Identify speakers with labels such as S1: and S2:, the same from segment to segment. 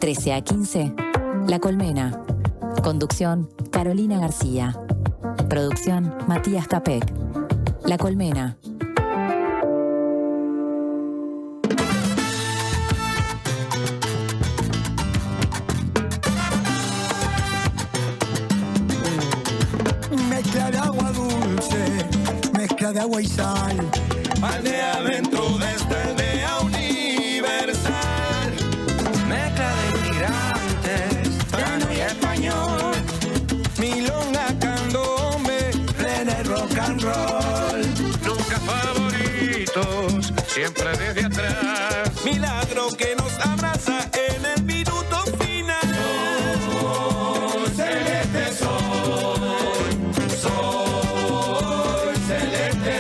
S1: 13 a 15, La Colmena. Conducción, Carolina García. Producción, Matías Capek. La Colmena.
S2: Mezcla de agua dulce, mezcla de agua y sal.
S3: Aldea adentro de esta aldea universal. Mezcla de inmigrantes, hispano y español. Milonga, candombe,
S2: René rock and roll.
S3: nunca favoritos, siempre desde atrás. Milagro que nos abraza en el minuto final. Sol celeste, sol celeste.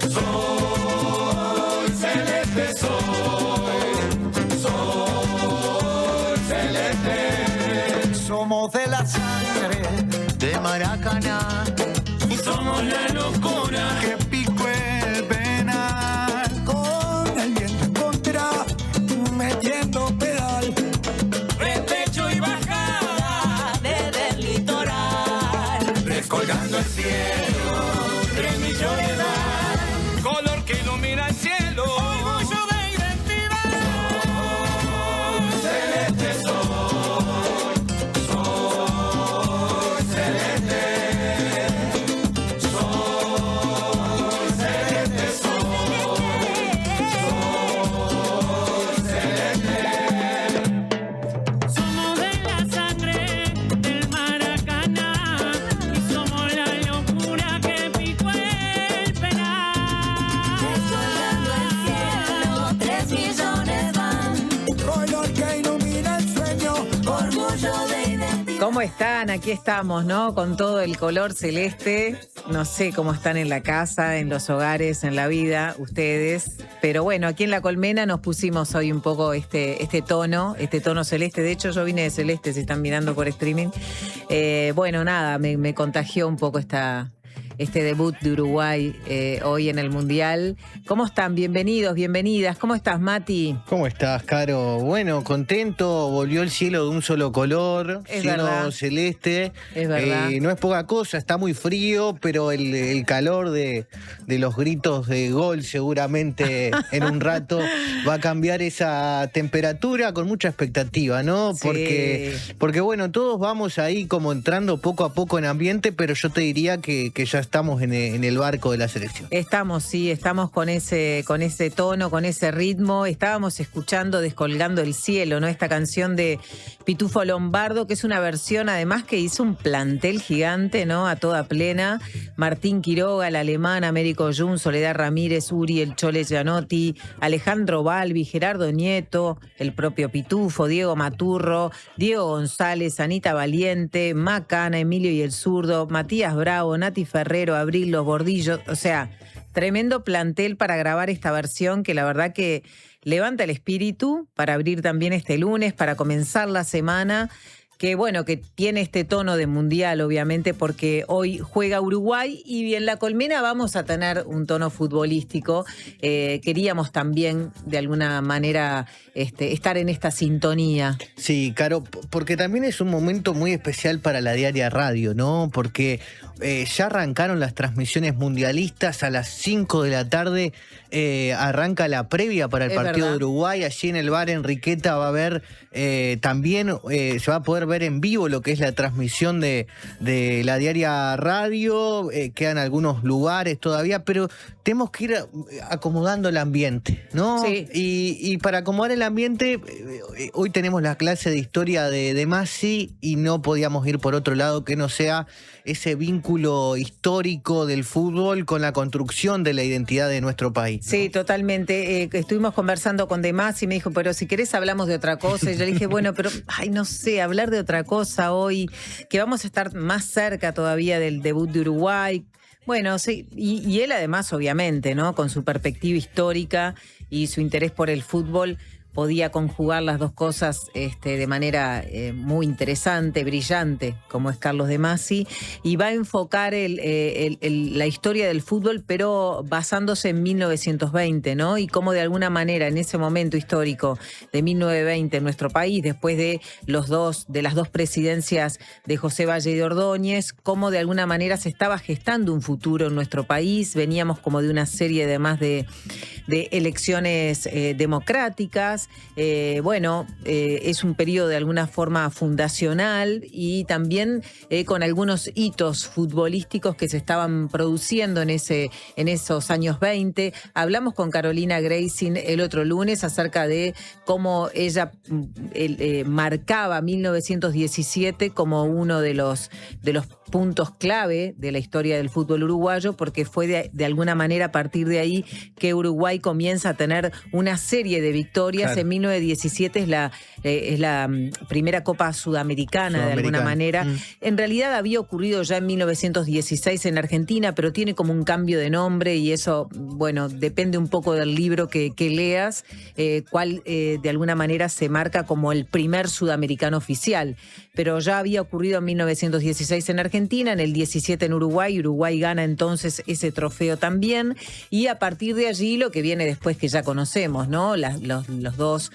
S3: Sol celeste, sol celeste.
S2: Somos de la sangre de Maracaná.
S3: Y somos la locura
S2: Que pico el penal. Con el viento en contra, metiendo pedal.
S3: de pecho y bajada desde el litoral, descolgando el cielo, 3 millones de color que ilumina el cielo, orgullo de identidad. Celeste sol, sol celeste, sol celeste, sol celeste.
S4: Somos de la sangre del Maracaná y somos la locura que picó el penal.
S5: Descolgando el cielo, 3 millones van.
S2: Color que ilumina el sueño.
S5: Orgullo de identidad.
S6: ¿Cómo están? Aquí estamos, ¿no? Con todo el color celeste. No sé cómo están en la casa, en los hogares, en la vida, ustedes. Pero bueno, aquí en La Colmena nos pusimos hoy un poco este tono celeste. De hecho, yo vine de celeste, si están mirando por streaming. Bueno, nada, me contagió un poco este debut de Uruguay hoy en el Mundial. ¿Cómo están? Bienvenidos, bienvenidas. ¿Cómo estás, Mati?
S7: ¿Cómo estás, Caro? Bueno, contento, volvió el cielo de un solo color,
S6: Es
S7: cielo
S6: verdad.
S7: celeste.
S6: Es verdad.
S7: No es poca cosa, está muy frío, pero el calor de los gritos de gol seguramente en un rato va a cambiar esa temperatura con mucha expectativa, ¿no?
S6: Sí.
S7: Porque bueno, todos vamos ahí como entrando poco a poco en ambiente, pero yo te diría que ya estamos en el barco de la selección.
S6: Estamos con ese tono, con ese ritmo. Estábamos escuchando Descolgando el cielo, ¿no? Esta canción de Pitufo Lombardo, que es una versión además que hizo un plantel gigante, ¿no? A toda plena. Martín Quiroga, el alemán, Américo Jun, Soledad Ramírez, Uri, el Chole Gianotti, Alejandro Balbi, Gerardo Nieto, el propio Pitufo, Diego Maturro, Diego González, Anita Valiente, Macana, Emilio y el Zurdo, Matías Bravo, Nati Ferrero, Abril, Los Bordillos, o sea, tremendo plantel para grabar esta versión que la verdad que levanta el espíritu para abrir también este lunes, para comenzar la semana, que bueno, que tiene este tono de mundial obviamente porque hoy juega Uruguay y en La Colmena vamos a tener un tono futbolístico. Queríamos también de alguna manera estar en esta sintonía.
S7: Sí, Caro, porque también es un momento muy especial para la Diaria Radio, ¿no? Porque ya arrancaron las transmisiones mundialistas a las 5 de la tarde, arranca la previa para el
S6: Es
S7: partido
S6: verdad.
S7: de Uruguay. Allí en el bar Enriqueta va a haber también, se va a poder ver en vivo lo que es la transmisión de la Diaria Radio. Quedan algunos lugares todavía, pero tenemos que ir acomodando el ambiente, ¿no?
S6: Sí.
S7: Y para acomodar el ambiente, hoy tenemos la clase de historia de Masi y no podíamos ir por otro lado que no sea ese vínculo histórico del fútbol con la construcción de la identidad de nuestro país, ¿no?
S6: Sí, totalmente. Estuvimos conversando con Demás y me dijo, pero si querés hablamos de otra cosa. Y yo le dije, bueno, pero, no sé, hablar de otra cosa hoy, que vamos a estar más cerca todavía del debut de Uruguay. Bueno, sí, y él además, obviamente, ¿no? Con su perspectiva histórica y su interés por el fútbol, podía conjugar las dos cosas de manera muy interesante, brillante, como es Carlos de Masi, y va a enfocar la historia del fútbol, pero basándose en 1920, ¿no? Y cómo de alguna manera en ese momento histórico de 1920 en nuestro país, después de las dos presidencias de José Valle de Ordóñez, cómo de alguna manera se estaba gestando un futuro en nuestro país. Veníamos como de una serie además de elecciones democráticas. Es un periodo de alguna forma fundacional y también con algunos hitos futbolísticos que se estaban produciendo en esos años 20. Hablamos con Carolina Greising el otro lunes acerca de cómo ella marcaba 1917 como uno de los puntos clave de la historia del fútbol uruguayo, porque fue de alguna manera a partir de ahí que Uruguay comienza a tener una serie de victorias. Claro. En 1917 es la primera Copa Sudamericana, de alguna manera. En realidad había ocurrido ya en 1916 en Argentina, pero tiene como un cambio de nombre y eso, bueno, depende un poco del libro que leas, cuál de alguna manera se marca como el primer sudamericano oficial. Pero ya había ocurrido en 1916 en Argentina, en el 17 en Uruguay. Uruguay gana entonces ese trofeo también. Y a partir de allí lo que viene después que ya conocemos, ¿no? Las dos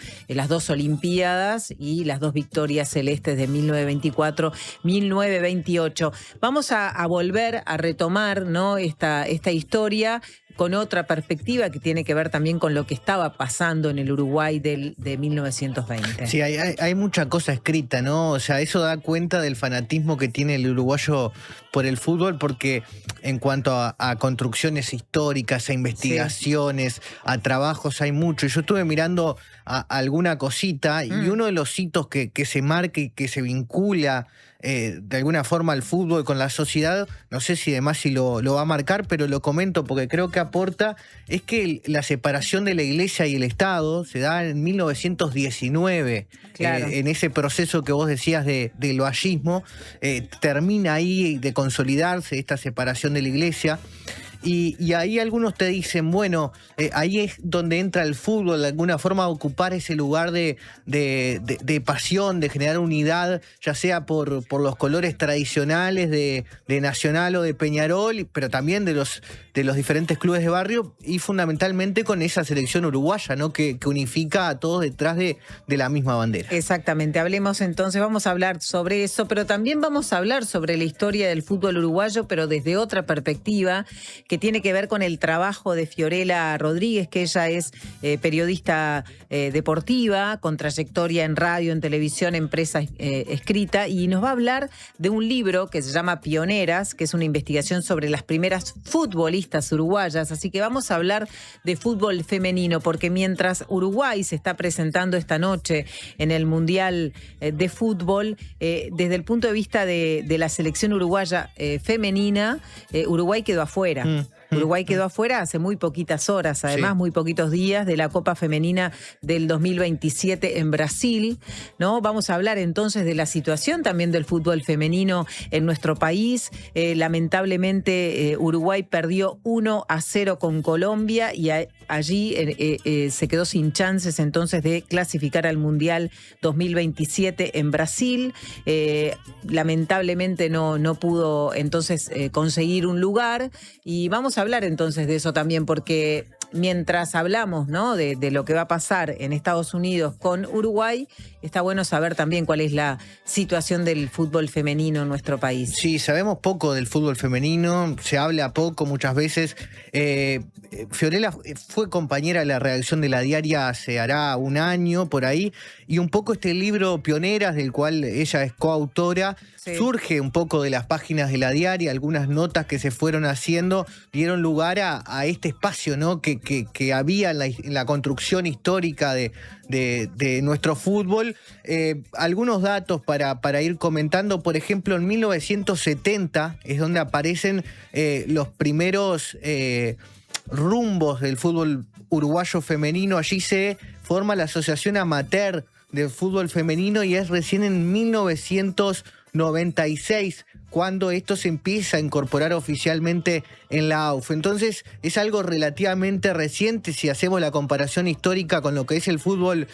S6: Olimpiadas y las dos victorias celestes de 1924, 1928. Vamos a volver a retomar, ¿no? esta historia con otra perspectiva que tiene que ver también con lo que estaba pasando en el Uruguay de 1920.
S7: Sí, hay mucha cosa escrita, ¿no? O sea, eso da cuenta del fanatismo que tiene el uruguayo por el fútbol, porque en cuanto a construcciones históricas, a investigaciones, a trabajos, hay mucho. Y yo estuve mirando alguna cosita y uno de los hitos que se marca y que se vincula de alguna forma al fútbol con la sociedad, no sé si además si lo va a marcar, pero lo comento porque creo que aporta, es que la separación de la Iglesia y el Estado se da en 1919. Claro. En ese proceso que vos decías del vallismo, termina ahí de consolidarse esta separación de la Iglesia. Y ahí algunos te dicen, bueno, ahí es donde entra el fútbol, de alguna forma a ocupar ese lugar de pasión, de generar unidad, ya sea por los colores tradicionales de Nacional o de Peñarol, pero también de los diferentes clubes de barrio y fundamentalmente con esa selección uruguaya, ¿no? Que unifica a todos detrás de la misma bandera.
S6: Exactamente, hablemos entonces, vamos a hablar sobre eso, pero también vamos a hablar sobre la historia del fútbol uruguayo, pero desde otra perspectiva, que tiene que ver con el trabajo de Fiorella Rodríguez, que ella es periodista deportiva, con trayectoria en radio, en televisión, en prensa escrita, y nos va a hablar de un libro que se llama Pioneras, que es una investigación sobre las primeras futbolistas uruguayas. Así que vamos a hablar de fútbol femenino, porque mientras Uruguay se está presentando esta noche en el Mundial de Fútbol, desde el punto de vista de la selección uruguaya femenina, Uruguay quedó afuera. Uruguay quedó afuera hace muy poquitas horas, además, muy poquitos días, de la Copa Femenina del 2027 en Brasil, ¿no? Vamos a hablar entonces de la situación también del fútbol femenino en nuestro país. Lamentablemente, Uruguay perdió 1-0 con Colombia y allí se quedó sin chances entonces de clasificar al Mundial 2027 en Brasil. Lamentablemente no pudo entonces conseguir un lugar, y vamos a hablar entonces de eso también, porque mientras hablamos, ¿no?, de lo que va a pasar en Estados Unidos con Uruguay, está bueno saber también cuál es la situación del fútbol femenino en nuestro país.
S7: Sí, sabemos poco del fútbol femenino, se habla poco muchas veces. Fiorella fue compañera de la redacción de La Diaria hace hará un año por ahí, y un poco este libro Pioneras, del cual ella es coautora, surge un poco de las páginas de La Diaria. Algunas notas que se fueron haciendo dieron lugar a este espacio, ¿no?, que había en la construcción histórica de nuestro fútbol. Algunos datos para ir comentando. Por ejemplo, en 1970 es donde aparecen los primeros rumbos del fútbol uruguayo femenino. Allí se forma la Asociación Amateur del Fútbol Femenino, y es recién en 1996 cuando esto se empieza a incorporar oficialmente en la AUF. Entonces es algo relativamente reciente si hacemos la comparación histórica con lo que es el fútbol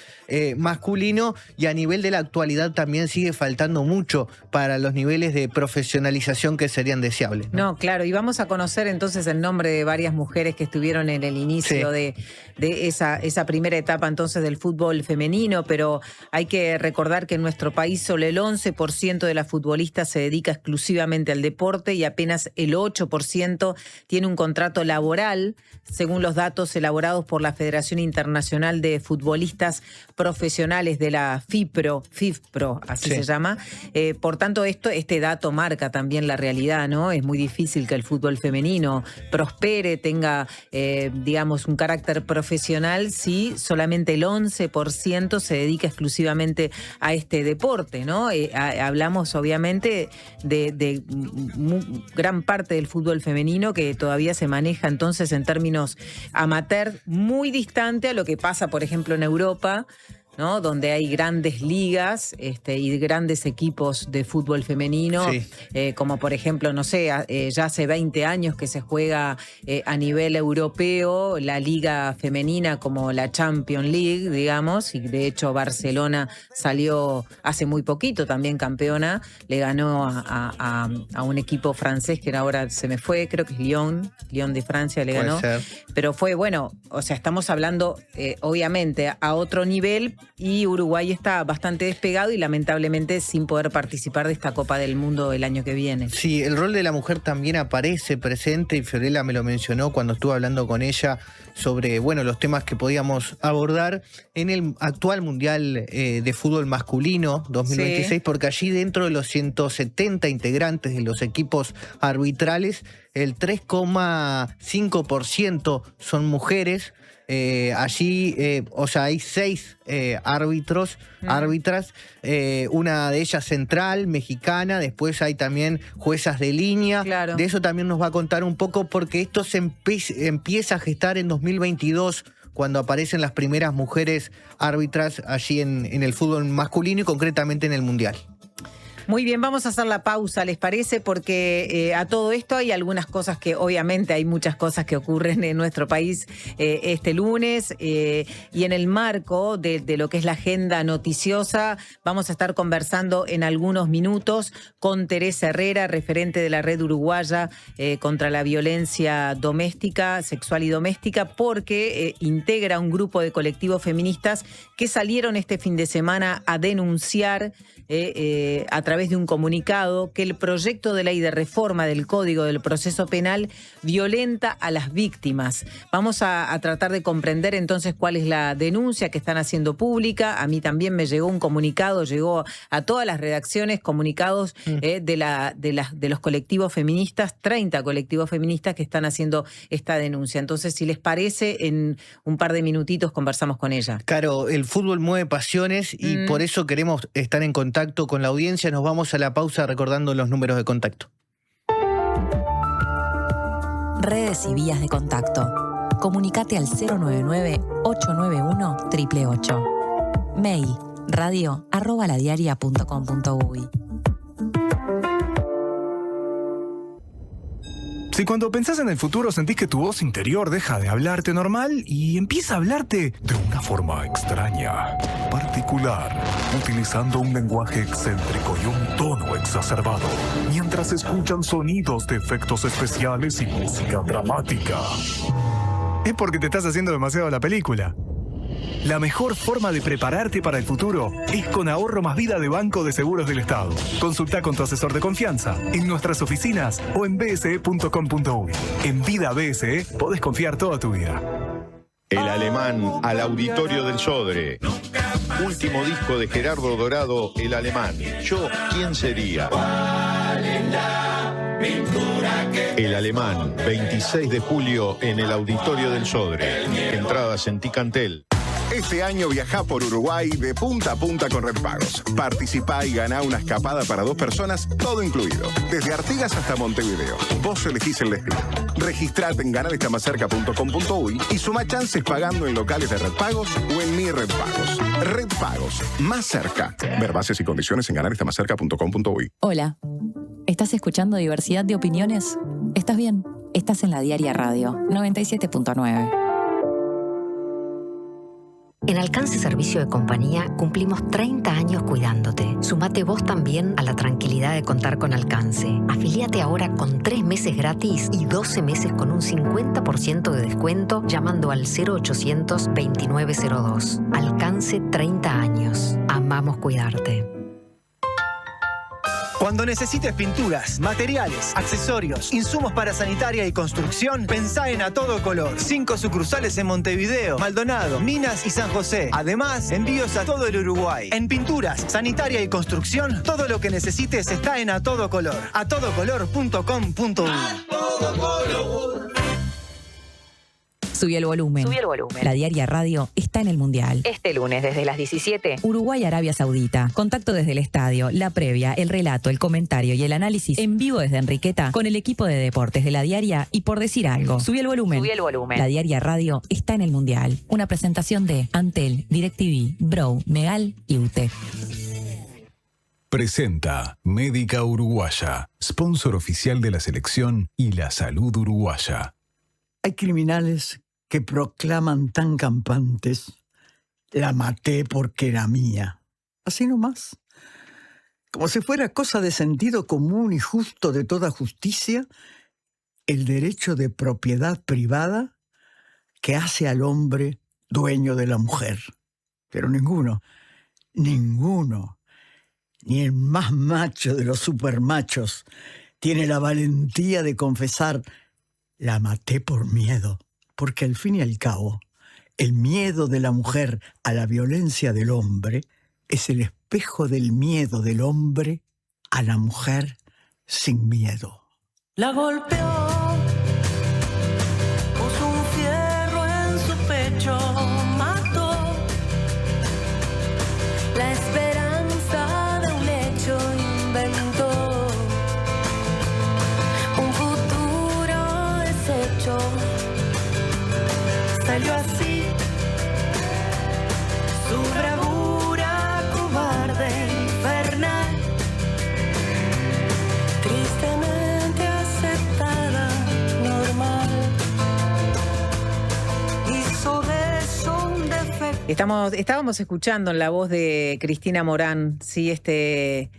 S7: masculino, y a nivel de la actualidad también sigue faltando mucho para los niveles de profesionalización que serían deseables, ¿no?
S6: No, claro, y vamos a conocer entonces el nombre de varias mujeres que estuvieron en el inicio de esa primera etapa entonces del fútbol femenino, pero hay que recordar que en nuestro país solo el 11% de las futbolistas se dedica exclusivamente al deporte y apenas el 8% tiene un contrato laboral, según los datos elaborados por la Federación Internacional de Futbolistas Profesionales de la FIFPro, así se llama. Por tanto, este dato marca también la realidad, ¿no? Es muy difícil que el fútbol femenino prospere, tenga, digamos, un carácter profesional si solamente el 11% se dedica exclusivamente a este deporte, ¿no? Hablamos obviamente de gran parte del fútbol femenino que todavía se maneja entonces en términos amateur, muy distante a lo que pasa, por ejemplo, en Europa, ¿no? Donde hay grandes ligas y grandes equipos de fútbol femenino, como por ejemplo, no sé, ya hace 20 años que se juega a nivel europeo la liga femenina como la Champions League, digamos, y de hecho Barcelona salió hace muy poquito también campeona, le ganó a un equipo francés que ahora se me fue, creo que es Lyon de Francia le ganó, pero fue, bueno, o sea, estamos hablando obviamente a otro nivel, y Uruguay está bastante despegado y lamentablemente sin poder participar de esta Copa del Mundo el año que viene.
S7: Sí, el rol de la mujer también aparece presente, y Fiorella me lo mencionó cuando estuve hablando con ella sobre, bueno, los temas que podíamos abordar en el actual Mundial de Fútbol Masculino 2026, porque allí dentro de los 170 integrantes de los equipos arbitrales, el 3,5% son mujeres. Allí, o sea, hay 6 árbitras, una de ellas central, mexicana, después hay también juezas de línea. Claro. De eso también nos va a contar un poco, porque esto se empieza a gestar en 2022, cuando aparecen las primeras mujeres árbitras allí en el fútbol masculino y concretamente en el Mundial.
S6: Muy bien, vamos a hacer la pausa, ¿les parece? Porque a todo esto hay algunas cosas que, obviamente, hay muchas cosas que ocurren en nuestro país este lunes, y en el marco de lo que es la agenda noticiosa, vamos a estar conversando en algunos minutos con Teresa Herrera, referente de la Red Uruguaya contra la Violencia Doméstica, Sexual y Doméstica, porque integra un grupo de colectivos feministas que salieron este fin de semana a denunciar a través de un comunicado que el proyecto de ley de reforma del Código del Proceso Penal violenta a las víctimas. Vamos a tratar de comprender entonces cuál es la denuncia que están haciendo pública. A mí también me llegó un comunicado, llegó a todas las redacciones comunicados de los colectivos feministas, 30 colectivos feministas que están haciendo esta denuncia. Entonces, si les parece, en un par de minutitos conversamos con ella.
S7: Claro, el fútbol mueve pasiones y por eso queremos estar en contacto con la audiencia. Nos vamos a la pausa recordando los números de contacto.
S1: Redes y vías de contacto. Comunicate al 099-891-888. Mail radio@ladiaria.com.uy.
S8: Si cuando pensás en el futuro sentís que tu voz interior deja de hablarte normal y empieza a hablarte de una forma extraña, particular, utilizando un lenguaje excéntrico y un tono exacerbado, mientras escuchan sonidos de efectos especiales y música dramática, es porque te estás haciendo demasiado la película. La mejor forma de prepararte para el futuro es con Ahorro Más Vida de Banco de Seguros del Estado. Consulta con tu asesor de confianza en nuestras oficinas o en bse.com.uy. En Vida BSE podés confiar toda tu vida.
S9: El Alemán al Auditorio del Sodre. Último disco de Gerardo Dorado, El Alemán. Yo, ¿quién sería? El Alemán, 26 de julio en el Auditorio del Sodre. Entradas en Ticantel.
S10: Este año viajá por Uruguay de punta a punta con Red Pagos. Participá y ganá una escapada para 2 personas, todo incluido. Desde Artigas hasta Montevideo. Vos elegís el destino. Registrate en ganarestamacerca.com.uy y suma chances pagando en locales de Red Pagos o en Mi Red Pagos. Red Pagos, más cerca. Ver bases y condiciones en ganarestamacerca.com.uy.
S1: Hola. ¿Estás escuchando diversidad de opiniones? ¿Estás bien? Estás en La Diaria Radio 97.9.
S11: En Alcance Servicio de Compañía cumplimos 30 años cuidándote. Sumate vos también a la tranquilidad de contar con Alcance. Afilíate ahora con 3 meses gratis y 12 meses con un 50% de descuento llamando al 0800 2902. Alcance 30 años. Amamos cuidarte.
S12: Cuando necesites pinturas, materiales, accesorios, insumos para sanitaria y construcción, pensá en A Todo Color. 5 sucursales en Montevideo, Maldonado, Minas y San José. Además, envíos a todo el Uruguay. En pinturas, sanitaria y construcción, todo lo que necesites está en A Todo Color. atodocolor.com.uy.
S1: Subí el volumen.
S11: Subí el volumen.
S1: La Diaria Radio está en el Mundial.
S11: Este lunes desde las 17.
S1: Uruguay-Arabia Saudita. Contacto desde el estadio, la previa, el relato, el comentario y el análisis en vivo desde Enriqueta con el equipo de deportes de La Diaria y Por Decir Algo. Subí el volumen.
S11: Subí el volumen.
S1: La Diaria Radio está en el Mundial. Una presentación de Antel, DirecTV, Bro, Megal y UTE.
S8: Presenta Médica Uruguaya, sponsor oficial de la selección y la salud uruguaya.
S13: Hay criminales que proclaman tan campantes: la maté porque era mía. Así nomás. Como si fuera cosa de sentido común y justo de toda justicia, el derecho de propiedad privada que hace al hombre dueño de la mujer. Pero ninguno, ni el más macho de los supermachos, tiene la valentía de confesar: la maté por miedo. Porque al fin y al cabo, el miedo de la mujer a la violencia del hombre es el espejo del miedo del hombre a la mujer sin miedo.
S3: La golpeó, puso un fierro en su pecho, mató
S5: La esperanza de un hecho inventó un futuro deshecho.
S3: salió así, su bravura cobarde, infernal, tristemente aceptada, normal, hizo de eso un defecto.
S6: Estábamos escuchando en la voz de Cristina Morán, sí, este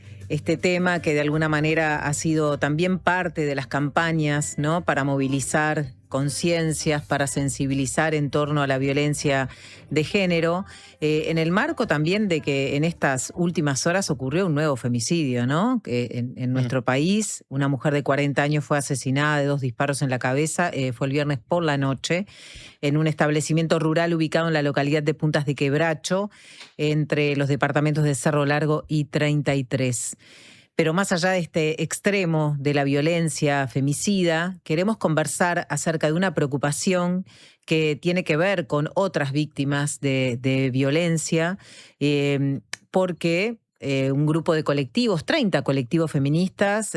S6: tema que de alguna manera ha sido también parte de las campañas, ¿no?, para movilizar conciencias, para sensibilizar en torno a la violencia de género, en el marco también de que en estas últimas horas ocurrió un nuevo femicidio, ¿no? En nuestro país, una mujer de 40 años fue asesinada de 2 disparos en la cabeza, fue el viernes por la noche, en un establecimiento rural ubicado en la localidad de Puntas de Quebracho, entre los departamentos de Cerro Largo y 33. Pero más allá de este extremo de la violencia femicida, queremos conversar acerca de una preocupación que tiene que ver con otras víctimas de violencia, porque un grupo de colectivos, 30 colectivos feministas,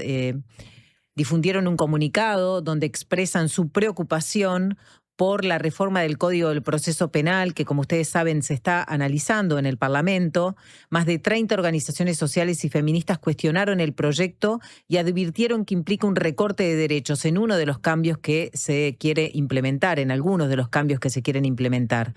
S6: difundieron un comunicado donde expresan su preocupación por la reforma del Código del Proceso Penal, que como ustedes saben se está analizando en el Parlamento. Más de 30 organizaciones sociales y feministas cuestionaron el proyecto y advirtieron que implica un recorte de derechos en uno de los cambios que se quiere implementar, en algunos de los cambios que se quieren implementar.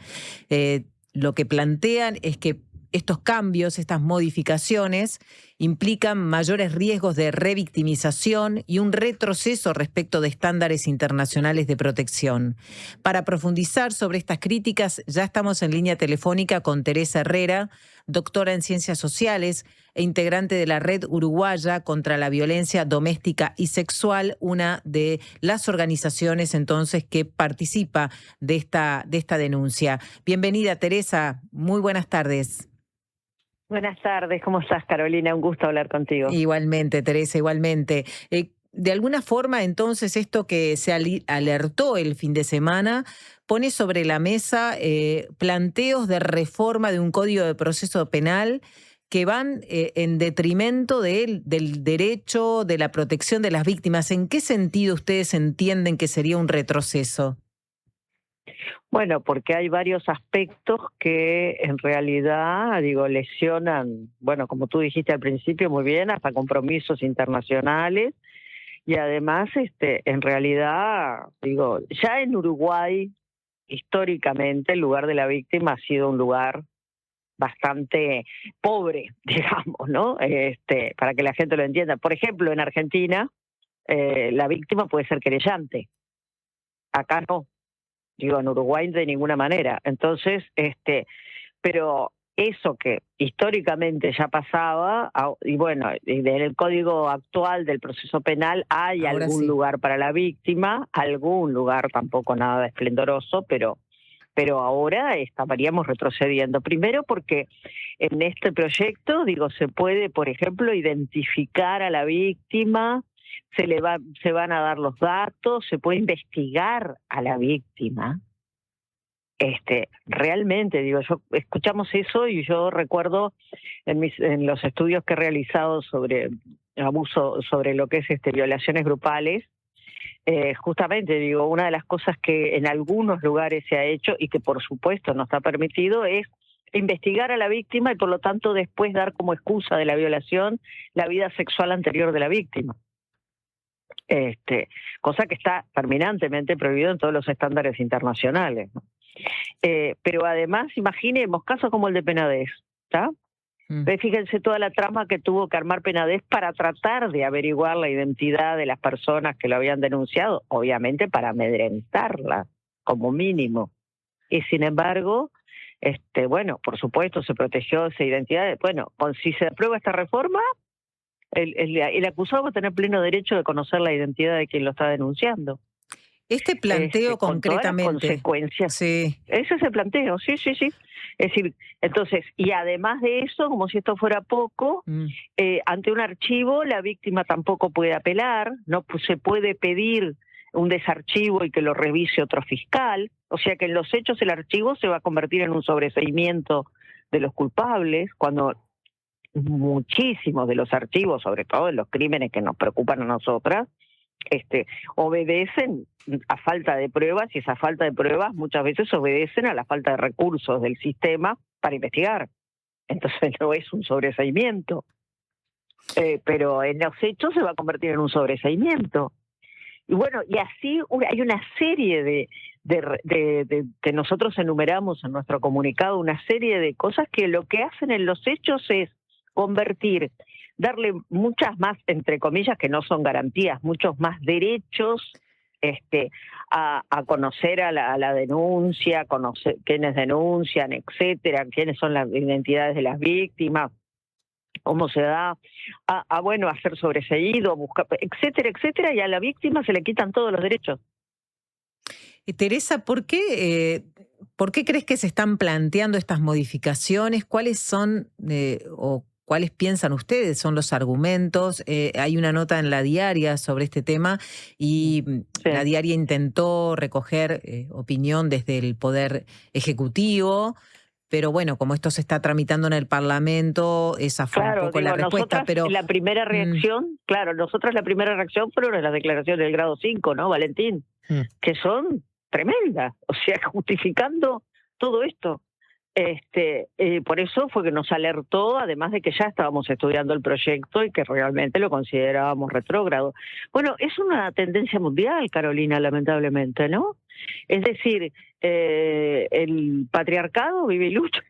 S6: Lo que plantean es que estos cambios, estas modificaciones, implican mayores riesgos de revictimización y un retroceso respecto de estándares internacionales de protección. Para profundizar sobre estas críticas, ya estamos en línea telefónica con Teresa Herrera, doctora en Ciencias Sociales e integrante de la Red Uruguaya contra la Violencia Doméstica y Sexual, una de las organizaciones entonces que participa de esta denuncia. Bienvenida, Teresa, muy buenas tardes.
S14: Buenas tardes, ¿cómo estás, Carolina? Un gusto hablar contigo.
S6: Igualmente, Teresa, igualmente. De alguna forma, entonces, esto que se alertó el fin de semana pone sobre la mesa planteos de reforma de un código de proceso penal que van en detrimento del derecho, de la protección de las víctimas. ¿En qué sentido ustedes entienden que sería un retroceso?
S14: Bueno, porque hay varios aspectos que en realidad, digo, lesionan, bueno, como tú dijiste al principio, muy bien, hasta compromisos internacionales. Y además, en realidad, digo, ya en Uruguay, históricamente, el lugar de la víctima ha sido un lugar bastante pobre, digamos, ¿no? Para que la gente lo entienda. Por ejemplo, en Argentina, la víctima puede ser querellante. Acá no. Digo, en Uruguay de ninguna manera. Entonces, pero eso que históricamente ya pasaba, y bueno, en el código actual del proceso penal hay
S6: Ahora
S14: algún
S6: sí.
S14: lugar para la víctima, algún lugar, tampoco nada esplendoroso, pero ahora estaríamos retrocediendo. Primero porque en este proyecto, digo, se puede, por ejemplo, identificar a la víctima, se van a dar los datos, se puede investigar a la víctima. Realmente, digo, escuchamos eso y yo recuerdo en los estudios que he realizado sobre abuso, sobre lo que es violaciones grupales, justamente, digo, una de las cosas que en algunos lugares se ha hecho y que por supuesto no está permitido es investigar a la víctima y por lo tanto después dar como excusa de la violación la vida sexual anterior de la víctima. Cosa que está terminantemente prohibido en todos los estándares internacionales, ¿no? Pero además, imaginemos casos como el de Penades, ¿está? Fíjense toda la trama que tuvo que armar Penades para tratar de averiguar la identidad de las personas que lo habían denunciado, obviamente para amedrentarla, como mínimo. Y sin embargo, bueno, por supuesto se protegió esa identidad. Bueno, si se aprueba esta reforma, el acusado va a tener pleno derecho de conocer la identidad de quien lo está denunciando.
S6: Este planteo
S14: con todas las
S6: concretamente.
S14: consecuencias.
S6: Sí.
S14: Ese es el planteo, sí. Es decir, entonces, y además de eso, como si esto fuera poco, ante un archivo la víctima tampoco puede apelar, no se puede pedir un desarchivo y que lo revise otro fiscal, o sea que en los hechos el archivo se va a convertir en un sobreseimiento de los culpables, cuando muchísimos de los archivos, sobre todo en los crímenes que nos preocupan a nosotras, obedecen a falta de pruebas y esa falta de pruebas muchas veces obedecen a la falta de recursos del sistema para investigar. Entonces no es un sobreseimiento, pero en los hechos se va a convertir en un sobreseimiento. Y bueno, y así hay una serie de que nosotros enumeramos en nuestro comunicado, una serie de cosas que lo que hacen en los hechos es darle muchas más, entre comillas, que no son garantías, muchos más derechos a conocer a la denuncia, conocer quiénes denuncian, etcétera, quiénes son las identidades de las víctimas, cómo se da, bueno, a ser sobreseído, buscar, etcétera, y a la víctima se le quitan todos los derechos.
S6: Teresa, ¿por qué crees que se están planteando estas modificaciones? ¿Cuáles son o cuáles piensan ustedes son los argumentos? Hay una nota en La Diaria sobre este tema y La Diaria intentó recoger opinión desde el Poder Ejecutivo, pero bueno, como esto se está tramitando en el Parlamento, esa fue un poco la respuesta. Pero
S14: la primera reacción, nosotras la primera reacción fueron las declaraciones del grado 5, ¿no, Valentín? Que son tremendas, o sea, justificando todo esto. Por eso fue que nos alertó, además de que ya estábamos estudiando el proyecto y que realmente lo considerábamos retrógrado. Bueno, es una tendencia mundial, Carolina, lamentablemente, ¿no? Es decir, el patriarcado vive y lucha.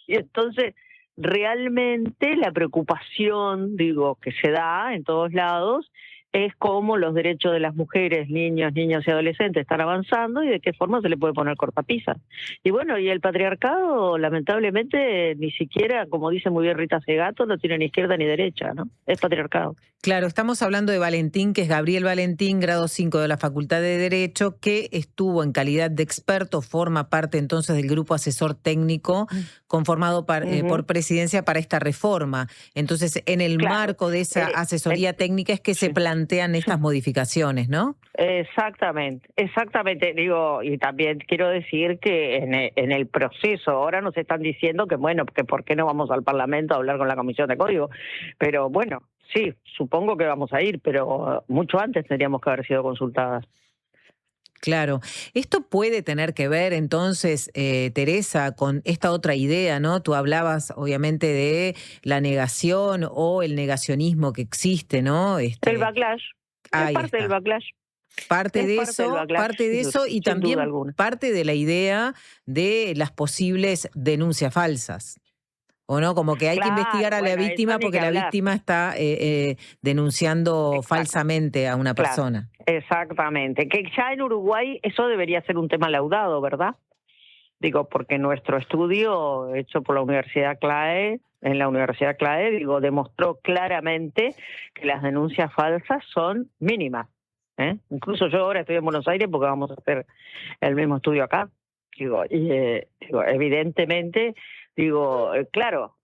S14: Y entonces, realmente la preocupación, digo, que se da en todos lados es cómo los derechos de las mujeres, niños y adolescentes están avanzando y de qué forma se le puede poner cortapisas. Y bueno, y el patriarcado, lamentablemente, ni siquiera, como dice muy bien Rita Segato, no tiene ni izquierda ni derecha, ¿no? Es patriarcado.
S6: Claro, estamos hablando de Valentín, que es Gabriel Valentín, grado 5 de la Facultad de Derecho, que estuvo en calidad de experto, forma parte entonces del grupo asesor técnico conformado por Presidencia para esta reforma. Entonces, en el marco de esa asesoría técnica es que se plantean estas modificaciones, ¿no?
S14: Exactamente. Digo, y también quiero decir que en el proceso ahora nos están diciendo que, bueno, que por qué no vamos al Parlamento a hablar con la Comisión de Código. Pero bueno, sí, supongo que vamos a ir, pero mucho antes tendríamos que haber sido consultadas.
S6: Claro. Esto puede tener que ver entonces, Teresa, con esta otra idea, ¿no? Tú hablabas obviamente de la negación o el negacionismo que existe, ¿no?
S14: El backlash. Es parte del backlash.
S6: Parte de eso y también parte de la idea de las posibles denuncias falsas. ¿O no? Como que hay que investigar a la víctima porque la víctima está denunciando falsamente a una persona.
S14: Exactamente. Que ya en Uruguay eso debería ser un tema laudado, ¿verdad? Digo, porque nuestro estudio hecho por la Universidad CLAE, demostró claramente que las denuncias falsas son mínimas. Incluso yo ahora estoy en Buenos Aires porque vamos a hacer el mismo estudio acá. Evidentemente, claro,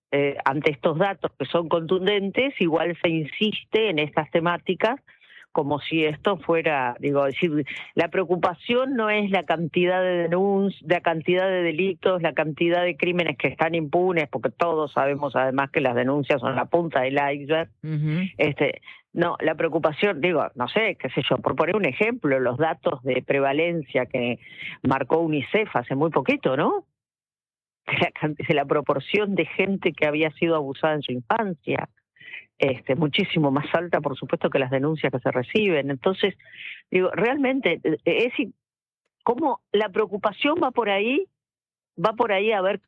S14: ante estos datos que son contundentes, igual se insiste en estas temáticas como si esto fuera, decir, la preocupación no es la cantidad de denuncias, la cantidad de delitos, la cantidad de crímenes que están impunes, porque todos sabemos además que las denuncias son la punta del iceberg. No, la preocupación, no sé, qué sé yo, por poner un ejemplo, los datos de prevalencia que marcó UNICEF hace muy poquito, ¿no? De la proporción de gente que había sido abusada en su infancia, muchísimo más alta, por supuesto, que las denuncias que se reciben. Entonces, realmente, es como la preocupación va por ahí a ver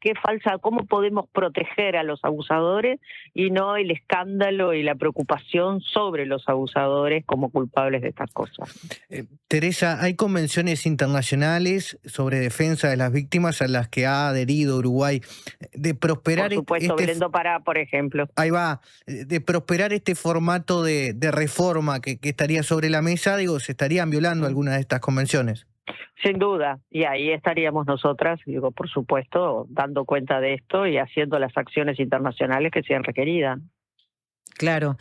S14: cómo podemos proteger a los abusadores y no el escándalo y la preocupación sobre los abusadores como culpables de estas cosas.
S7: Teresa, hay convenciones internacionales sobre defensa de las víctimas a las que ha adherido Uruguay. De prosperar,
S14: por supuesto, Belén do Pará, por ejemplo.
S7: Ahí va, de prosperar este formato de reforma que estaría sobre la mesa, se estarían violando algunas de estas convenciones.
S14: Sin duda, y ahí estaríamos nosotras, por supuesto, dando cuenta de esto y haciendo las acciones internacionales que sean requeridas.
S6: Claro.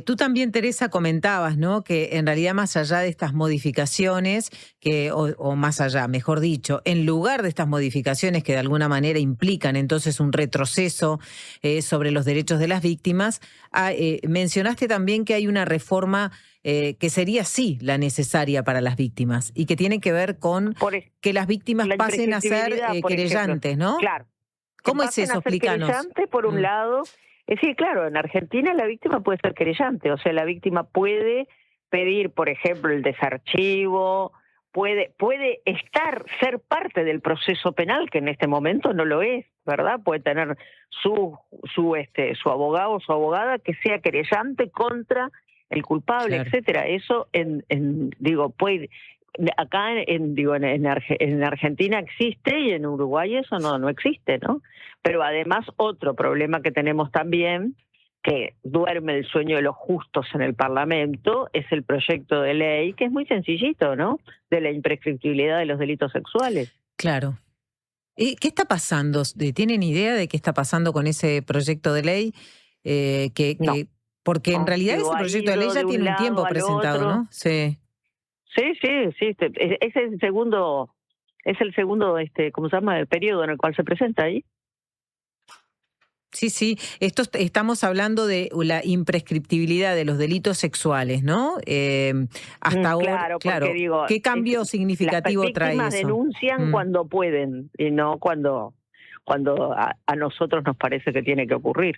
S6: Tú también, Teresa, comentabas, ¿no?, que en realidad más allá de estas modificaciones, o más allá, mejor dicho, en lugar de estas modificaciones que de alguna manera implican entonces un retroceso sobre los derechos de las víctimas, mencionaste también que hay una reforma que sería sí la necesaria para las víctimas y que tiene que ver con que las víctimas pasen a ser querellantes, ¿no?
S14: Claro.
S6: ¿Cómo es eso? Explícanos.
S14: Querellante, por un lado. Es decir, claro, en Argentina la víctima puede ser querellante, o sea, la víctima puede pedir, por ejemplo, el desarchivo, puede ser parte del proceso penal, que en este momento no lo es, ¿verdad? Puede tener su abogado o su abogada que sea querellante contra el culpable, claro, etcétera. Eso puede. Acá en Argentina existe y en Uruguay eso no existe, ¿no? Pero además otro problema que tenemos también, que duerme el sueño de los justos en el Parlamento, es el proyecto de ley, que es muy sencillito, ¿no?, de la imprescriptibilidad de los delitos sexuales.
S6: Claro. ¿Qué está pasando? ¿Tienen idea de qué está pasando con ese proyecto de ley?
S14: No.
S6: Porque en realidad ese proyecto de ley ya tiene un tiempo presentado, ¿no? Sí.
S14: Sí. Es el segundo, ¿cómo se llama?, el periodo en el cual se presenta ahí.
S6: Sí. Estamos hablando de la imprescriptibilidad de los delitos sexuales, ¿no? Hasta ahora, claro. ¿Qué cambio significativo trae eso?
S14: Las víctimas denuncian cuando pueden y no cuando a nosotros nos parece que tiene que ocurrir.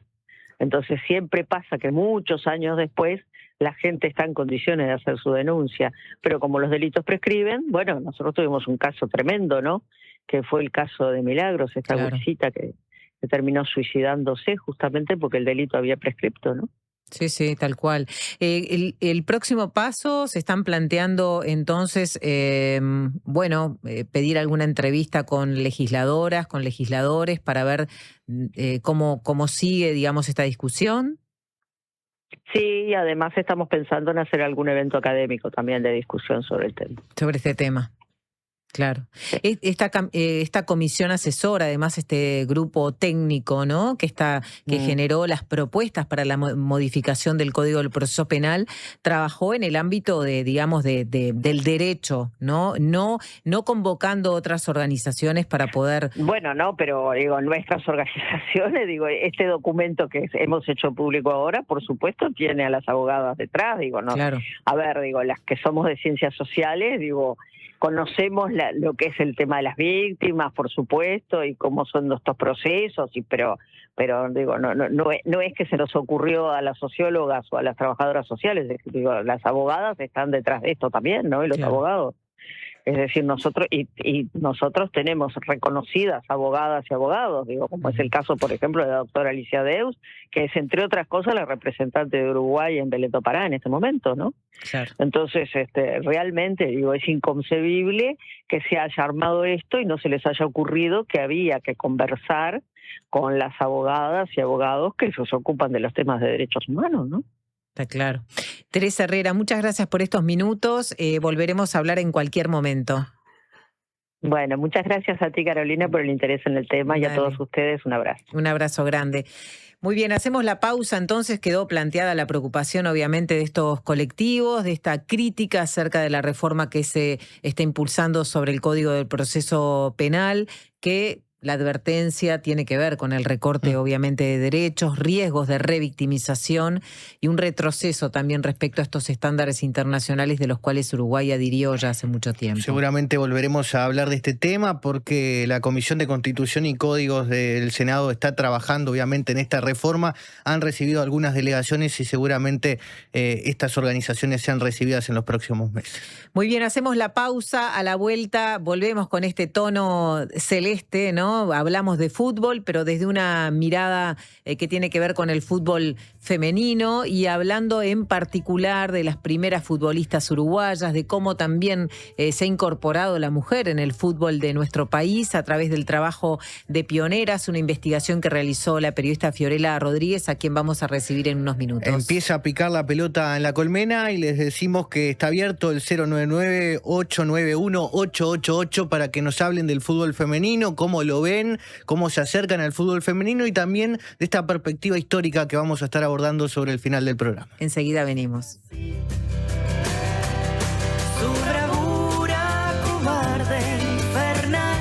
S14: Entonces siempre pasa que muchos años después la gente está en condiciones de hacer su denuncia, pero como los delitos prescriben, bueno, nosotros tuvimos un caso tremendo, ¿no?, que fue el caso de Milagros, esta guachita que terminó suicidándose justamente porque el delito había prescripto, ¿no?
S6: Sí, tal cual. El próximo paso, se están planteando entonces, pedir alguna entrevista con legisladoras, con legisladores, para ver cómo sigue, digamos, esta discusión.
S14: Sí, y además estamos pensando en hacer algún evento académico también de discusión sobre el tema.
S6: Sobre este tema. Claro. Esta comisión asesora, además este grupo técnico, ¿no?, que generó las propuestas para la modificación del Código del Proceso Penal, trabajó en el ámbito del derecho, ¿no? No convocando otras organizaciones para poder.
S14: Bueno, no, pero nuestras organizaciones, este documento que hemos hecho público ahora, por supuesto, tiene a las abogadas detrás, ¿no?
S6: Claro.
S14: A ver, las que somos de ciencias sociales, conocemos lo que es el tema de las víctimas, por supuesto, y cómo son estos procesos, pero digo, no es que se nos ocurrió a las sociólogas o a las trabajadoras sociales, digo, las abogadas están detrás de esto también, ¿no? Y los abogados. Es decir, nosotros nosotros tenemos reconocidas abogadas y abogados, digo, como es el caso, por ejemplo, de la doctora Alicia Deus, que es, entre otras cosas, la representante de Uruguay en Beleto Pará en este momento, ¿no?
S6: Claro.
S14: Entonces, realmente, digo, es inconcebible que se haya armado esto y no se les haya ocurrido que había que conversar con las abogadas y abogados que se ocupan de los temas de derechos humanos, ¿no?
S6: Está claro. Teresa Herrera, muchas gracias por estos minutos. Volveremos a hablar en cualquier momento.
S14: Bueno, muchas gracias a ti, Carolina, por el interés en el tema. Y a todos ustedes un abrazo.
S6: Un abrazo grande. Muy bien, hacemos la pausa. Entonces quedó planteada la preocupación, obviamente, de estos colectivos, de esta crítica acerca de la reforma que se está impulsando sobre el Código del Proceso Penal, que la advertencia tiene que ver con el recorte, obviamente, de derechos, riesgos de revictimización y un retroceso también respecto a estos estándares internacionales de los cuales Uruguay adhirió ya hace mucho tiempo.
S7: Seguramente volveremos a hablar de este tema porque la Comisión de Constitución y Códigos del Senado está trabajando, obviamente, en esta reforma. Han recibido algunas delegaciones y seguramente estas organizaciones sean recibidas en los próximos meses.
S6: Muy bien, hacemos la pausa. A la vuelta volvemos con este tono celeste, ¿no? Hablamos de fútbol, pero desde una mirada que tiene que ver con el fútbol femenino y hablando en particular de las primeras futbolistas uruguayas, de cómo también se ha incorporado la mujer en el fútbol de nuestro país a través del trabajo de Pioneras, una investigación que realizó la periodista Fiorella Rodríguez, a quien vamos a recibir en unos minutos.
S7: Empieza a picar la pelota en la colmena y les decimos que está abierto el 099-891-888 para que nos hablen del fútbol femenino, cómo lo ven, cómo se acercan al fútbol femenino y también de esta perspectiva histórica que vamos a estar abordando sobre el final del programa.
S6: Enseguida venimos.
S5: Su bravura cobarde, infernal.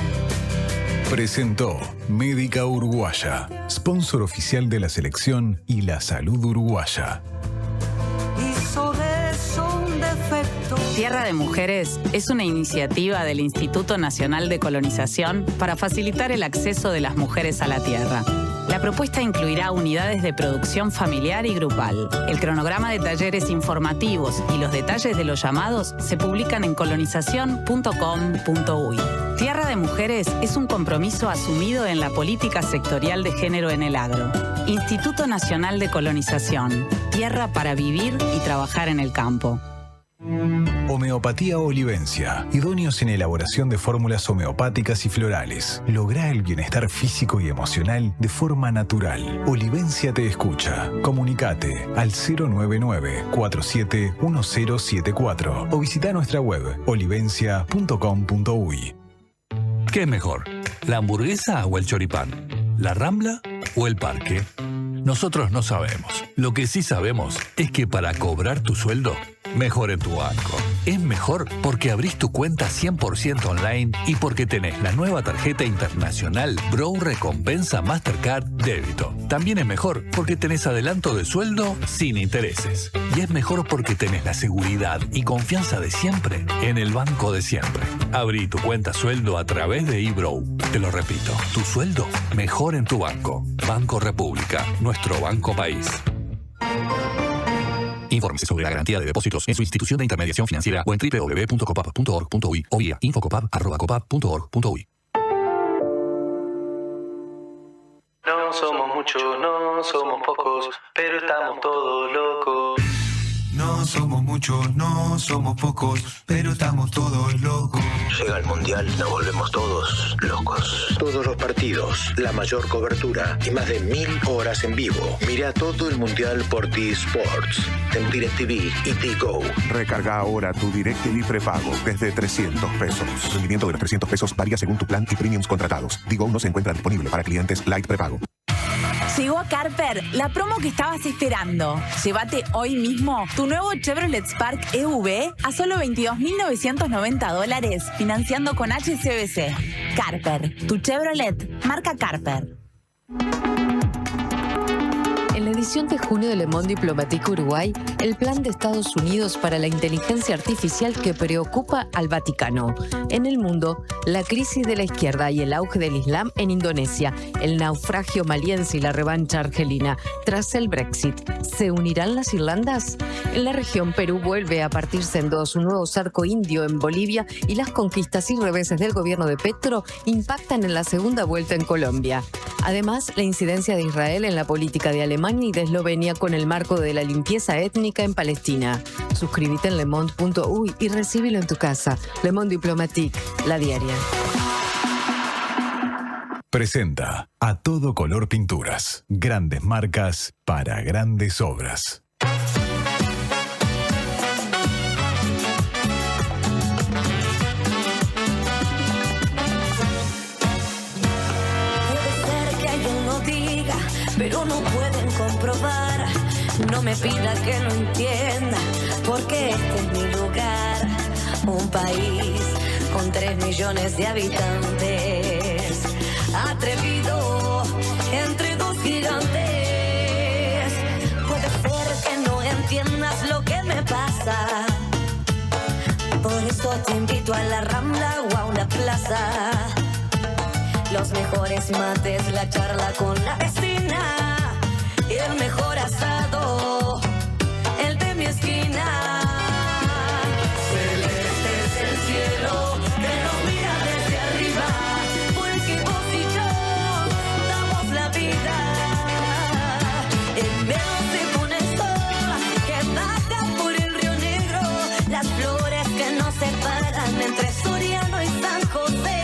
S8: Presentó Médica Uruguaya, sponsor oficial de la selección y la salud uruguaya.
S5: Hizo de eso un defecto.
S15: Tierra de Mujeres es una iniciativa del Instituto Nacional de Colonización para facilitar el acceso de las mujeres a la tierra. La propuesta incluirá unidades de producción familiar y grupal. El cronograma de talleres informativos y los detalles de los llamados se publican en colonización.com.uy. Tierra de Mujeres es un compromiso asumido en la política sectorial de género en el agro. Instituto Nacional de Colonización. Tierra para vivir y trabajar en el campo.
S8: Homeopatía Olivencia, idóneos en elaboración de fórmulas homeopáticas y florales. Lográ el bienestar físico y emocional de forma natural. Olivencia te escucha. Comunicate al 099-471074 o visita nuestra web olivencia.com.uy.
S16: ¿Qué es mejor? ¿La hamburguesa o el choripán? ¿La Rambla o el parque? Nosotros no sabemos. Lo que sí sabemos es que para cobrar tu sueldo, mejor en tu banco. Es mejor porque abrís tu cuenta 100% online y porque tenés la nueva tarjeta internacional Bro Recompensa Mastercard Débito. También es mejor porque tenés adelanto de sueldo sin intereses. Y es mejor porque tenés la seguridad y confianza de siempre en el banco de siempre. Abrí tu cuenta sueldo a través de eBrow. Te lo repito, tu sueldo mejor en tu banco. Banco República, nuestro banco país. Infórmese sobre la garantía de depósitos en su institución de intermediación financiera o en www.copap.org.uy o vía infocopap@copap.org.uy.
S17: No somos muchos, no somos pocos, pero estamos todos locos.
S2: No somos muchos, no somos pocos, pero estamos todos locos.
S18: Llega el Mundial, nos volvemos todos locos. Todos los partidos, la mayor cobertura y más de 1000 horas en vivo. Mira todo el Mundial por T-Sports, en DirecTV y T-Go.
S10: Recarga ahora tu DirecTV prepago desde 300 pesos. El rendimiento de los 300 pesos varía según tu plan y premiums contratados. T-Go no se encuentra disponible para clientes Light prepago.
S19: Llegó a Carper la promo que estabas esperando. Llévate hoy mismo tu nuevo Chevrolet Spark EV a solo $22.990 financiando con HSBC. Carper, tu Chevrolet, marca Carper.
S11: En la edición de junio de Le Monde Diplomatique Uruguay, el plan de Estados Unidos para la inteligencia artificial que preocupa al Vaticano. En el mundo, la crisis de la izquierda y el auge del Islam en Indonesia, el naufragio maliense y la revancha argelina. Tras el Brexit, ¿se unirán las Irlandas? En la región, Perú vuelve a partirse en dos, un nuevo cerco indio en Bolivia y las conquistas y reveses del gobierno de Petro impactan en la segunda vuelta en Colombia. Además, la incidencia de Israel en la política de Alemania y de Eslovenia con el marco de la limpieza étnica en Palestina. Suscríbete en lemonde.uy y recíbelo en tu casa. Le Monde Diplomatique, la diaria.
S8: Presenta A Todo Color Pinturas. Grandes marcas para grandes obras.
S5: Pero no pueden comprobar, no me pida que lo entienda, porque este es mi lugar, un país con 3 millones de habitantes, atrevido entre dos gigantes. Puede ser que no entiendas lo que me pasa, por eso te invito a la Rambla o a una plaza. Los mejores mates, la charla con la vecina y el mejor asado, el de mi esquina. Celeste es el cielo que nos mira desde arriba, porque vos y yo damos la vida. En medio de un sol que baja por el Río Negro, las flores que nos separan entre Soriano y San José.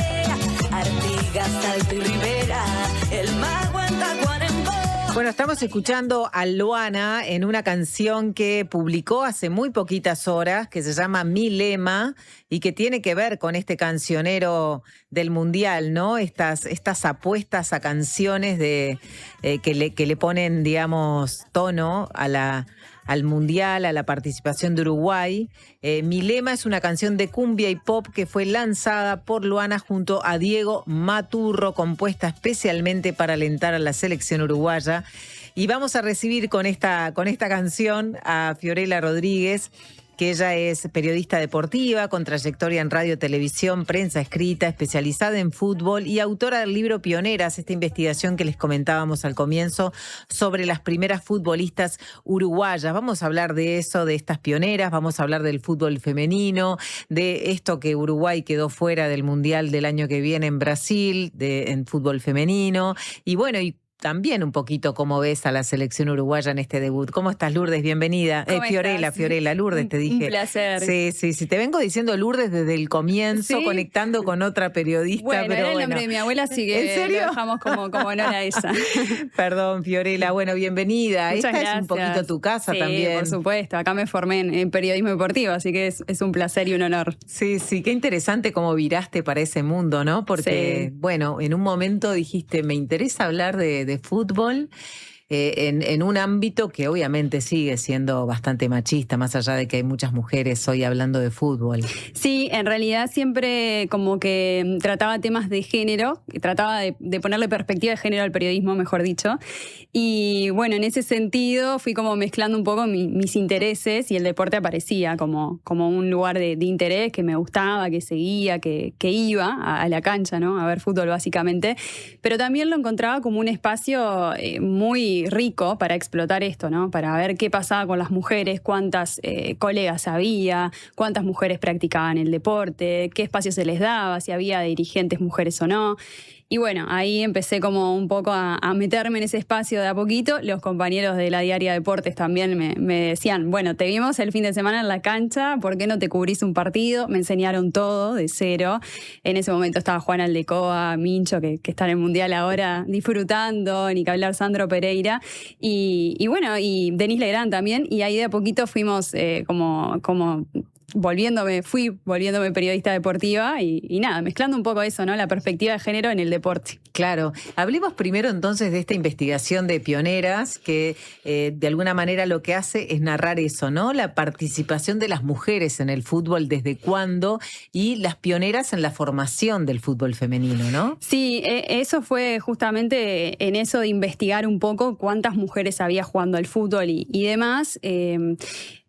S5: Salto y Rivera, el mago en Tacuarembó.
S6: Bueno, estamos escuchando a Luana en una canción que publicó hace muy poquitas horas, que se llama Mi Lema, y que tiene que ver con este cancionero del Mundial, ¿no? Estas apuestas a canciones que le ponen, digamos, tono al Mundial, a la participación de Uruguay. Mi Lema es una canción de cumbia y pop que fue lanzada por Luana junto a Diego Maturro, compuesta especialmente para alentar a la selección uruguaya. Y vamos a recibir con esta canción a Fiorella Rodríguez, que ella es periodista deportiva con trayectoria en radio, televisión, prensa escrita, especializada en fútbol y autora del libro Pioneras, esta investigación que les comentábamos al comienzo sobre las primeras futbolistas uruguayas. Vamos a hablar de eso, de estas pioneras, vamos a hablar del fútbol femenino, de esto que Uruguay quedó fuera del Mundial del año que viene en Brasil, en fútbol femenino, y bueno, y también un poquito cómo ves a la selección uruguaya en este debut. ¿Cómo estás, Lourdes? Bienvenida. Fiorella, Lourdes, te dije.
S20: Un placer.
S6: Sí. Te vengo diciendo Lourdes desde el comienzo, conectando con otra periodista.
S20: Bueno, era el nombre de mi abuela, así que
S6: ¿en serio?
S20: lo dejamos como honor a esa.
S6: Perdón, Fiorella. Bueno, bienvenida.
S20: Muchas
S6: Esta
S20: gracias.
S6: es un poquito tu casa también.
S20: Por supuesto. Acá me formé en periodismo deportivo, así que es un placer y un honor.
S6: Sí, qué interesante cómo viraste para ese mundo, ¿no? Porque, bueno, en un momento dijiste, me interesa hablar de fútbol en un ámbito que obviamente sigue siendo bastante machista, más allá de que hay muchas mujeres hoy hablando de fútbol.
S20: Sí, en realidad siempre como que trataba temas de género, trataba de ponerle perspectiva de género al periodismo, mejor dicho. Y bueno, en ese sentido fui como mezclando un poco mis intereses y el deporte aparecía como un lugar de interés que me gustaba, que seguía, que iba a la cancha, ¿no? A ver fútbol básicamente. Pero también lo encontraba como un espacio muy rico para explotar esto, ¿no? Para ver qué pasaba con las mujeres, cuántas colegas había, cuántas mujeres practicaban el deporte, qué espacio se les daba, si había dirigentes mujeres o no. Y bueno, ahí empecé como un poco a meterme en ese espacio de a poquito. Los compañeros de la Diaria Deportes también me decían, bueno, te vimos el fin de semana en la cancha, ¿por qué no te cubrís un partido? Me enseñaron todo de cero. En ese momento estaba Juan Aldecoa, Mincho, que está en el Mundial ahora disfrutando, ni que hablar Sandro Pereira. Y bueno, y Denis Legrand también. Y ahí de a poquito fuimos como fui volviéndome periodista deportiva y nada, mezclando un poco eso, ¿no? La perspectiva de género en el deporte.
S6: Claro. Hablemos primero entonces de esta investigación de Pioneras, que de alguna manera lo que hace es narrar eso, ¿no? La participación de las mujeres en el fútbol, desde cuándo, y las pioneras en la formación del fútbol femenino, ¿no?
S20: Sí, eso fue justamente en eso de investigar un poco cuántas mujeres había jugando al fútbol y demás.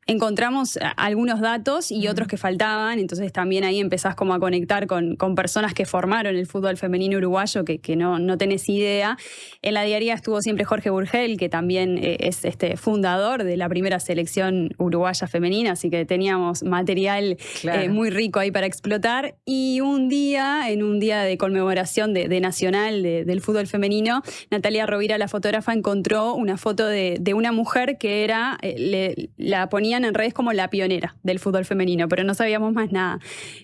S20: Encontramos algunos datos y otros que faltaban, entonces también ahí empezás como a conectar con personas que formaron el fútbol femenino uruguayo que no tenés idea. En la diaria estuvo siempre Jorge Burgel, que también es fundador de la primera selección uruguaya femenina, así que teníamos material muy rico ahí para explotar. Y en un día de conmemoración de Nacional del fútbol femenino, Natalia Rovira, la fotógrafa, encontró una foto de una mujer que era, la ponían en redes como la pionera del fútbol femenino, pero no sabíamos más nada.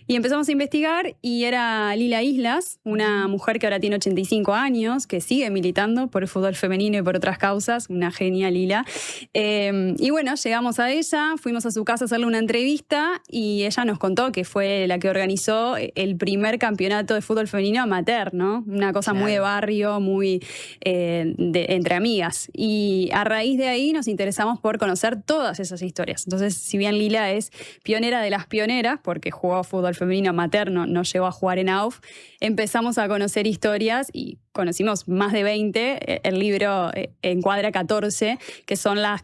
S20: Y empezamos a investigar y era Lila Islas, una mujer que ahora tiene 85 años, que sigue militando por el fútbol femenino y por otras causas, una genia Lila. Y bueno, llegamos a ella, fuimos a su casa a hacerle una entrevista y ella nos contó que fue la que organizó el primer campeonato de fútbol femenino amateur, ¿no? Una cosa muy de barrio, muy entre amigas. Y a raíz de ahí nos interesamos por conocer todas esas historias. Entonces, si bien Lila es pionera de las pioneras, porque jugó fútbol femenino amateur, no llegó a jugar en AUF, empezamos a conocer historias y conocimos más de 20. El libro encuadra 14, que son las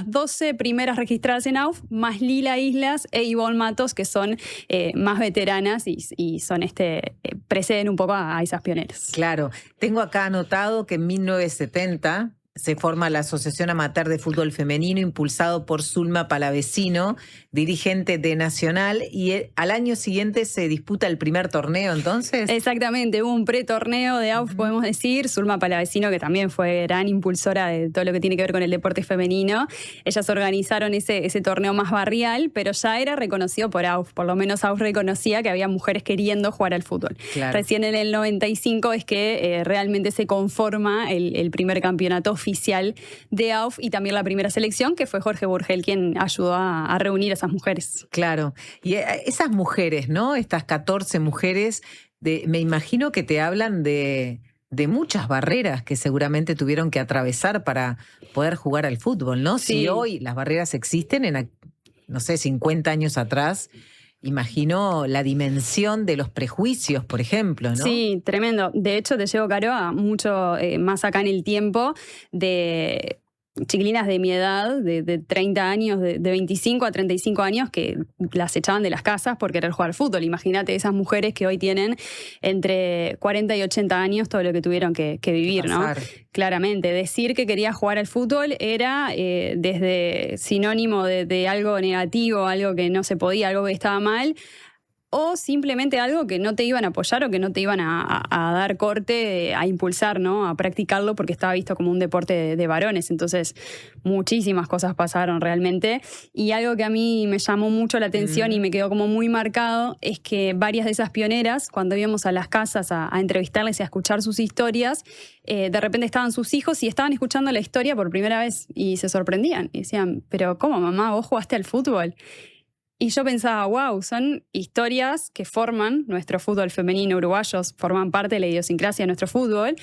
S20: 12 primeras registradas en AUF, más Lila Islas e Ivonne Matos, que son más veteranas y son preceden un poco a esas pioneras.
S6: Claro. Tengo acá anotado que en 1970 se forma la Asociación Amateur de Fútbol Femenino, impulsado por Zulma Palavecino, dirigente de Nacional, y al año siguiente se disputa el primer torneo, entonces.
S20: Exactamente, hubo un pretorneo de AUF, podemos decir. Zulma Palavecino, que también fue gran impulsora de todo lo que tiene que ver con el deporte femenino. Ellas organizaron ese torneo más barrial, pero ya era reconocido por AUF, por lo menos AUF reconocía que había mujeres queriendo jugar al fútbol. Claro. Recién en el 95 es que realmente se conforma el primer campeonato oficial de AUF y también la primera selección, que fue Jorge Burgel quien ayudó a reunir a esas mujeres.
S6: Claro. Y esas mujeres, ¿no? Estas 14 mujeres, me imagino que te hablan de muchas barreras que seguramente tuvieron que atravesar para poder jugar al fútbol, ¿no? Sí. Si hoy las barreras existen, no sé, 50 años atrás, imagino la dimensión de los prejuicios, por ejemplo, ¿no?
S20: Sí, tremendo. De hecho, te llevo, Caro, a mucho más acá en el tiempo de chiquilinas de mi edad, de 30 años, de 25 a 35 años, que las echaban de las casas por querer jugar al fútbol. Imagínate esas mujeres que hoy tienen entre 40 y 80 años, todo lo que tuvieron que vivir, ¿no? Claramente, decir que quería jugar al fútbol era desde sinónimo de algo negativo, algo que no se podía, algo que estaba mal, o simplemente algo que no te iban a apoyar o que no te iban a dar corte, a impulsar, ¿no? A practicarlo porque estaba visto como un deporte de varones. Entonces, muchísimas cosas pasaron realmente. Y algo que a mí me llamó mucho la atención y me quedó como muy marcado es que varias de esas pioneras, cuando íbamos a las casas a entrevistarles y a escuchar sus historias, de repente estaban sus hijos y estaban escuchando la historia por primera vez y se sorprendían. Y decían, pero ¿cómo, mamá? ¿Vos jugaste al fútbol? Y yo pensaba, wow, son historias que forman nuestro fútbol femenino uruguayo, forman parte de la idiosincrasia de nuestro fútbol,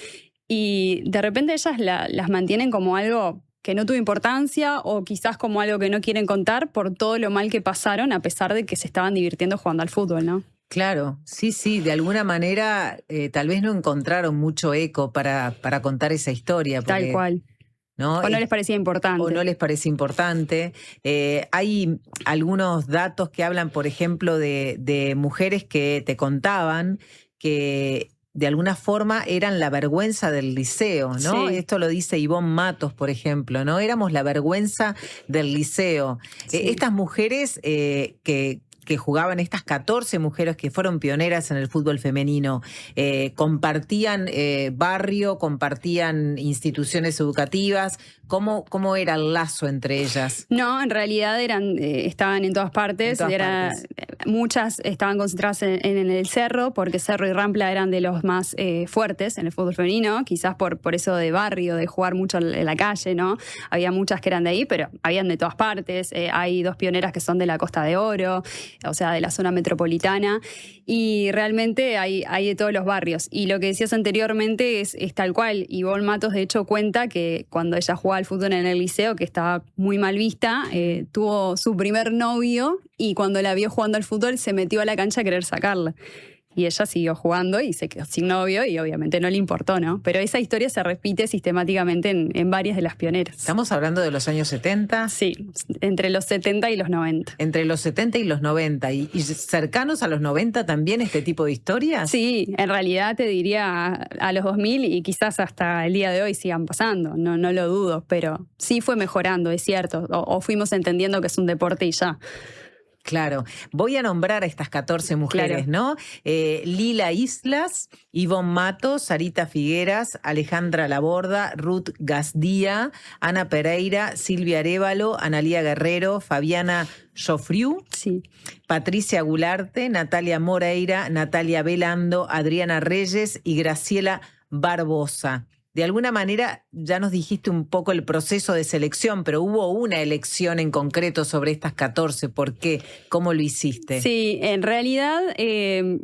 S20: y de repente ellas las mantienen como algo que no tuvo importancia o quizás como algo que no quieren contar por todo lo mal que pasaron a pesar de que se estaban divirtiendo jugando al fútbol, ¿no?
S6: Claro, sí, de alguna manera tal vez no encontraron mucho eco para contar esa historia. Porque,
S20: tal cual.
S6: ¿no?
S20: O no les parecía importante.
S6: O no les parecía importante. Hay algunos datos que hablan, por ejemplo, de mujeres que te contaban que de alguna forma eran la vergüenza del liceo, ¿no? Sí. Esto lo dice Ivonne Matos, por ejemplo, ¿no? Éramos la vergüenza del liceo. Sí. Estas mujeres que jugaban, estas 14 mujeres que fueron pioneras en el fútbol femenino, compartían barrio, compartían instituciones educativas, ¿Cómo era el lazo entre ellas?
S20: No, en realidad estaban en todas partes. Muchas estaban concentradas en el Cerro, porque Cerro y Rampla eran de los más fuertes en el fútbol femenino, quizás por eso de barrio, de jugar mucho en la calle, ¿no? Había muchas que eran de ahí, pero habían de todas partes. Hay 2 pioneras que son de la Costa de Oro, o sea, de la zona metropolitana, y realmente hay de todos los barrios. Y lo que decías anteriormente es tal cual. Ivonne Matos, de hecho, cuenta que cuando ella jugaba al fútbol en el liceo, que estaba muy mal vista, tuvo su primer novio y cuando la vio jugando al fútbol se metió a la cancha a querer sacarla. Y ella siguió jugando y se quedó sin novio y obviamente no le importó, ¿no? Pero esa historia se repite sistemáticamente en varias de las pioneras.
S6: ¿Estamos hablando de los años 70?
S20: Sí, entre los 70 y los 90.
S6: Entre los 70 y los 90. ¿Y cercanos a los 90 también este tipo de historias?
S20: Sí, en realidad te diría a los 2000 y quizás hasta el día de hoy sigan pasando, no lo dudo, pero sí fue mejorando, es cierto, o fuimos entendiendo que es un deporte y ya.
S6: Claro. Voy a nombrar a estas 14 mujeres, ¿no? Lila Islas, Ivonne Matos, Sarita Figueras, Alejandra Laborda, Ruth Gasdía, Ana Pereira, Silvia Arévalo, Analía Guerrero, Fabiana Joffriu, Patricia Gularte, Natalia Moreira, Natalia Velando, Adriana Reyes y Graciela Barbosa. De alguna manera ya nos dijiste un poco el proceso de selección, pero hubo una elección en concreto sobre estas 14. ¿Por qué? ¿Cómo lo hiciste?
S20: Sí, en realidad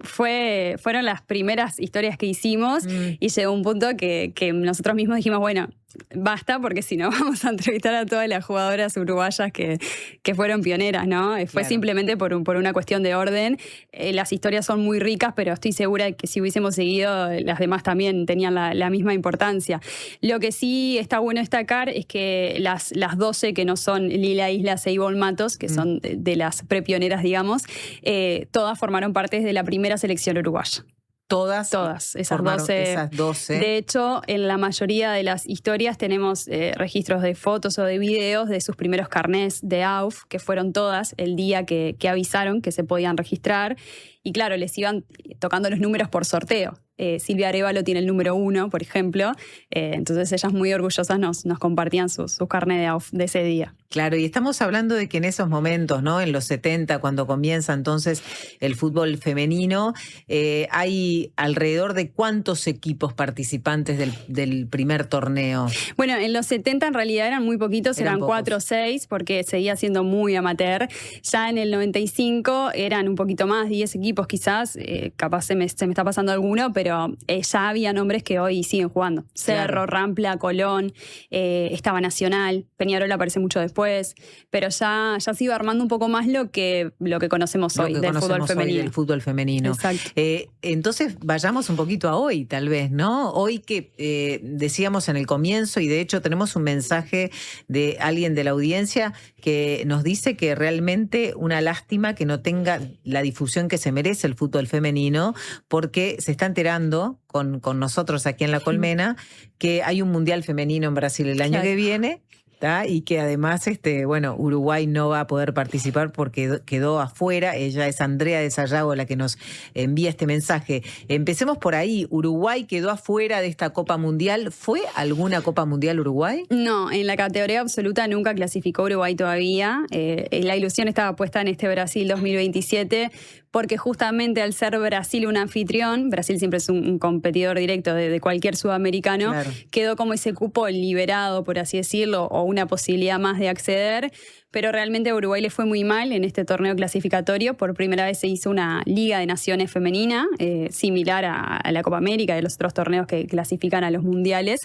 S20: fueron las primeras historias que hicimos y llegó un punto que nosotros mismos dijimos, bueno, basta, porque si no vamos a entrevistar a todas las jugadoras uruguayas que fueron pioneras, ¿no? Fue simplemente por una cuestión de orden. Las historias son muy ricas, pero estoy segura de que si hubiésemos seguido, las demás también tenían la misma importancia. Lo que sí está bueno destacar es que las 12 que no son Lila Islas e Ivonne Matos, que son de las prepioneras, digamos, todas formaron parte de la primera selección uruguaya.
S6: Todas
S20: esas 12. De hecho, en la mayoría de las historias tenemos registros de fotos o de videos de sus primeros carnés de AUF, que fueron todas el día que avisaron que se podían registrar. Y claro, les iban tocando los números por sorteo. Silvia Arévalo tiene el número 1, por ejemplo. Entonces ellas muy orgullosas nos compartían su carnet de AUF de ese día.
S6: Claro, y estamos hablando de que en esos momentos, ¿no? En los 70, cuando comienza entonces el fútbol femenino, hay alrededor de ¿cuántos equipos participantes del primer torneo?
S20: Bueno, en los 70 en realidad eran muy poquitos, eran 4 o 6, porque seguía siendo muy amateur. Ya en el 95 eran un poquito más, 10 equipos quizás, capaz se me está pasando alguno, pero ya había nombres que hoy siguen jugando. Cerro, Rampla, Colón, estaba Nacional, Peñarol aparece mucho después, pero ya se iba armando un poco más lo que conocemos hoy del fútbol femenino.
S6: Del fútbol femenino.
S20: Exacto.
S6: Entonces vayamos un poquito a hoy, tal vez, ¿no? Hoy que decíamos en el comienzo, y de hecho tenemos un mensaje de alguien de la audiencia que nos dice que realmente una lástima que no tenga la difusión que se merece el fútbol femenino, porque se está enterando con nosotros aquí en La Colmena que hay un mundial femenino en Brasil el año que viene. Y que además, Uruguay no va a poder participar porque quedó afuera. Ella es Andrea de Sayago la que nos envía este mensaje. Empecemos por ahí. ¿Uruguay quedó afuera de esta Copa Mundial? ¿Fue alguna Copa Mundial Uruguay?
S20: No, en la categoría absoluta nunca clasificó Uruguay todavía. La ilusión estaba puesta en este Brasil 2027 porque justamente al ser Brasil un anfitrión, Brasil siempre es un competidor directo de cualquier sudamericano, quedó como ese cupo liberado, por así decirlo, o una posibilidad más de acceder. Pero realmente a Uruguay le fue muy mal en este torneo clasificatorio. Por primera vez se hizo una Liga de Naciones femenina, similar a la Copa América y a los otros torneos que clasifican a los mundiales.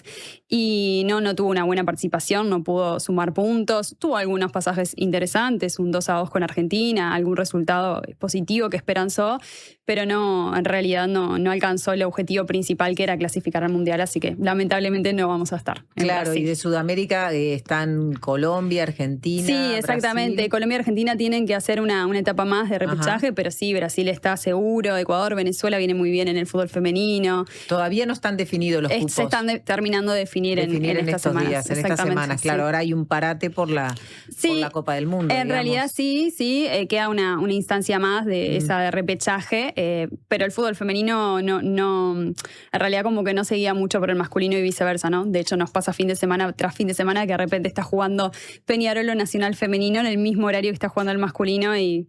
S20: Y no tuvo una buena participación, no pudo sumar puntos. Tuvo algunos pasajes interesantes, un 2-2 con Argentina, algún resultado positivo que esperanzó, pero en realidad no alcanzó el objetivo principal, que era clasificar al mundial. Así que lamentablemente no vamos a estar en
S6: Claro,
S20: Brasil.
S6: Y de Sudamérica están Colombia, Argentina.
S20: Sí, exactamente.
S6: Brasil.
S20: Colombia y Argentina tienen que hacer una etapa más de repechaje, pero sí, Brasil está seguro, Ecuador, Venezuela viene muy bien en el fútbol femenino.
S6: Todavía no están definidos los cupos.
S20: Se están terminando de definir en estas
S6: estos
S20: semanas.
S6: días, en estas semanas. Claro, ahora hay un parate por la Copa del Mundo.
S20: En realidad sí, queda una instancia más de esa de repechaje, pero el fútbol femenino no, en realidad como que no seguía mucho por el masculino y viceversa, ¿no? De hecho nos pasa fin de semana tras fin de semana que de repente está jugando Peñarol o Nacional femenino en el mismo horario que está jugando el masculino y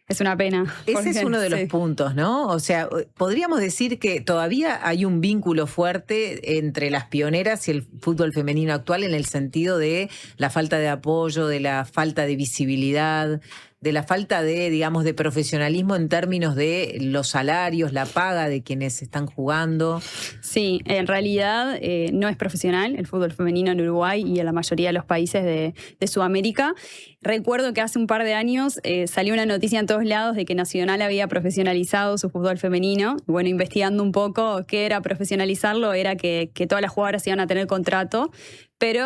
S20: es una pena.
S6: Ese es uno de los puntos, ¿no? O sea, podríamos decir que todavía hay un vínculo fuerte entre las pioneras y el fútbol femenino actual en el sentido de la falta de apoyo, de la falta de visibilidad, de la falta de, digamos, de profesionalismo en términos de los salarios, la paga de quienes están jugando.
S20: Sí, en realidad no es profesional el fútbol femenino en Uruguay y en la mayoría de los países de Sudamérica. Recuerdo que hace un par de años salió una noticia en todos lados de que Nacional había profesionalizado su fútbol femenino. Bueno, investigando un poco qué era profesionalizarlo, era que todas las jugadoras iban a tener contrato, pero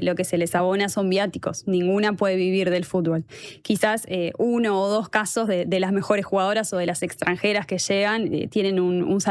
S20: lo que se les abona son viáticos. Ninguna puede vivir del fútbol. Quizás uno o dos casos de las mejores jugadoras o de las extranjeras que llegan tienen un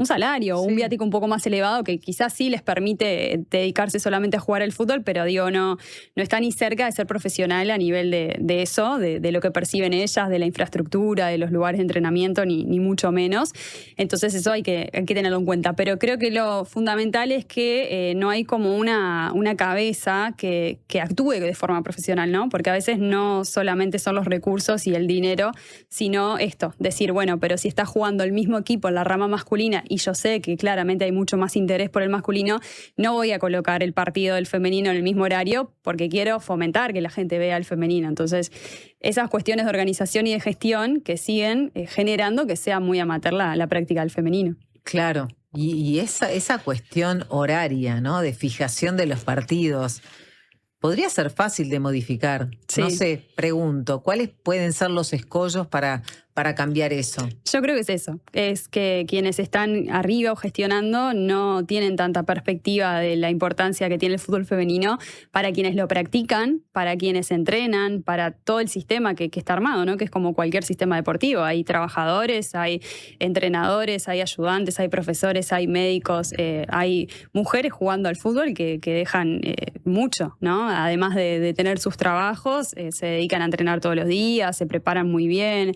S20: salario o un viático un poco más elevado que quizás sí les permite dedicarse solamente a jugar al fútbol, pero digo, no está ni cerca de ser profesional a nivel de eso, de lo que perciben ellas, de la infraestructura, de los lugares de entrenamiento, ni mucho menos. Entonces eso hay que tenerlo en cuenta. Pero creo que lo fundamental es que no hay como una cabeza que actúe de forma profesional, ¿no? Porque a veces no solamente son los recursos y el dinero, sino esto, decir, bueno, pero si está jugando el mismo equipo en la rama masculina y yo sé que claramente hay mucho más interés por el masculino, no voy a colocar el partido del femenino en el mismo horario porque quiero fomentar que la gente vea el femenino. Entonces, esas cuestiones de organización y de gestión que siguen generando que sea muy amateur la práctica del femenino.
S6: Claro. Y esa cuestión horaria, ¿no? De fijación de los partidos, podría ser fácil de modificar.
S20: Sí.
S6: No sé, pregunto, ¿cuáles pueden ser los escollos para cambiar eso?
S20: Yo creo que es eso, es que quienes están arriba o gestionando no tienen tanta perspectiva de la importancia que tiene el fútbol femenino para quienes lo practican, para quienes entrenan, para todo el sistema que está armado, ¿no? Que es como cualquier sistema deportivo. Hay trabajadores, hay entrenadores, hay ayudantes, hay profesores, hay médicos, hay mujeres jugando al fútbol que dejan mucho, ¿no? Además de tener sus trabajos, se dedican a entrenar todos los días, se preparan muy bien.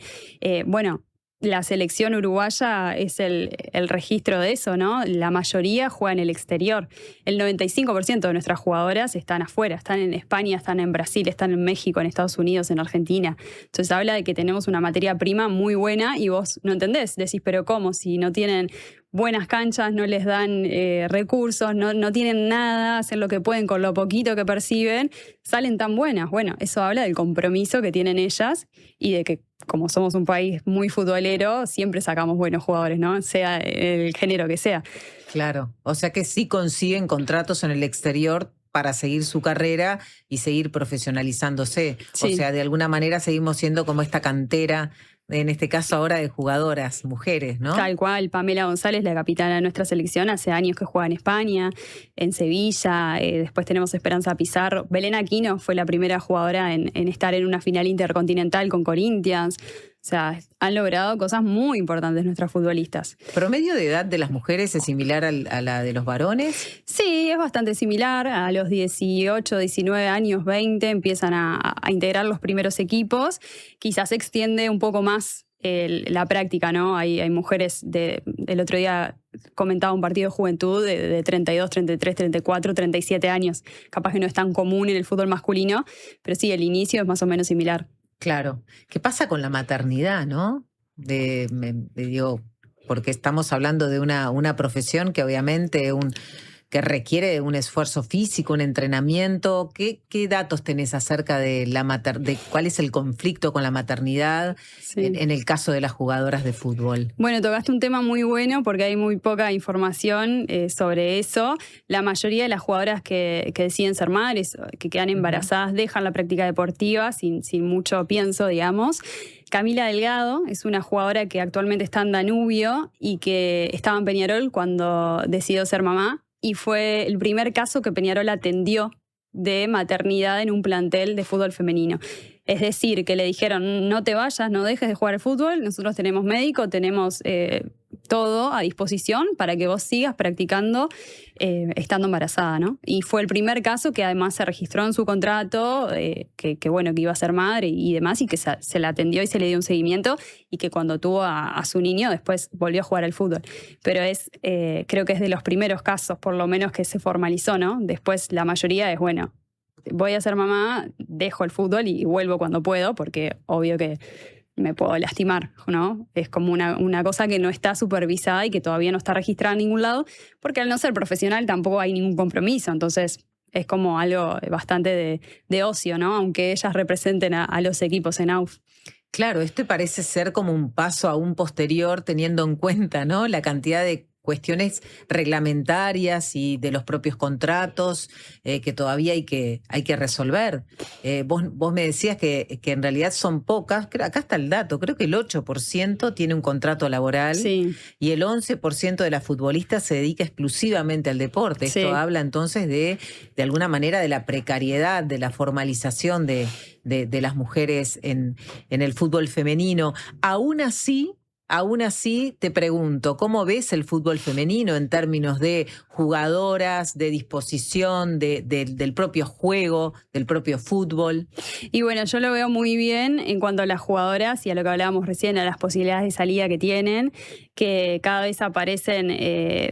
S20: Bueno, la selección uruguaya es el registro de eso, ¿no? La mayoría juega en el exterior. El 95% de nuestras jugadoras están afuera, están en España, están en Brasil, están en México, en Estados Unidos, en Argentina. Entonces habla de que tenemos una materia prima muy buena y vos no entendés, decís, pero ¿cómo? Si no tienen buenas canchas, no les dan recursos, no tienen nada, hacen lo que pueden con lo poquito que perciben, salen tan buenas. Bueno, eso habla del compromiso que tienen ellas y de que como somos un país muy futbolero, siempre sacamos buenos jugadores, ¿no? Sea el género que sea.
S6: Claro, o sea que sí consiguen contratos en el exterior para seguir su carrera y seguir profesionalizándose.
S20: Sí.
S6: O sea, de alguna manera seguimos siendo como esta cantera, en este caso ahora de jugadoras, mujeres, ¿no?
S20: Tal cual, Pamela González, la capitana de nuestra selección, hace años que juega en España, en Sevilla, después tenemos Esperanza Pizarro. Belén Aquino fue la primera jugadora en estar en una final intercontinental con Corinthians. O sea, han logrado cosas muy importantes nuestras futbolistas.
S6: ¿Promedio de edad de las mujeres es similar a la de los varones?
S20: Sí, es bastante similar. A los 18, 19 años, 20, empiezan a integrar los primeros equipos. Quizás se extiende un poco más la práctica, ¿no? Hay mujeres, el otro día comentaba un partido de juventud de 32, 33, 34, 37 años. Capaz que no es tan común en el fútbol masculino, pero sí, el inicio es más o menos similar.
S6: Claro. ¿Qué pasa con la maternidad, no? Digo, porque estamos hablando de una profesión que obviamente que requiere un esfuerzo físico, un entrenamiento. ¿Qué datos tenés acerca de de cuál es el conflicto con la maternidad en el caso de las jugadoras de fútbol?
S20: Bueno, tocaste un tema muy bueno porque hay muy poca información sobre eso. La mayoría de las jugadoras que deciden ser madres, que quedan embarazadas, dejan la práctica deportiva sin mucho pienso, digamos. Camila Delgado es una jugadora que actualmente está en Danubio y que estaba en Peñarol cuando decidió ser mamá. Y fue el primer caso que Peñarol atendió de maternidad en un plantel de fútbol femenino. Es decir, que le dijeron, no te vayas, no dejes de jugar al fútbol, nosotros tenemos médico, tenemos todo a disposición para que vos sigas practicando estando embarazada, ¿no? Y fue el primer caso que además se registró en su contrato, que iba a ser madre y demás, y que se la atendió y se le dio un seguimiento, y que cuando tuvo a su niño después volvió a jugar al fútbol. Pero creo que es de los primeros casos, por lo menos, que se formalizó, ¿no? Después la mayoría es, bueno, voy a ser mamá, dejo el fútbol y vuelvo cuando puedo, porque obvio que me puedo lastimar, ¿no? Es como una cosa que no está supervisada y que todavía no está registrada en ningún lado, porque al no ser profesional tampoco hay ningún compromiso, entonces es como algo bastante de ocio, ¿no? Aunque ellas representen a los equipos en AUF.
S6: Claro, esto parece ser como un paso aún posterior, teniendo en cuenta, ¿no?, la cantidad de cuestiones reglamentarias y de los propios contratos que todavía hay que resolver. Vos me decías que en realidad son pocas, acá está el dato, creo que el 8% tiene un contrato laboral, sí, y el 11% de las futbolistas se dedica exclusivamente al deporte. Esto habla entonces de alguna manera de la precariedad, de la formalización de las mujeres en el fútbol femenino. Aún así, te pregunto, ¿cómo ves el fútbol femenino en términos de jugadoras, de disposición, del propio juego, del propio fútbol?
S20: Y bueno, yo lo veo muy bien en cuanto a las jugadoras y a lo que hablábamos recién, a las posibilidades de salida que tienen, que cada vez aparecen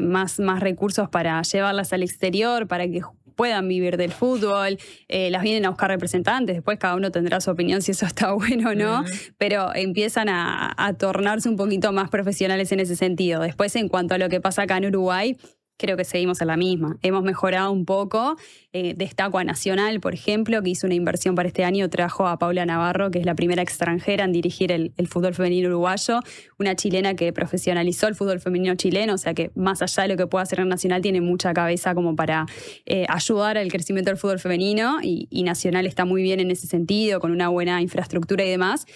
S20: más recursos para llevarlas al exterior, para que puedan vivir del fútbol, las vienen a buscar representantes, después cada uno tendrá su opinión si eso está bueno o no, pero empiezan a tornarse un poquito más profesionales en ese sentido. Después, en cuanto a lo que pasa acá en Uruguay, creo que seguimos en la misma. Hemos mejorado un poco. Destaco a Nacional, por ejemplo, que hizo una inversión para este año, trajo a Paula Navarro, que es la primera extranjera en dirigir el fútbol femenino uruguayo, una chilena que profesionalizó el fútbol femenino chileno, o sea que más allá de lo que pueda hacer en Nacional, tiene mucha cabeza como para ayudar al crecimiento del fútbol femenino, y Nacional está muy bien en ese sentido, con una buena infraestructura y demás.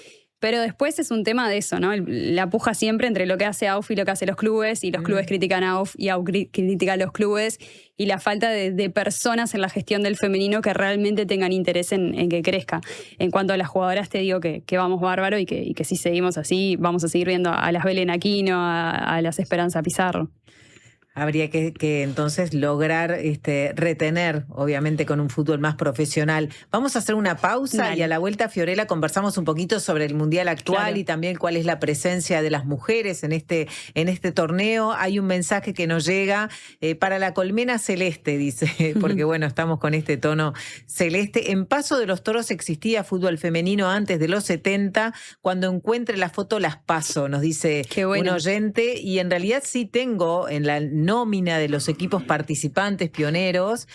S20: Pero después es un tema de eso, ¿no? La puja siempre entre lo que hace AUF y lo que hacen los clubes, y los clubes critican a AUF y AUF critica a los clubes, y la falta de personas en la gestión del femenino que realmente tengan interés en que crezca. En cuanto a las jugadoras, te digo que vamos bárbaro y que si seguimos así, vamos a seguir viendo a las Belén Aquino, a las Esperanza Pizarro.
S6: Habría que entonces lograr retener, obviamente, con un fútbol más profesional. Vamos a hacer una pausa. Dale. Y a la vuelta, Fiorella, conversamos un poquito sobre el Mundial actual, claro, y también cuál es la presencia de las mujeres en este torneo. Hay un mensaje que nos llega para la colmena celeste, dice, porque bueno, estamos con este tono celeste. En Paso de los Toros existía fútbol femenino antes de los 70. Cuando encuentre la foto las paso, nos dice un oyente. Y en realidad sí tengo en la nómina de los equipos participantes pioneros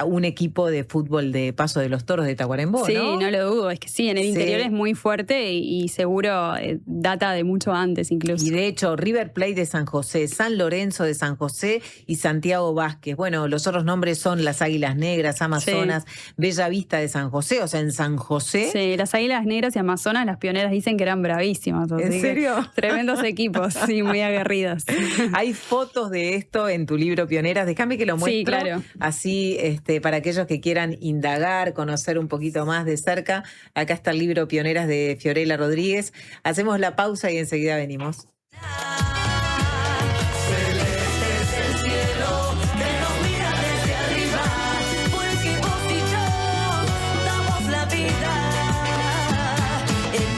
S6: un equipo de fútbol de Paso de los Toros de Tacuarembó,
S20: sí,
S6: ¿no?
S20: Sí, no lo dudo, es que sí, en el interior es muy fuerte y seguro data de mucho antes incluso.
S6: Y de hecho, River Plate de San José, San Lorenzo de San José y Santiago Vázquez. Bueno, los otros nombres son las Águilas Negras, Amazonas, sí, Bella Vista de San José, o sea, en San José.
S20: Sí, las Águilas Negras y Amazonas, las pioneras dicen que eran bravísimas.
S6: ¿En serio?
S20: Tremendos equipos, sí, muy aguerridas.
S6: Hay fotos de esto en tu libro Pioneras, déjame que lo muestre.
S20: Sí, claro.
S6: Así, para aquellos que quieran indagar, conocer un poquito más de cerca, acá está el libro Pioneras de Fiorella Rodríguez. Hacemos la pausa y enseguida venimos.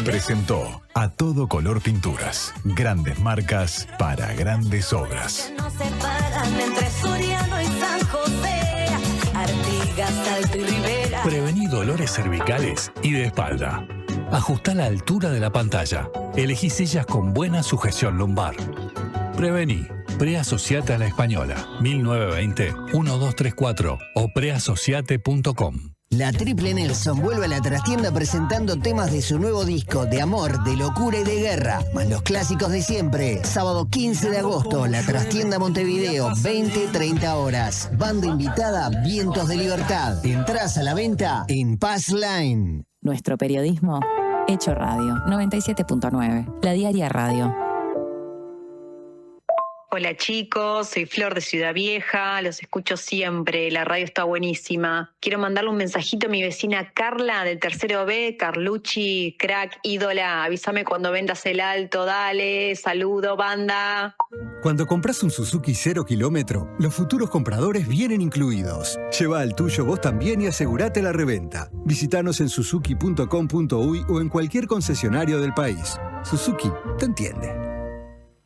S8: Presentó A Todo Color Pinturas. Grandes marcas para grandes obras.
S5: No se paran entre Soriano y San José, Artigas, Salto y Rivera.
S16: Prevení dolores cervicales y de espalda. Ajustá la altura de la pantalla. Elegí sillas con buena sujeción lumbar. Prevení. Preasociate a la Española. 1920-1234 o preasociate.com.
S21: La Triple Nelson vuelve a la trastienda presentando temas de su nuevo disco de amor, de locura y de guerra, más los clásicos de siempre. Sábado 15 de agosto, la trastienda Montevideo, 20-30 horas. Banda invitada, Vientos de Libertad. Entrás a la venta en Pass Line.
S1: Nuestro periodismo hecho radio. 97.9. La Diaria Radio.
S4: Hola chicos, soy Flor de Ciudad Vieja, los escucho siempre, la radio está buenísima. Quiero mandarle un mensajito a mi vecina Carla del tercero B, Carlucci, crack, ídola, avísame cuando vendas el alto, dale, saludo, banda.
S22: Cuando compras un Suzuki 0 kilómetro, los futuros compradores vienen incluidos. Lleva al tuyo vos también y asegurate la reventa. Visítanos en suzuki.com.uy o en cualquier concesionario del país. Suzuki te entiende.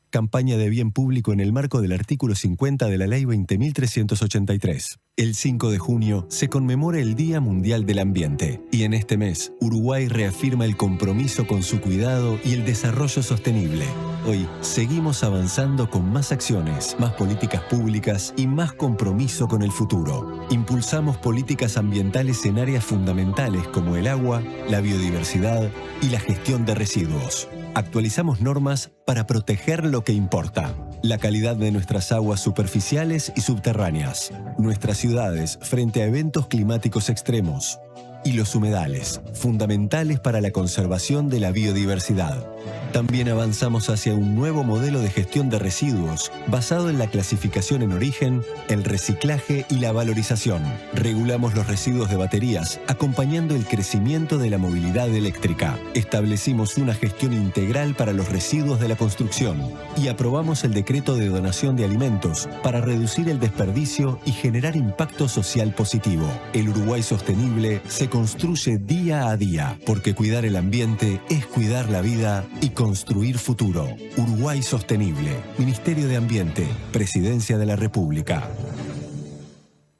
S23: Campaña de bien público en el marco del artículo 50 de la Ley 20.383. El 5 de junio se conmemora el Día Mundial del Ambiente y en este mes Uruguay reafirma el compromiso con su cuidado y el desarrollo sostenible. Hoy seguimos avanzando con más acciones, más políticas públicas y más compromiso con el futuro. Impulsamos políticas ambientales en áreas fundamentales como el agua, la biodiversidad y la gestión de residuos. Actualizamos normas para proteger lo que importa. La calidad de nuestras aguas superficiales y subterráneas. Nuestras ciudades frente a eventos climáticos extremos. Y los humedales, fundamentales para la conservación de la biodiversidad. También avanzamos hacia un nuevo modelo de gestión de residuos basado en la clasificación en origen, el reciclaje y la valorización. Regulamos los residuos de baterías, acompañando el crecimiento de la movilidad eléctrica. Establecimos una gestión integral para los residuos de la construcción y aprobamos el decreto de donación de alimentos para reducir el desperdicio y generar impacto social positivo. El Uruguay sostenible se construye día a día, porque cuidar el ambiente es cuidar la vida y construir futuro. Uruguay Sostenible. Ministerio de Ambiente. Presidencia de la República.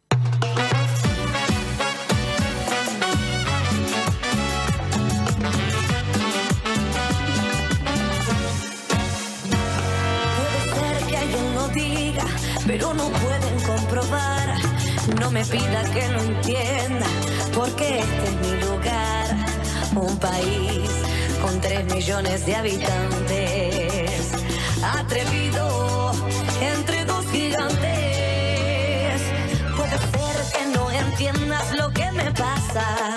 S5: Puede ser que alguien lo diga, pero no pueden comprobar. No me pida que no entienda, porque este es mi lugar. Un país con 3 millones de habitantes, atrevido entre dos gigantes. Puede ser que no entiendas lo que me pasa,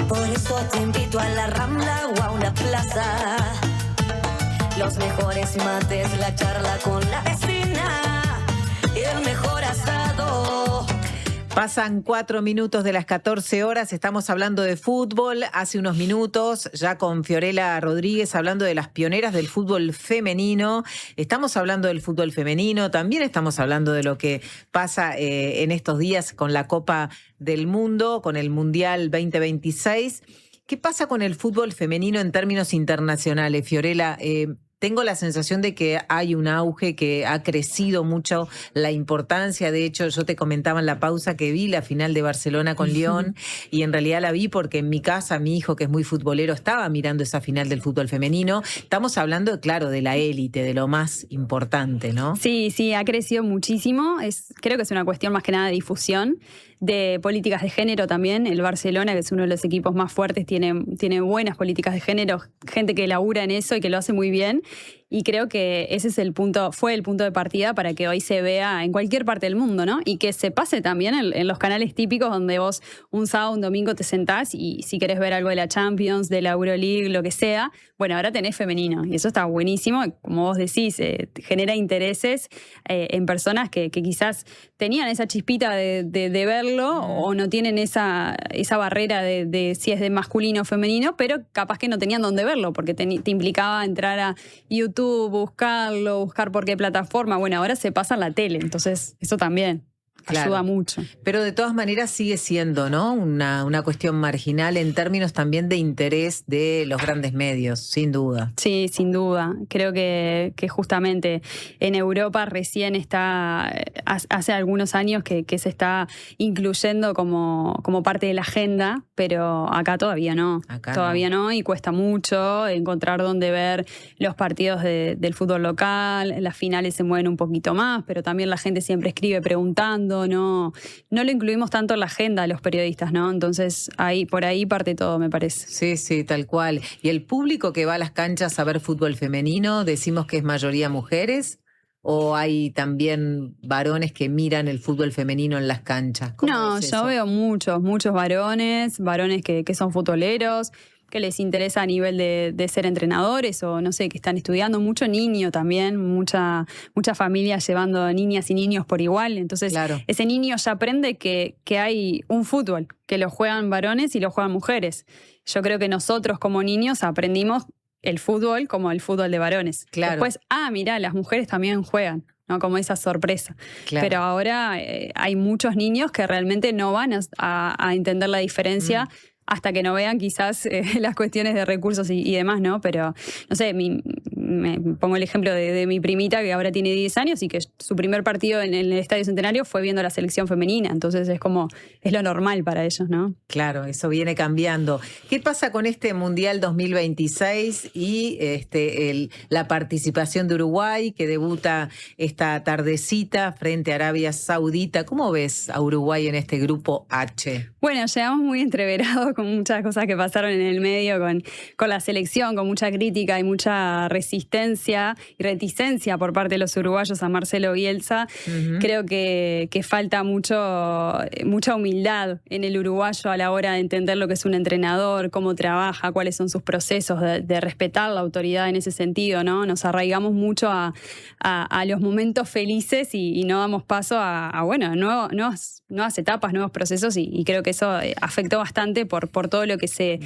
S5: por eso te invito a la Rambla o a una plaza. Los mejores mates, la charla con la vecina y el mejor asado.
S6: Pasan 4 minutos de las 14 horas, estamos hablando de fútbol. Hace unos minutos, ya con Fiorella Rodríguez, hablando de las pioneras del fútbol femenino. Estamos hablando del fútbol femenino, también estamos hablando de lo que pasa en estos días con la Copa del Mundo, con el Mundial 2026. ¿Qué pasa con el fútbol femenino en términos internacionales, Fiorella? Tengo la sensación de que hay un auge, que ha crecido mucho la importancia. De hecho, yo te comentaba en la pausa que vi la final de Barcelona con Lyon y en realidad la vi porque en mi casa mi hijo, que es muy futbolero, estaba mirando esa final del fútbol femenino. Estamos hablando, claro, de la élite, de lo más importante, ¿no?
S20: Sí, ha crecido muchísimo. Creo que es una cuestión más que nada de difusión, de políticas de género también. El Barcelona, que es uno de los equipos más fuertes, tiene buenas políticas de género, gente que labura en eso y que lo hace muy bien. Y creo que ese es fue el punto de partida para que hoy se vea en cualquier parte del mundo, ¿no? Y que se pase también en los canales típicos donde vos un sábado, un domingo te sentás y si querés ver algo de la Champions, de la Euroleague, lo que sea, bueno, ahora tenés femenino y eso está buenísimo. Como vos decís, genera intereses en personas que quizás tenían esa chispita de verlo o no tienen esa barrera de si es de masculino o femenino, pero capaz que no tenían dónde verlo porque te implicaba entrar a YouTube, buscar por qué plataforma. Bueno, ahora se pasa en la tele, entonces eso también ayuda mucho.
S6: Pero de todas maneras sigue siendo, ¿no? Una cuestión marginal en términos también de interés de los grandes medios, sin duda.
S20: Sí, sin duda. Creo que justamente en Europa recién hace algunos años que se está incluyendo como parte de la agenda, pero acá todavía no. Todavía no, y cuesta mucho encontrar dónde ver los partidos del fútbol local. Las finales se mueven un poquito más, pero también la gente siempre escribe preguntando. No lo incluimos tanto en la agenda a los periodistas, ¿no? Entonces por ahí parte todo, me parece.
S6: Sí, tal cual. ¿Y el público que va a las canchas a ver fútbol femenino, decimos que es mayoría mujeres? ¿O hay también varones que miran el fútbol femenino en las canchas?
S20: No, yo veo muchos varones que son futboleros. que les interesa a nivel de ser entrenadores o no sé, que están estudiando, mucho niño también, mucha familia llevando niñas y niños por igual, entonces ese niño ya aprende que hay un fútbol, que lo juegan varones y lo juegan mujeres. Yo creo que nosotros como niños aprendimos el fútbol como el fútbol de varones. Después, mirá, las mujeres también juegan, ¿no? Como esa sorpresa. Pero ahora hay muchos niños que realmente no van a entender la diferencia hasta que no vean quizás las cuestiones de recursos y demás, ¿no? Pero, no sé, me pongo el ejemplo de mi primita que ahora tiene 10 años y que su primer partido en el Estadio Centenario fue viendo la selección femenina, entonces es lo normal para ellos, ¿no?
S6: Claro, eso viene cambiando. ¿Qué pasa con este Mundial 2026 y la participación de Uruguay, que debuta esta tardecita frente a Arabia Saudita? ¿Cómo ves a Uruguay en este grupo H?
S20: Bueno, llegamos muy entreverados con muchas cosas que pasaron en el medio, con la selección, con mucha crítica y mucha resistencia y reticencia por parte de los uruguayos a Marcelo Bielsa. Creo que falta mucha humildad en el uruguayo a la hora de entender lo que es un entrenador, cómo trabaja, cuáles son sus procesos, de respetar la autoridad en ese sentido, ¿no? Nos arraigamos mucho a los momentos felices y no damos paso a nuevas etapas, nuevos procesos y creo que eso afectó bastante por todo lo que se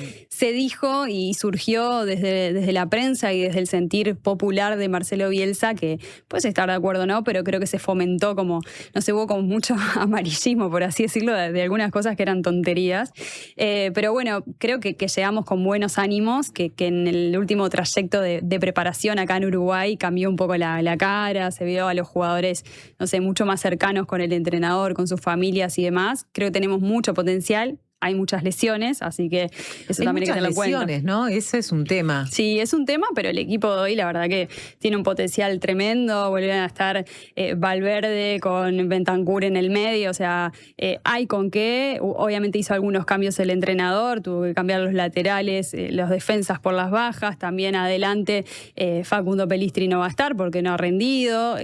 S20: dijo y surgió desde la prensa y desde el sentir popular de Marcelo Bielsa, que puedes estar de acuerdo o no, pero creo que se fomentó hubo como mucho amarillismo, por así decirlo, de algunas cosas que eran tonterías. Pero bueno, creo que llegamos con buenos ánimos, que en el último trayecto de preparación acá en Uruguay cambió un poco la cara, se vio a los jugadores, no sé, mucho más cercanos con el entrenador, con sus familias y demás. Creo que tenemos mucho potencial. Hay muchas lesiones, así que eso también hay que tenerlo en cuenta.
S6: Lesiones, ¿no? Ese es un tema.
S20: Sí, es un tema, pero el equipo de hoy la verdad que tiene un potencial tremendo. Vuelven a estar Valverde con Bentancur en el medio, o sea, hay con qué. Obviamente hizo algunos cambios el entrenador, tuvo que cambiar los laterales, los defensas por las bajas. También adelante Facundo Pelistri no va a estar porque no ha rendido.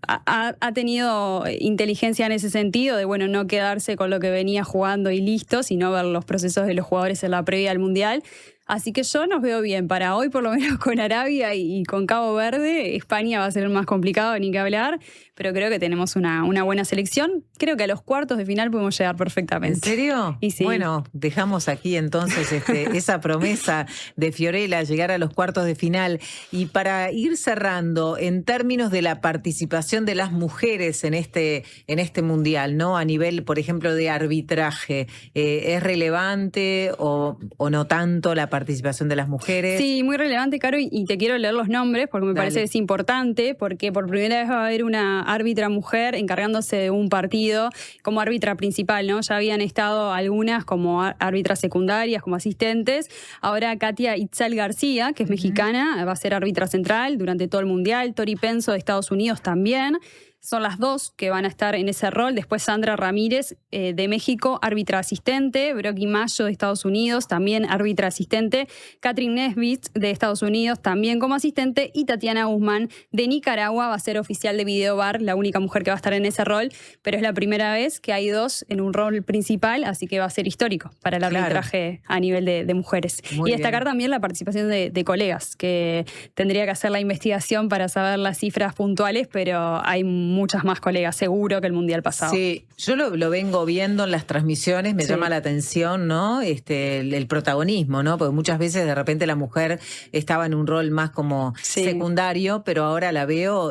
S20: Ha tenido inteligencia en ese sentido de, no quedarse con lo que venía jugando y listo, sino ver los procesos de los jugadores en la previa al Mundial. Así que yo nos veo bien. Para hoy, por lo menos con Arabia y con Cabo Verde, España va a ser más complicado, ni que hablar, pero creo que tenemos una buena selección. Creo que a los cuartos de final podemos llegar perfectamente.
S6: ¿En serio?
S20: Y sí.
S6: Bueno, dejamos aquí entonces esa promesa de Fiorella, llegar a los cuartos de final. Y para ir cerrando, en términos de la participación de las mujeres en este Mundial, ¿no? A nivel, por ejemplo, de arbitraje, ¿es relevante o no tanto la participación de las mujeres?
S20: Sí, muy relevante, Caro, y te quiero leer los nombres porque me parece que es importante, porque por primera vez va a haber una árbitra mujer encargándose de un partido como árbitra principal, ¿no? Ya habían estado algunas como árbitras secundarias, como asistentes. Ahora Katia Itzal García, que es mexicana, va a ser árbitra central durante todo el Mundial. Tori Penso de Estados Unidos también. Son las dos que van a estar en ese rol. Después Sandra Ramírez de México, árbitra asistente. Brocky Mayo de Estados Unidos, también árbitra asistente. Catherine Nesbitt de Estados Unidos, también como asistente. Y Tatiana Guzmán de Nicaragua va a ser oficial de Video Bar, la única mujer que va a estar en ese rol. Pero es la primera vez que hay dos en un rol principal, así que va a ser histórico para el arbitraje a nivel de mujeres.
S6: Muy
S20: y destacar también la participación de colegas, que tendría que hacer la investigación para saber las cifras puntuales, pero hay muchas más colegas, seguro, que el Mundial pasado.
S6: Sí, yo lo vengo viendo en las transmisiones, me llama la atención, ¿no? El protagonismo, ¿no? Porque muchas veces de repente la mujer estaba en un rol más como secundario, pero ahora la veo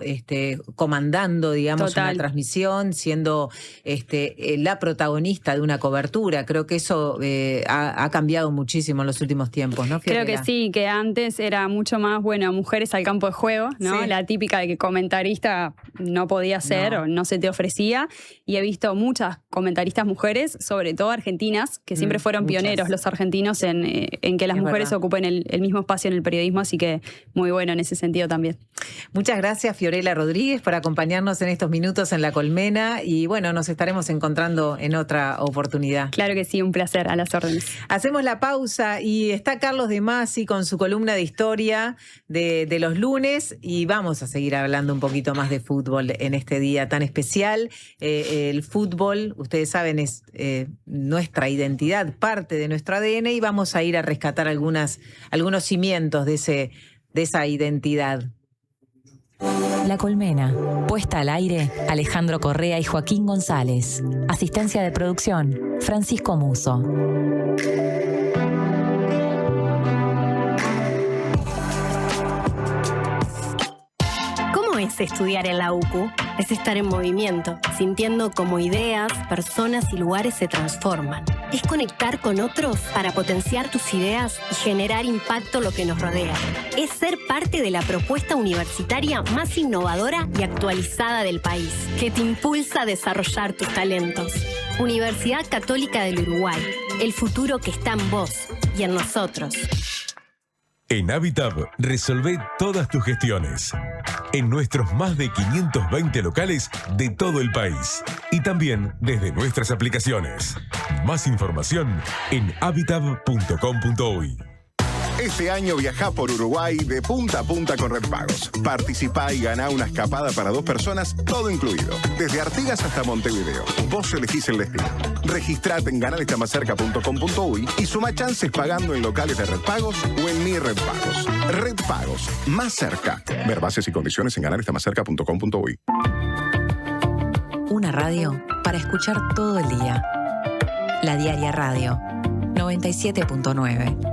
S6: comandando, digamos, una transmisión, siendo la protagonista de una cobertura. Creo que eso ha cambiado muchísimo en los últimos tiempos, ¿no, Fiorella?
S20: Creo que sí, que antes era mucho más, mujeres al campo de juego, ¿no? Sí. La típica de que comentarista no podía ser o no se te ofrecía, y he visto muchas comentaristas mujeres, sobre todo argentinas, que siempre fueron pioneros los argentinos en que las mujeres ocupen el mismo espacio en el periodismo, así que muy bueno en ese sentido también.
S6: Muchas gracias, Fiorella Rodríguez, por acompañarnos en estos minutos en La Colmena, y bueno, nos estaremos encontrando en otra oportunidad.
S20: Claro que sí, un placer, a las órdenes.
S6: Hacemos la pausa y está Carlos De Masi con su columna de historia de los lunes, y vamos a seguir hablando un poquito más de fútbol en este día tan especial. El fútbol, ustedes saben, es nuestra identidad, parte de nuestro ADN, y vamos a ir a rescatar algunos cimientos de esa identidad.
S1: La Colmena. Puesta al aire, Alejandro Correa y Joaquín González. Asistencia de producción, Francisco Muso.
S9: ¿Cómo es estudiar en la UCU? Es estar en movimiento, sintiendo cómo ideas, personas y lugares se transforman. Es conectar con otros para potenciar tus ideas y generar impacto en lo que nos rodea. Es ser parte de la propuesta universitaria más innovadora y actualizada del país, que te impulsa a desarrollar tus talentos. Universidad Católica del Uruguay, el futuro que está en vos y en nosotros.
S12: En Habitab, resolvé todas tus gestiones. En nuestros más de 520 locales de todo el país. Y también desde nuestras aplicaciones. Más información en habitab.com.uy.
S10: Este año viajá por Uruguay de punta a punta con Red Pagos. Participá y ganá una escapada para 2 personas, todo incluido. Desde Artigas hasta Montevideo. Vos elegís el destino. Registrate en ganalestamacerca.com.uy y suma chances pagando en locales de Red Pagos o en Mi Red Pagos. Red Pagos, más cerca. Ver bases y condiciones en ganalestamacerca.com.uy.
S1: Una radio para escuchar todo el día. La Diaria Radio, 97.9.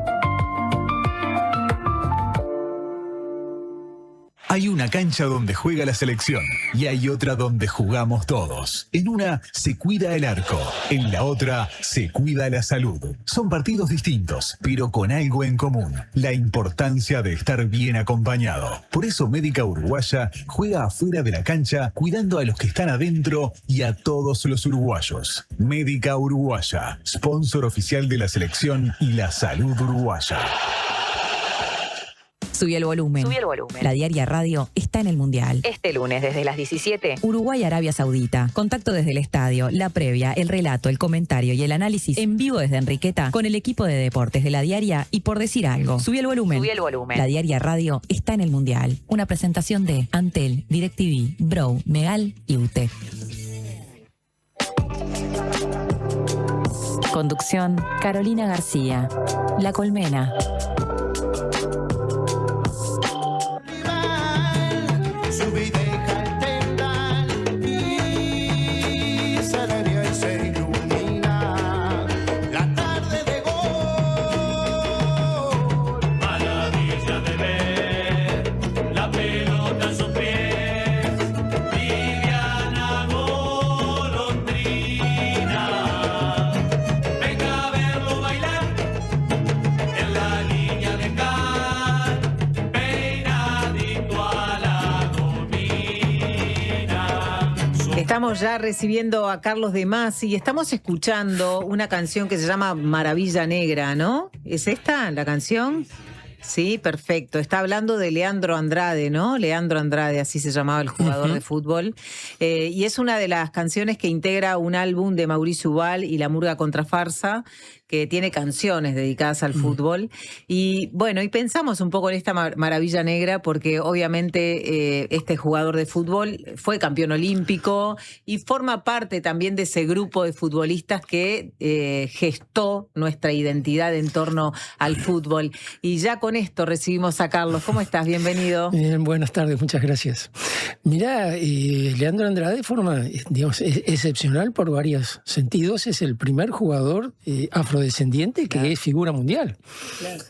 S13: Hay una cancha donde juega la selección y hay otra donde jugamos todos. En una se cuida el arco, en la otra se cuida la salud. Son partidos distintos, pero con algo en común: la importancia de estar bien acompañado. Por eso Médica Uruguaya juega afuera de la cancha, cuidando a los que están adentro y a todos los uruguayos. Médica Uruguaya, sponsor oficial de la selección y la salud uruguaya.
S1: Subí el volumen.
S24: Subí el volumen.
S1: La Diaria Radio está en el Mundial.
S24: Este lunes desde las 17.
S1: Uruguay-Arabia Saudita. Contacto desde el estadio, la previa, el relato, el comentario y el análisis en vivo desde Enriqueta con el equipo de deportes de La Diaria y Por Decir Algo. Subí el volumen.
S24: Subí el volumen.
S1: La Diaria Radio está en el Mundial. Una presentación de Antel, DirecTV, Bro, Megal y UTE. Conducción, Carolina García. La Colmena.
S2: Sube y deja el tendal y se alegría y se ilumina la tarde de gol.
S3: Maravilla de ver la pelota en sus pies, liviana golondrina. Venga a verlo bailar en la línea de cal, peinadito a la gomina.
S6: Estamos ya recibiendo a Carlos de Masi y estamos escuchando una canción que se llama Maravilla Negra, ¿no? ¿Es esta la canción? Sí, perfecto. Está hablando de Leandro Andrade, ¿no? Leandro Andrade, así se llamaba el jugador de fútbol. Y es una de las canciones que integra un álbum de Mauricio Ubal y La Murga Contrafarsa, que tiene canciones dedicadas al fútbol. Y bueno, y pensamos un poco en esta Maravilla Negra porque obviamente este jugador de fútbol fue campeón olímpico y forma parte también de ese grupo de futbolistas que gestó nuestra identidad en torno al fútbol. Y ya con esto recibimos a Carlos. ¿Cómo estás? Bienvenido.
S25: Buenas tardes, muchas gracias. Mirá, Leandro Andrade forma, digamos, es excepcional por varios sentidos. Es el primer jugador afrodescendiente que es figura mundial. Claro.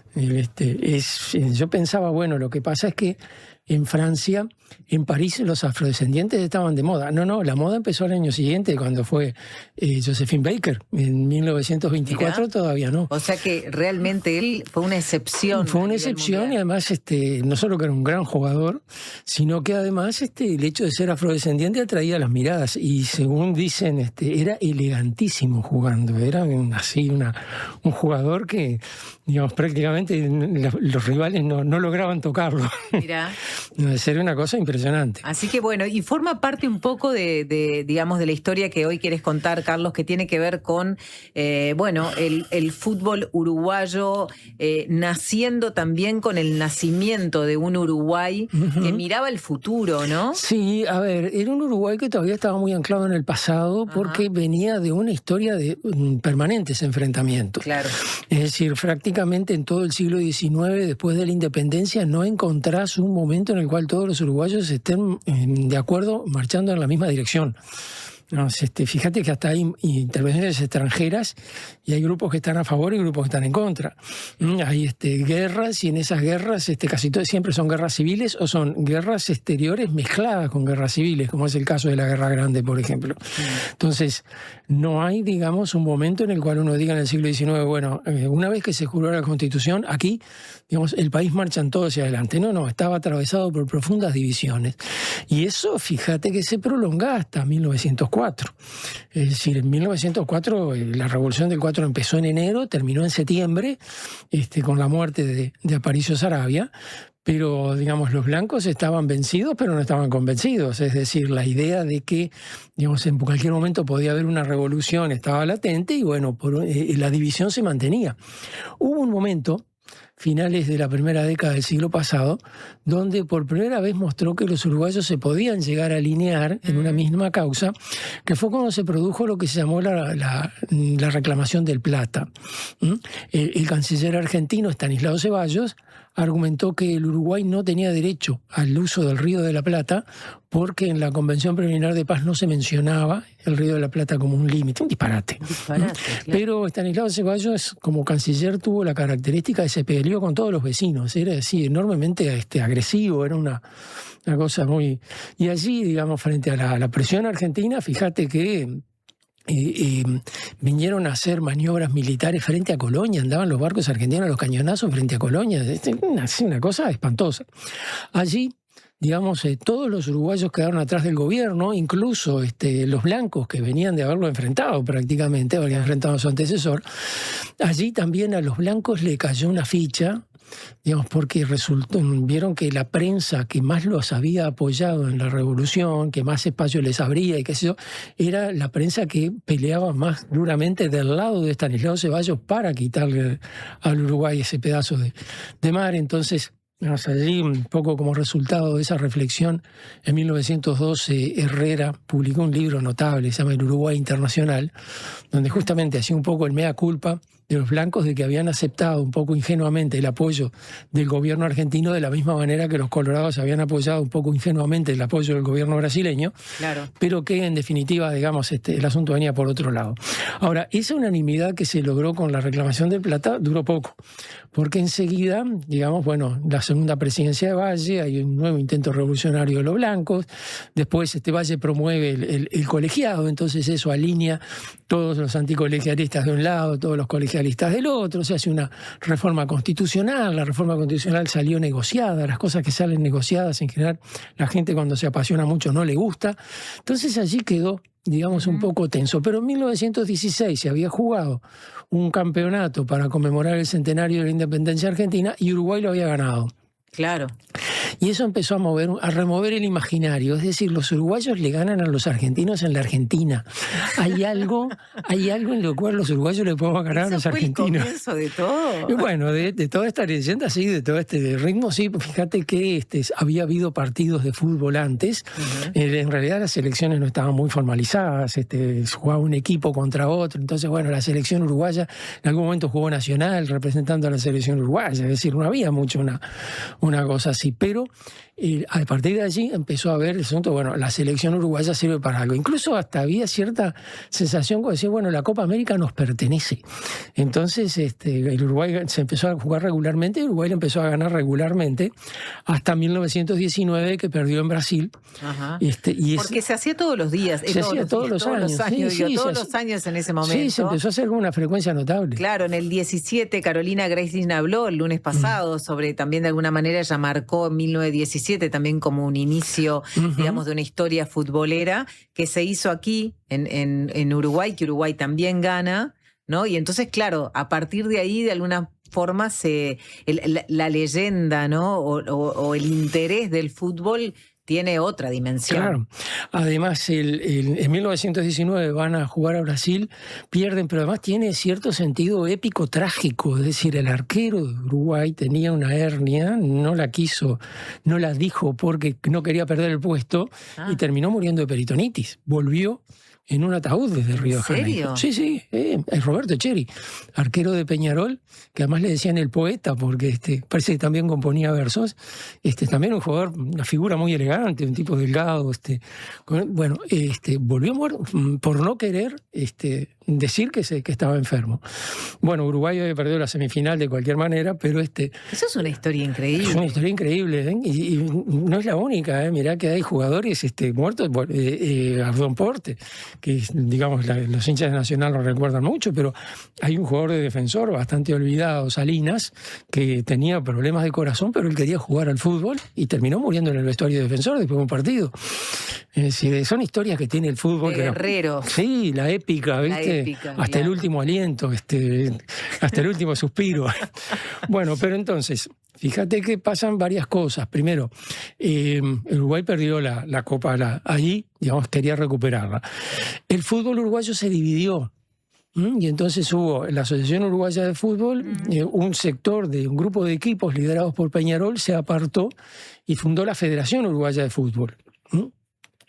S25: Yo pensaba, bueno, lo que pasa es que en Francia, en París, los afrodescendientes estaban de moda. No, la moda empezó el año siguiente, cuando fue Josephine Baker. En 1924 todavía no.
S6: O sea que realmente él fue una excepción.
S25: Fue una excepción y además no solo que era un gran jugador, sino que además el hecho de ser afrodescendiente atraía las miradas. Y según dicen, era elegantísimo jugando. Era así un jugador que, digamos, prácticamente los rivales no lograban tocarlo.
S6: Mirá.
S25: Debe ser una cosa impresionante.
S6: Así que bueno, y forma parte un poco digamos, de la historia que hoy quieres contar, Carlos, que tiene que ver con, bueno, el fútbol uruguayo naciendo también con el nacimiento de un Uruguay que miraba el futuro, ¿no?
S25: Sí, a ver, era un Uruguay que todavía estaba muy anclado en el pasado porque venía de una historia de permanentes enfrentamientos.
S6: Claro.
S25: Es decir, prácticamente en todo el siglo XIX, después de la independencia, no encontrás un momento en el cual todos los uruguayos estén de acuerdo marchando en la misma dirección. No, fíjate que hasta hay intervenciones extranjeras y hay grupos que están a favor y grupos que están en contra. Hay guerras y en esas guerras casi todas siempre son guerras civiles o son guerras exteriores mezcladas con guerras civiles, como es el caso de la Guerra Grande, por ejemplo. Entonces, no hay, digamos, un momento en el cual uno diga en el siglo XIX, bueno, una vez que se juró la Constitución, aquí, digamos, el país marcha en todo hacia adelante. No, estaba atravesado por profundas divisiones. Y eso, fíjate que se prolonga hasta 1904. Es decir, en 1904, la Revolución del 4 empezó en enero, terminó en septiembre, con la muerte de Aparicio Saravia, pero, digamos, los blancos estaban vencidos, pero no estaban convencidos. Es decir, la idea de que, digamos, en cualquier momento podía haber una revolución estaba latente y, bueno, la división se mantenía. Hubo un momento, finales de la primera década del siglo pasado, donde por primera vez mostró que los uruguayos se podían llegar a alinear en una misma causa, que fue cuando se produjo lo que se llamó la reclamación del Plata. El canciller argentino, Estanislao Ceballos, argumentó que el Uruguay no tenía derecho al uso del Río de la Plata porque en la Convención Preliminar de Paz no se mencionaba el Río de la Plata como un límite, un disparate.
S6: Claro.
S25: Pero Estanislao Ceballos, como canciller, tuvo la característica de que se peleó con todos los vecinos, era así, enormemente agresivo, era una cosa muy... Y allí, digamos, frente a la presión argentina, fíjate que vinieron a hacer maniobras militares frente a Colonia, andaban los barcos argentinos a los cañonazos frente a Colonia, una cosa espantosa. Allí, digamos, todos los uruguayos quedaron atrás del gobierno, incluso los blancos que venían de haberlo enfrentado prácticamente, habían enfrentado a su antecesor. Allí también a los blancos le cayó una ficha, digamos, porque vieron que la prensa que más los había apoyado en la revolución, que más espacio les abría y qué sé yo, era la prensa que peleaba más duramente del lado de Estanislao Ceballos para quitarle al Uruguay ese pedazo de mar. Entonces, allí, un poco como resultado de esa reflexión, en 1912 Herrera publicó un libro notable, se llama El Uruguay Internacional, donde justamente hacía un poco el mea culpa de los blancos de que habían aceptado un poco ingenuamente el apoyo del gobierno argentino de la misma manera que los colorados habían apoyado un poco ingenuamente el apoyo del gobierno brasileño,
S6: claro,
S25: pero que en definitiva, digamos, el asunto venía por otro lado. Ahora, esa unanimidad que se logró con la reclamación del Plata duró poco, porque enseguida, digamos, bueno, la segunda presidencia de Valle, hay un nuevo intento revolucionario de los blancos, después Valle promueve el colegiado, entonces eso alinea todos los anticolegialistas de un lado, todos los colegialistas del otro, se hace una reforma constitucional, la reforma constitucional salió negociada, las cosas que salen negociadas en general, la gente cuando se apasiona mucho no le gusta, entonces allí quedó, digamos, un poco tenso. Pero en 1916 se había jugado un campeonato para conmemorar el centenario de la independencia argentina y Uruguay lo había ganado.
S6: Claro.
S25: Y eso empezó a remover el imaginario. Es decir, los uruguayos le ganan a los argentinos en la Argentina. Hay algo en lo cual los uruguayos le podemos ganar a los argentinos.
S6: ¿Eso fue el comienzo de todo?
S25: Y bueno, de toda esta leyenda, sí, de todo este ritmo, sí. Fíjate que había habido partidos de fútbol antes. En realidad las selecciones no estaban muy formalizadas. Jugaba un equipo contra otro. Entonces, bueno, la selección uruguaya en algún momento jugó Nacional representando a la selección uruguaya. Es decir, no había mucho una cosa así. Pero a partir de allí empezó a ver el asunto, bueno, la selección uruguaya sirve para algo. Incluso hasta había cierta sensación como decir, bueno, la Copa América nos pertenece. Entonces el Uruguay se empezó a jugar regularmente y Uruguay le empezó a ganar regularmente hasta 1919 que perdió en Brasil.
S6: Ajá.
S25: Y
S6: porque se hacía todos los días.
S25: Se hacía todos los años.
S6: Todos los años en ese momento.
S25: Sí, se empezó a hacer con una frecuencia notable.
S6: Claro, en el 17 Carolina Gracie habló el lunes pasado sobre, también de alguna manera ella marcó en 1917 también como un inicio, digamos, de una historia futbolera que se hizo aquí en Uruguay, que Uruguay también gana, ¿no? Y entonces, claro, a partir de ahí, de alguna formas la leyenda, ¿no? O el interés del fútbol tiene otra dimensión.
S25: Claro. Además, en 1919 van a jugar a Brasil, pierden, pero además tiene cierto sentido épico trágico. Es decir, el arquero de Uruguay tenía una hernia, no la dijo porque no quería perder el puesto y terminó muriendo de peritonitis. Volvió en un ataúd desde Río de Janeiro. Sí, es Roberto Echeri, arquero de Peñarol, que además le decían el poeta, porque parece que también componía versos. También un jugador, una figura muy elegante, un tipo delgado. Volvió muerto por no querer decir que estaba enfermo. Bueno, Uruguay había perdido la semifinal de cualquier manera, pero
S6: Eso es una historia increíble.
S25: Es una historia increíble, ¿eh? Y no es la única, ¿eh? Mirá que hay jugadores muertos, Abdón Porte, que digamos los hinchas de Nacional lo recuerdan mucho, pero hay un jugador de Defensor bastante olvidado, Salinas, que tenía problemas de corazón, pero él quería jugar al fútbol y terminó muriendo en el vestuario de Defensor después de un partido. Es decir, son historias que tiene el fútbol.
S6: Guerrero.
S25: Sí, la épica, ¿viste? Hasta el último aliento, hasta el último suspiro. Bueno, pero entonces, fíjate que pasan varias cosas. Primero, Uruguay perdió la Copa ahí, digamos, quería recuperarla. El fútbol uruguayo se dividió. Y entonces hubo en la Asociación Uruguaya de Fútbol, un sector de un grupo de equipos liderados por Peñarol se apartó y fundó la Federación Uruguaya de Fútbol.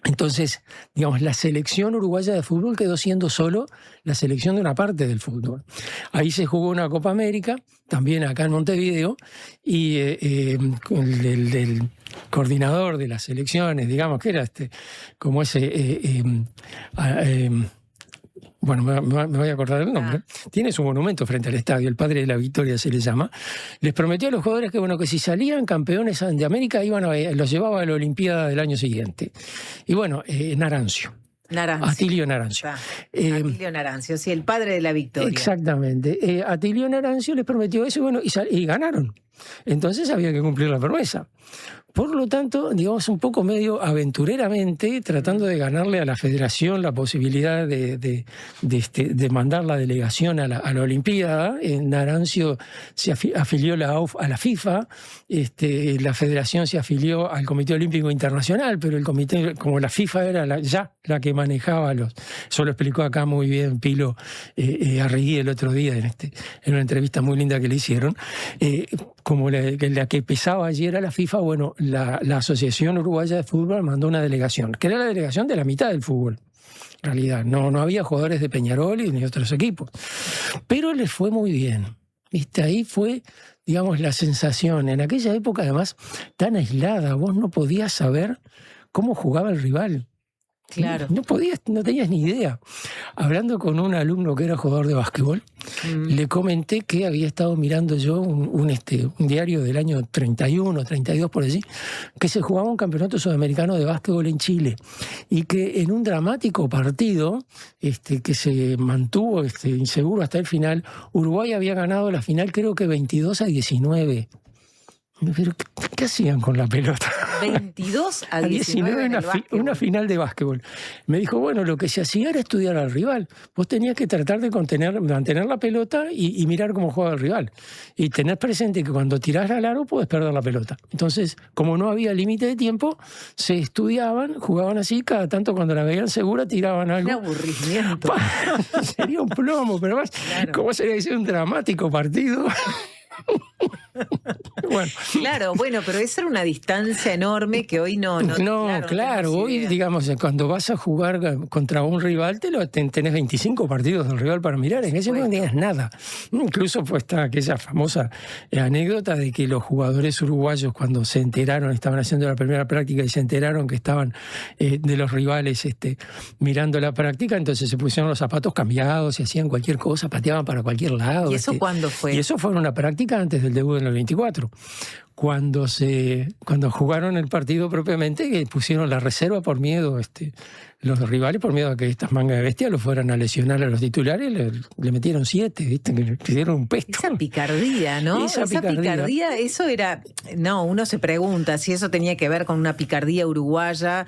S25: Entonces, digamos, la selección uruguaya de fútbol quedó siendo solo la selección de una parte del fútbol. Ahí se jugó una Copa América, también acá en Montevideo, y el coordinador de las selecciones, digamos, que era como ese... bueno, me voy a acordar el nombre. Tiene su monumento frente al estadio, el Padre de la Victoria se le llama. Les prometió a los jugadores que si salían campeones de América los llevaba a la Olimpiada del año siguiente. Y bueno, Narancio. Atilio Narancio.
S6: Atilio Narancio, sí, el Padre de la Victoria.
S25: Exactamente. Atilio Narancio les prometió eso y ganaron. Entonces había que cumplir la promesa. Por lo tanto, digamos, un poco medio aventureramente, tratando de ganarle a la federación la posibilidad de mandar la delegación a la Olimpiada. Narancio se afilió a la FIFA, la federación se afilió al Comité Olímpico Internacional, pero el comité, como la FIFA era la que manejaba eso lo explicó acá muy bien Pilo Arregui el otro día en una entrevista muy linda que le hicieron, como la que pesaba allí era la FIFA. Bueno, la Asociación Uruguaya de Fútbol mandó una delegación, que era la delegación de la mitad del fútbol. En realidad, no había jugadores de Peñarol ni de otros equipos. Pero les fue muy bien. Ahí fue, digamos, la sensación. En aquella época, además, tan aislada, vos no podías saber cómo jugaba el rival.
S6: Claro.
S25: No tenías ni idea. Hablando con un alumno que era jugador de básquetbol, le comenté que había estado mirando yo un diario del año 31, 32 por allí, que se jugaba un campeonato sudamericano de básquetbol en Chile y que en un dramático partido que se mantuvo inseguro hasta el final, Uruguay había ganado la final creo que 22-19. Pero, ¿qué hacían con la pelota?
S6: 22-19
S25: una final de básquetbol. Me dijo, bueno, lo que se hacía era estudiar al rival. Vos tenías que tratar de mantener la pelota y mirar cómo juega el rival. Y tener presente que cuando tirás al aro podés perder la pelota. Entonces, como no había límite de tiempo, se estudiaban, jugaban así, cada tanto cuando la veían segura tiraban algo.
S6: Un aburrimiento.
S25: Sería un plomo, pero más, claro. ¿Cómo sería decir un dramático partido?
S6: Claro, pero esa era una distancia enorme que hoy no
S25: claro, hoy, digamos, cuando vas a jugar contra un rival, tenés 25 partidos del rival para mirar, en ese momento no tenías nada. Incluso está aquella famosa anécdota de que los jugadores uruguayos, cuando se enteraron, estaban haciendo la primera práctica y se enteraron que estaban de los rivales mirando la práctica, entonces se pusieron los zapatos cambiados y hacían cualquier cosa, pateaban para cualquier lado.
S6: ¿Y eso cuándo fue?
S25: Y eso fue una práctica antes del debut en el 24. Cuando jugaron el partido propiamente, que pusieron la reserva por miedo, los rivales, por miedo a que estas mangas de bestia los fueran a lesionar a los titulares, le metieron 7, ¿viste? Que le dieron un pesto.
S6: Esa picardía, ¿no? Esa picardía, eso era... No, uno se pregunta si eso tenía que ver con una picardía uruguaya,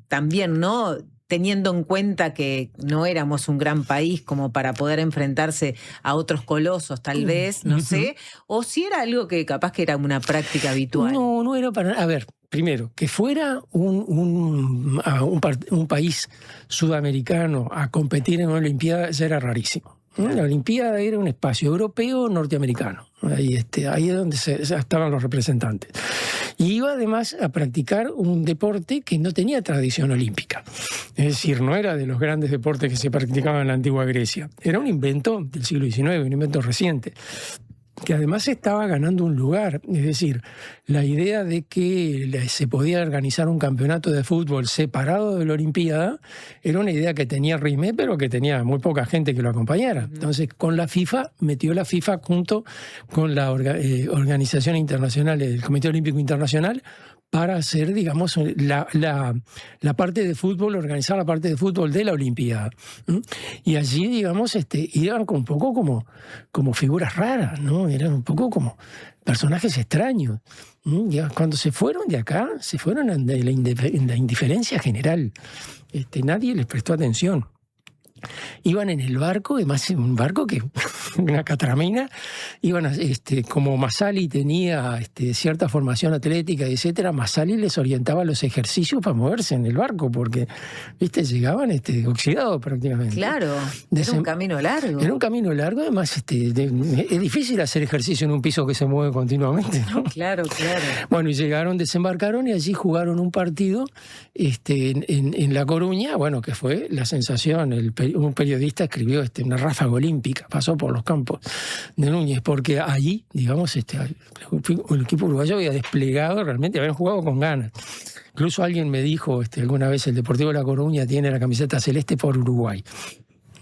S6: también, ¿no? teniendo en cuenta que no éramos un gran país como para poder enfrentarse a otros colosos, tal vez, no sé, o si era algo que capaz que era una práctica habitual.
S25: No era para... A ver, primero, que fuera un país sudamericano a competir en una Olimpiada ya era rarísimo. La Olimpiada era un espacio europeo norteamericano. Ahí es donde estaban los representantes. Y iba además a practicar un deporte que no tenía tradición olímpica. Es decir, no era de los grandes deportes que se practicaban en la antigua Grecia. Era un invento del siglo XIX, un invento reciente, que además estaba ganando un lugar. Es decir, la idea de que se podía organizar un campeonato de fútbol separado de la Olimpiada era una idea que tenía RIME, pero que tenía muy poca gente que lo acompañara. Entonces, con la FIFA, metió la FIFA junto con la Organización Internacional, el Comité Olímpico Internacional, para hacer, digamos, la parte de fútbol, organizar la parte de fútbol de la Olimpiada. Y allí, digamos, iban un poco como figuras raras, ¿no? Eran un poco como personajes extraños. Cuando se fueron de acá, se fueron en la indiferencia general. Nadie les prestó atención. Iban en el barco, además un barco que una catramina, iban como Masali tenía cierta formación atlética, etcétera, Masali les orientaba los ejercicios para moverse en el barco, porque llegaban oxidados prácticamente.
S6: Claro, era un camino largo.
S25: Era un camino largo, además es difícil hacer ejercicio en un piso que se mueve continuamente, ¿no?
S6: Claro.
S25: Bueno, y desembarcaron y allí jugaron un partido en La Coruña, bueno, que fue la sensación. Un periodista escribió una ráfaga olímpica, pasó por los campos de Núñez, porque allí, digamos, el equipo uruguayo había desplegado, realmente habían jugado con ganas. Incluso alguien me dijo alguna vez, el Deportivo de La Coruña tiene la camiseta celeste por Uruguay.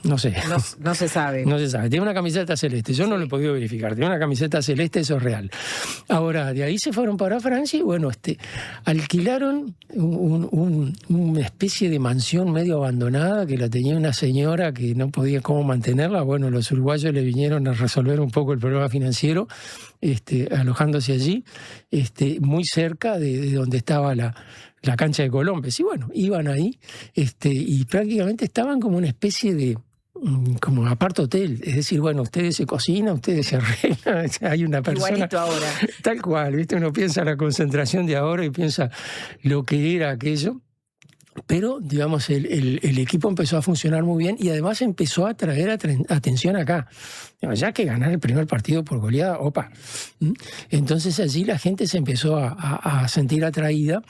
S25: No sé.
S6: No se sabe.
S25: No se sabe. Tiene una camiseta celeste. Yo no lo he podido verificar. Tiene una camiseta celeste, eso es real. Ahora, de ahí se fueron para Francia y, bueno, alquilaron una especie de mansión medio abandonada que la tenía una señora que no podía cómo mantenerla. Bueno, los uruguayos le vinieron a resolver un poco el problema financiero, alojándose allí, muy cerca de donde estaba la cancha de Colombes. Y bueno, iban ahí y prácticamente estaban como una especie de como apart hotel, es decir, bueno, ustedes se cocinan, ustedes se arreglan, hay una persona...
S6: Igualito ahora.
S25: Tal cual, ¿viste? Uno piensa la concentración de ahora y piensa lo que era aquello. Pero, digamos, el equipo empezó a funcionar muy bien y además empezó a traer atención acá. Ya que ganar el primer partido por goleada, opa. Entonces allí la gente se empezó a sentir atraída.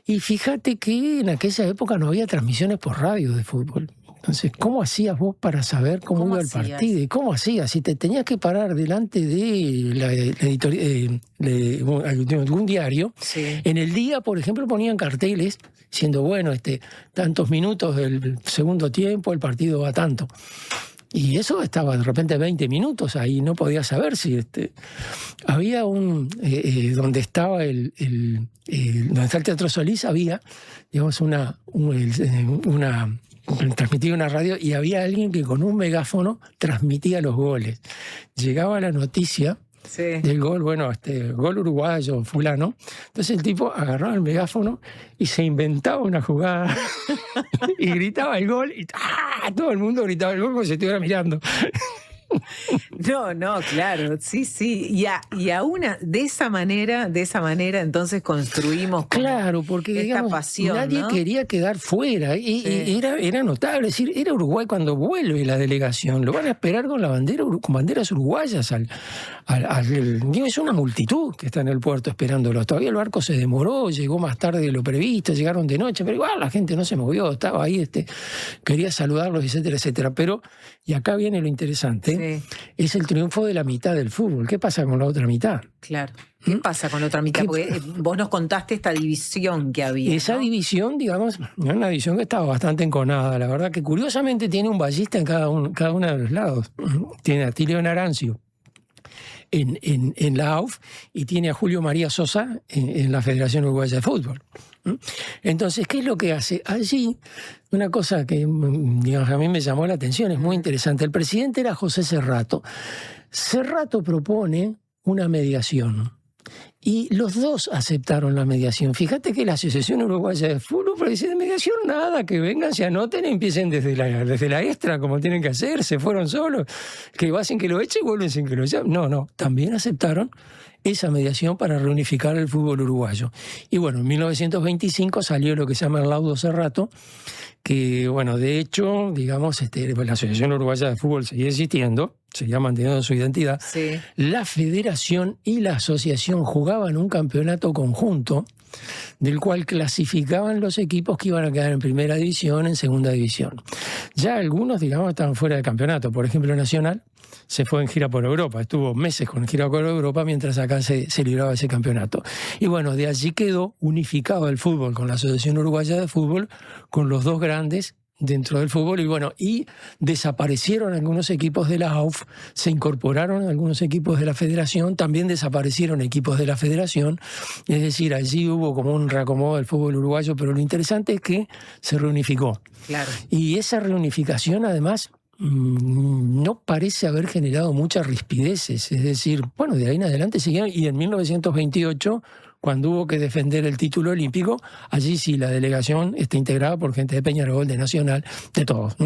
S25: Y fíjate que en aquella época no había transmisiones por radio de fútbol. Entonces, ¿cómo hacías vos para saber cómo iba el partido? ¿Y cómo hacías? Si te tenías que parar delante de algún diario, sí. En el día, por ejemplo, ponían carteles diciendo, bueno, tantos minutos del segundo tiempo, el partido va tanto. Y eso estaba de repente 20 minutos ahí, no podías saber si... Había donde estaba donde está el Teatro Solís, había, digamos, transmitía una radio y había alguien que con un megáfono transmitía los goles. Llegaba la noticia del gol, bueno, gol uruguayo, fulano. Entonces el tipo agarraba el megáfono y se inventaba una jugada y gritaba el gol y todo el mundo gritaba el gol como si estuviera mirando.
S6: No, claro, sí. Y aún de esa manera, entonces construimos
S25: porque
S6: esta
S25: digamos,
S6: pasión.
S25: Nadie quería quedar fuera. Y era notable. Es decir, era Uruguay cuando vuelve la delegación. Lo van a esperar con banderas uruguayas. Es una multitud que está en el puerto esperándolo. Todavía el barco se demoró, llegó más tarde de lo previsto, llegaron de noche, pero igual la gente no se movió, estaba ahí, quería saludarlos, etcétera, etcétera. Pero, y acá viene lo interesante. Es el triunfo de la mitad del fútbol. ¿Qué pasa con la otra mitad?
S6: Claro. ¿Qué pasa con la otra mitad? Porque vos nos contaste esta división que había.
S25: Esa división, digamos, es una división que estaba bastante enconada. La verdad que curiosamente tiene un ballista en cada uno de los lados. Tiene a Tilio Narancio en la AUF y tiene a Julio María Sosa en la Federación Uruguaya de Fútbol. Entonces, ¿qué es lo que hace? Allí, una cosa que digamos, a mí me llamó la atención, es muy interesante. El presidente era José Cerrato. Cerrato propone una mediación Y los dos aceptaron la mediación. Fíjate que la Asociación Uruguaya de Fútbol dice de mediación nada, que vengan, se anoten y empiecen desde la extra, como tienen que hacer, se fueron solos, que va sin que lo eche y vuelven sin que lo eche. No, también aceptaron esa mediación para reunificar el fútbol uruguayo. Y bueno, en 1925 salió lo que se llama el laudo Cerrato, que bueno, de hecho, digamos, la Asociación Uruguaya de Fútbol sigue existiendo, seguía manteniendo su identidad.
S6: Sí.
S25: La federación y la asociación jugaban un campeonato conjunto del cual clasificaban los equipos que iban a quedar en primera división, en segunda división. Ya algunos, digamos, estaban fuera del campeonato. Por ejemplo, Nacional se fue en gira por Europa, estuvo meses con gira por Europa mientras acá se libraba ese campeonato. Y bueno, de allí quedó unificado el fútbol con la Asociación Uruguaya de Fútbol, con los dos grandes dentro del fútbol, y bueno, y desaparecieron algunos equipos de la AUF, se incorporaron algunos equipos de la federación, también desaparecieron equipos de la federación, es decir, allí hubo como un reacomodo del fútbol uruguayo, pero lo interesante es que se reunificó.
S6: Claro.
S25: Y esa reunificación, además, no parece haber generado muchas rispideces, es decir, bueno, de ahí en adelante siguieron, y en 1928, cuando hubo que defender el título olímpico, allí sí la delegación está integrada por gente de Peñarol, de Nacional, de todos.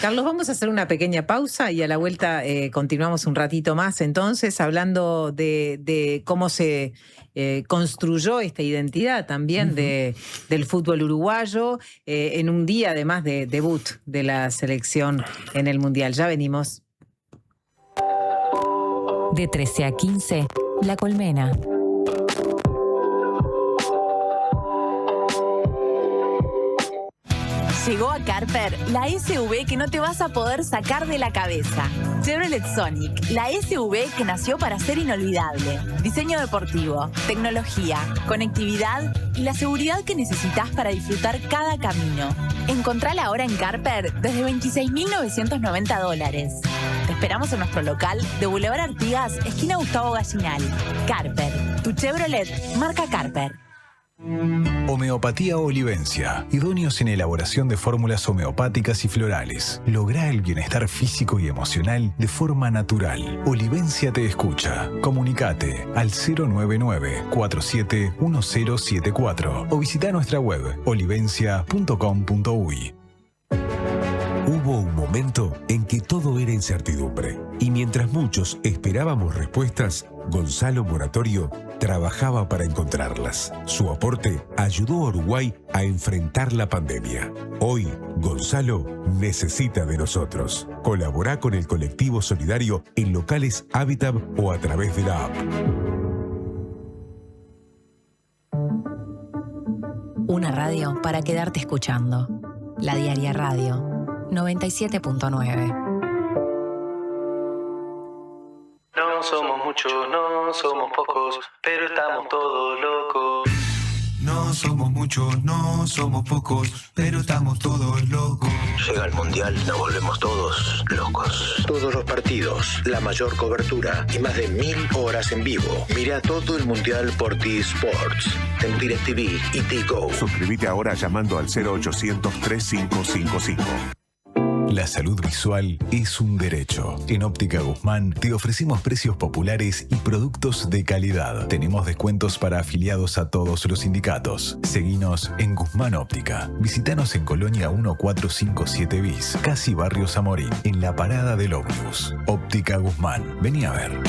S6: Carlos, vamos a hacer una pequeña pausa y a la vuelta continuamos un ratito más, entonces, hablando de cómo se construyó esta identidad también del fútbol uruguayo en un día además de debut de la selección en el Mundial. Ya venimos.
S1: De 13 a 15, La Colmena.
S19: Llegó a Carper la SUV que no te vas a poder sacar de la cabeza. Chevrolet Sonic, la SUV que nació para ser inolvidable. Diseño deportivo, tecnología, conectividad y la seguridad que necesitas para disfrutar cada camino. Encontrala ahora en Carper desde $26.990. Te esperamos en nuestro local de Boulevard Artigas, esquina Gustavo Gallinal. Carper, tu Chevrolet, marca Carper.
S13: Homeopatía Olivencia, idóneos en elaboración de fórmulas homeopáticas y florales. Logra el bienestar físico y emocional de forma natural. Olivencia te escucha. Comunicate al 099-471074 o visita nuestra web olivencia.com.uy.
S12: Hubo un momento en que todo era incertidumbre y mientras muchos esperábamos respuestas, Gonzalo Moratorio trabajaba para encontrarlas. Su aporte ayudó a Uruguay a enfrentar la pandemia. Hoy, Gonzalo necesita de nosotros. Colaborá con el colectivo solidario en locales Habitat o a través de la app.
S1: Una radio para quedarte escuchando. La Diaria Radio 97.9.
S7: No somos muchos, no somos pocos, pero estamos todos locos.
S2: No somos muchos, no somos pocos, pero estamos todos locos.
S14: Llega el Mundial, nos volvemos todos locos. Todos los partidos, la mayor cobertura y más de 1000 horas en vivo. Mira todo el Mundial por T-Sports, en DirecTV y T-Go.
S10: Suscríbete ahora llamando al 0800-3555.
S13: La salud visual es un derecho. En Óptica Guzmán te ofrecemos precios populares y productos de calidad. Tenemos descuentos para afiliados a todos los sindicatos. Seguinos en Guzmán Óptica. Visítanos en Colonia 1457 bis, casi Barrio Zamorín, en la parada del ómnibus. Óptica Guzmán. Vení a ver.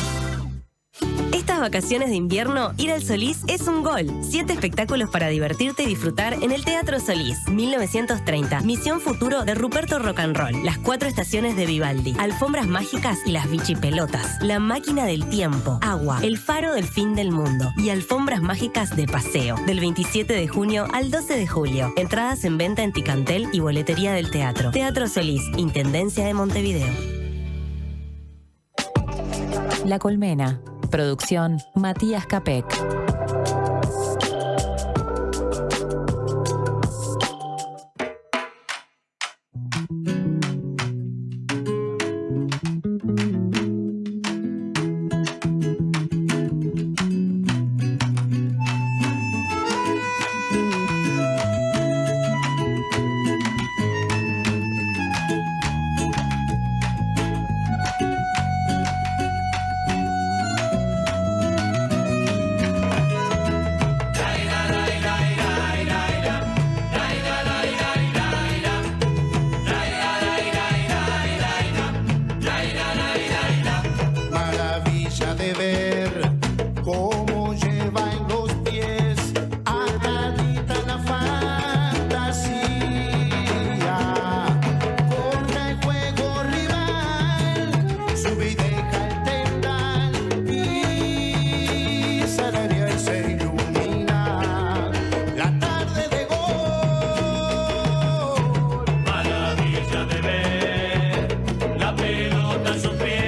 S15: Estas vacaciones de invierno, ir al Solís es un gol. 7 espectáculos para divertirte y disfrutar en el Teatro Solís. 1930, Misión Futuro de Ruperto Rock and Roll. Las 4 estaciones de Vivaldi. Alfombras mágicas y las bichipelotas. La máquina del tiempo. Agua. El faro del fin del mundo. Y alfombras mágicas de paseo. Del 27 de junio al 12 de julio. Entradas en venta en Ticantel y boletería del teatro. Teatro Solís, Intendencia de Montevideo.
S1: La Colmena. Producción Matías Capek.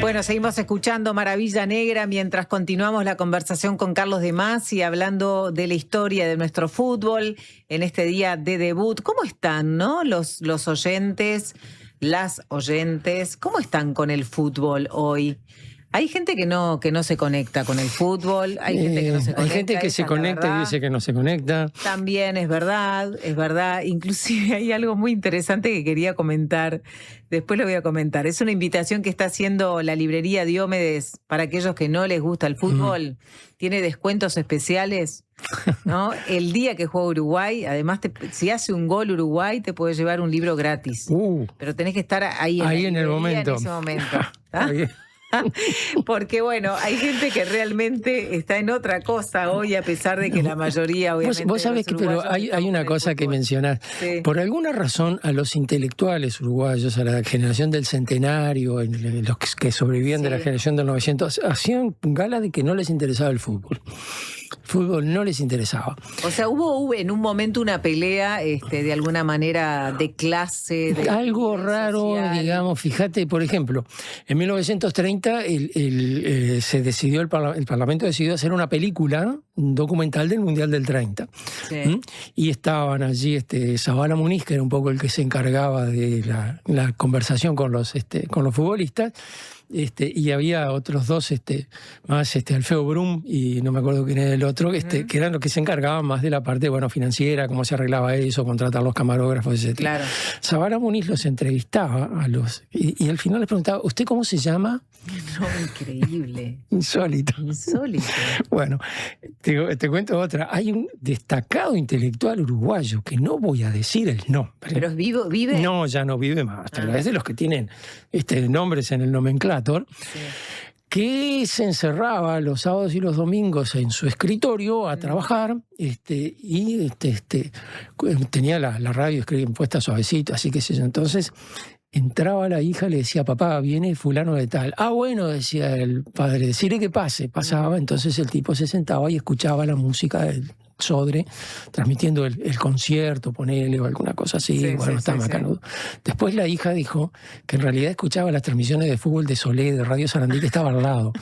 S6: Bueno, seguimos escuchando Maravilla Negra mientras continuamos la conversación con Carlos de Masi, hablando de la historia de nuestro fútbol en este día de debut. ¿Cómo están, no? Los oyentes, las oyentes, ¿cómo están con el fútbol hoy? Hay gente que no se conecta con el fútbol, hay gente que no se conecta.
S25: Hay gente que se conecta y dice que no se conecta.
S6: También es verdad. Inclusive hay algo muy interesante que quería comentar, después lo voy a comentar. Es una invitación que está haciendo la librería Diomedes para aquellos que no les gusta el fútbol. Tiene descuentos especiales, ¿no? El día que juega Uruguay, además, si hace un gol Uruguay, te puede llevar un libro gratis. Pero tenés que estar ahí en
S25: el momento.
S6: En ese momento. ¿Ah? Porque bueno, hay gente que realmente está en otra cosa hoy, a pesar de que la mayoría, obviamente,
S25: vos sabés que, pero hay una cosa que mencionar.
S6: Sí.
S25: Por alguna razón, a los intelectuales uruguayos, a la generación del centenario, los que sobrevivían de la generación del 900, hacían gala de que no les interesaba el fútbol. El fútbol no les interesaba.
S6: O sea, hubo en un momento una pelea de alguna manera de clase.
S25: Algo raro, social. Digamos, fíjate, por ejemplo, en 1930 se decidió, el Parlamento decidió hacer una película, un documental del Mundial del 30.
S6: Sí.
S25: Y estaban allí Zavala Muniz, que era un poco el que se encargaba de la conversación con los futbolistas. Y había otros dos más, Alfeo Brum y no me acuerdo quién era el otro, que eran los que se encargaban más de la parte financiera, cómo se arreglaba eso, contratar los camarógrafos, etc.
S6: Claro.
S25: Zavala Muniz los entrevistaba y al final les preguntaba, ¿usted cómo se llama?
S6: No, increíble.
S25: Insólito. Bueno, te cuento otra. Hay un destacado intelectual uruguayo, que no voy a decir el nombre.
S6: ¿Pero vive?
S25: No, ya no vive más. Es de los que tienen nombres en el nomenclátor. Sí. Que se encerraba los sábados y los domingos en su escritorio a trabajar y tenía la radio puesta suavecito, así que entonces entraba la hija, le decía, papá, viene fulano de tal. Ah, bueno, decía el padre, decirle que pase. Pasaba, entonces el tipo se sentaba y escuchaba la música del Sodre, transmitiendo el concierto, ponele, o alguna cosa así.
S6: Sí,
S25: bueno, está macanudo. Sí. Después la hija dijo que en realidad escuchaba las transmisiones de fútbol de Solé, de Radio Sarandí, que estaba al lado.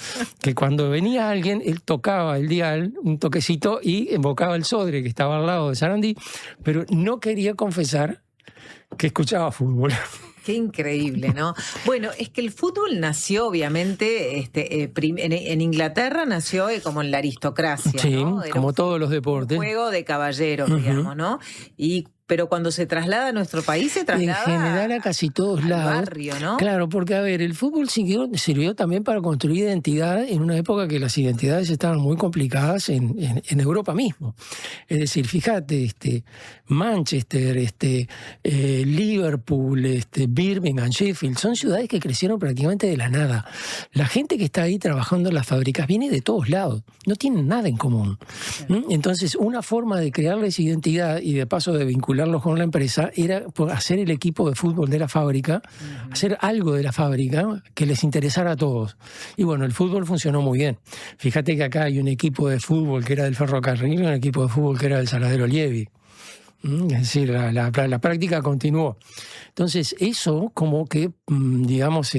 S25: Que cuando venía alguien, él tocaba el dial, un toquecito, y invocaba el Sodre, que estaba al lado de Sarandí, pero no quería confesar que escuchaba fútbol.
S6: Qué increíble, ¿no? Bueno, es que el fútbol nació, obviamente, en Inglaterra nació como en la aristocracia,
S25: sí,
S6: ¿no?
S25: como todos los deportes.
S6: Un juego de caballeros, digamos, ¿no? Pero cuando se traslada a nuestro país, se traslada
S25: en general a casi todos lados.
S6: Barrio, ¿no?
S25: Claro, porque, a ver, el fútbol sirvió también para construir identidad en una época que las identidades estaban muy complicadas en Europa mismo. Es decir, fíjate, Manchester, Liverpool, Birmingham, Sheffield, son ciudades que crecieron prácticamente de la nada. La gente que está ahí trabajando en las fábricas viene de todos lados, no tienen nada en común. Claro. Entonces, una forma de crearles identidad y de paso de vincularlos con la empresa era hacer el equipo de fútbol de la fábrica, hacer algo de la fábrica que les interesara a todos. Y bueno, el fútbol funcionó muy bien. Fíjate que acá hay un equipo de fútbol que era del Ferrocarril y un equipo de fútbol que era del Saladero Liebig. Es decir, la práctica continuó. Entonces, eso como que, digamos,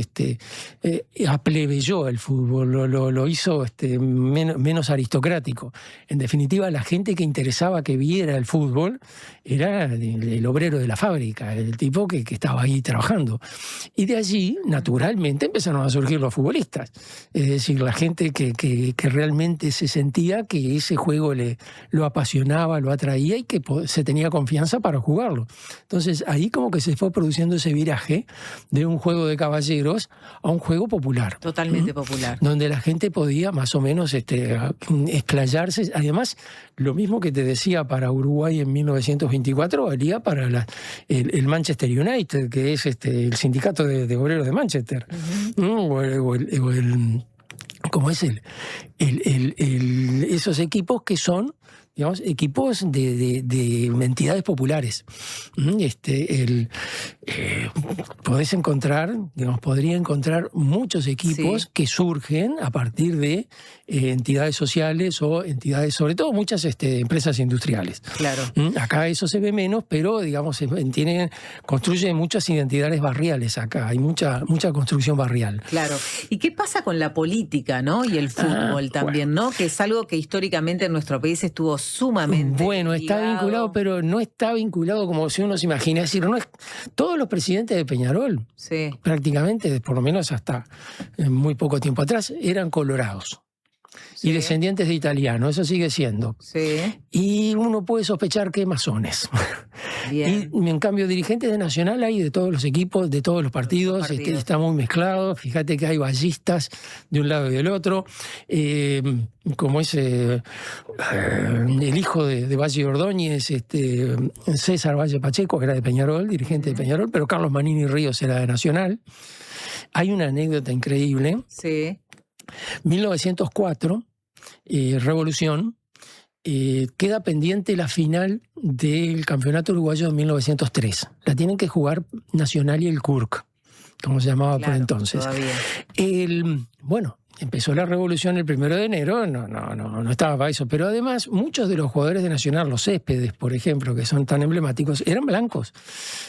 S25: aplebeyó el fútbol, lo hizo menos aristocrático. En definitiva, la gente que interesaba que viera el fútbol era el obrero de la fábrica, el tipo que estaba ahí trabajando. Y de allí, naturalmente, empezaron a surgir los futbolistas. Es decir, la gente que realmente se sentía que ese juego lo apasionaba, lo atraía y que se tenía confianza para jugarlo. Entonces, ahí como que se fue produciendo ese viraje de un juego de caballeros a un juego popular.
S6: Totalmente popular.
S25: Donde la gente podía más o menos explayarse. Además, lo mismo que te decía para Uruguay en 1924, valía para el Manchester United, que es el sindicato de obreros de Manchester. ¿Cómo es esos equipos que son digamos, equipos de entidades populares. Podés encontrar, digamos, podría encontrar muchos equipos que surgen a partir de entidades sociales o entidades, sobre todo muchas empresas industriales.
S6: Claro.
S25: Acá eso se ve menos, pero digamos, construye muchas identidades barriales acá, hay mucha construcción barrial.
S6: Claro. ¿Y qué pasa con la política, ¿no? Y el fútbol también, ¿no? Que es algo que históricamente en nuestro país estuvo sumamente
S25: Bueno, está vinculado, pero no está vinculado como si uno se imagina. Es decir, todos los presidentes de Peñarol, prácticamente, por lo menos hasta muy poco tiempo atrás, eran colorados. Y descendientes de italianos, eso sigue siendo. Y uno puede sospechar que masones. Bien. Y en cambio, dirigentes de Nacional hay de todos los equipos, de todos los partidos. Está muy mezclado. Fíjate que hay ballistas de un lado y del otro. Como es el hijo de Valle Ordóñez, César Valle Pacheco, que era de Peñarol, dirigente de Peñarol, pero Carlos Manini Ríos era de Nacional. Hay una anécdota increíble. 1904, Revolución, queda pendiente la final del Campeonato Uruguayo de 1903. La tienen que jugar Nacional y el CURC, como se llamaba por entonces. Bueno, empezó la revolución el 1 de enero, no estaba para eso, pero además muchos de los jugadores de Nacional, los Céspedes, por ejemplo, que son tan emblemáticos, eran blancos.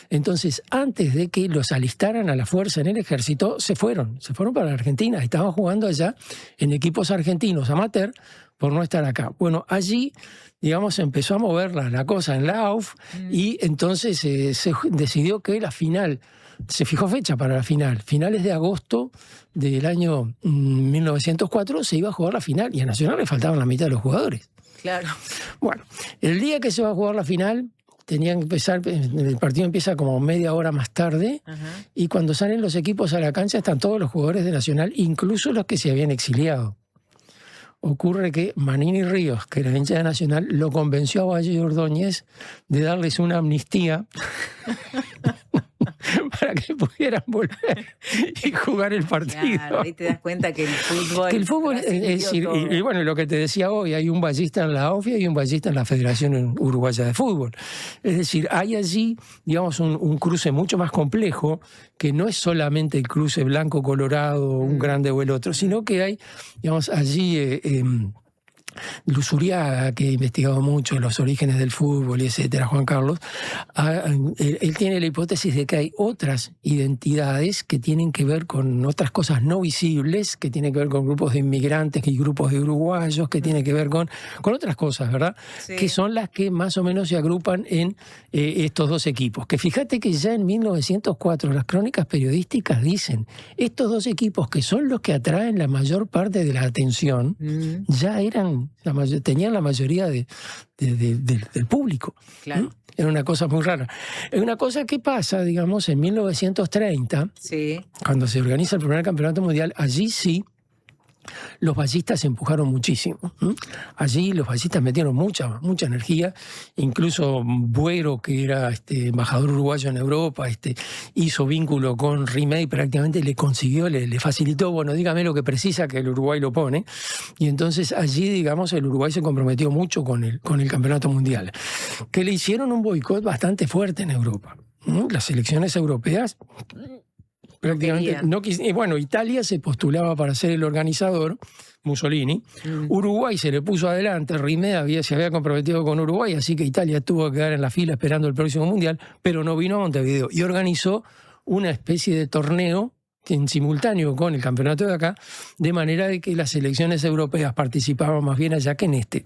S25: Entonces, antes de que los alistaran a la fuerza en el ejército, se fueron para la Argentina, estaban jugando allá en equipos argentinos amateur por no estar acá. Bueno, allí, digamos, empezó a mover la cosa en la AUF y entonces se decidió que la final, se fijó fecha para la final, finales de agosto del año 1904 se iba a jugar la final y a Nacional le faltaban la mitad de los jugadores.
S6: Claro.
S25: Bueno, el día que se va a jugar la final, tenían que empezar, el partido empieza como media hora más tarde, y cuando salen los equipos a la cancha están todos los jugadores de Nacional, incluso los que se habían exiliado. Ocurre que Manini Ríos, que era hincha de Nacional, lo convenció a Valle Ordóñez de darles una amnistía para que pudieran volver y jugar el partido.
S6: Claro, ahí te das cuenta que el fútbol...
S25: Que el fútbol, es decir, y bueno, lo que te decía hoy, hay un ballista en la AUF y hay un ballista en la Federación Uruguaya de Fútbol. Es decir, hay allí, digamos, un cruce mucho más complejo, que no es solamente el cruce blanco-colorado, un grande o el otro, sino que hay, digamos, allí... Luz Uriaga, que ha investigado mucho los orígenes del fútbol y etcétera, Juan Carlos, él tiene la hipótesis de que hay otras identidades que tienen que ver con otras cosas no visibles, que tienen que ver con grupos de inmigrantes y grupos de uruguayos, que tienen que ver con otras cosas, ¿verdad? Que son las que más o menos se agrupan en estos dos equipos. Que fíjate que ya en 1904 las crónicas periodísticas dicen, estos dos equipos que son los que atraen la mayor parte de la atención, ya eran... tenían la mayoría del público. Claro. Era una cosa muy rara. Es una cosa que pasa, digamos, en 1930, cuando se organiza el primer campeonato mundial, allí sí los ballistas se empujaron muchísimo. Allí los ballistas metieron mucha energía. Incluso Buero, que era embajador uruguayo en Europa, hizo vínculo con Rimei, prácticamente le consiguió, le facilitó, bueno, dígame lo que precisa, que el Uruguay lo pone. Y entonces allí, digamos, el Uruguay se comprometió mucho con el campeonato mundial. Que le hicieron un boicot bastante fuerte en Europa. Las selecciones europeas... prácticamente no bueno, Italia se postulaba para ser el organizador, Mussolini. Uruguay se le puso adelante, Rimei se había comprometido con Uruguay, así que Italia tuvo que quedar en la fila esperando el próximo mundial, pero no vino a Montevideo y organizó una especie de torneo en simultáneo con el campeonato de acá, de manera de que las selecciones europeas participaban más bien allá que en este.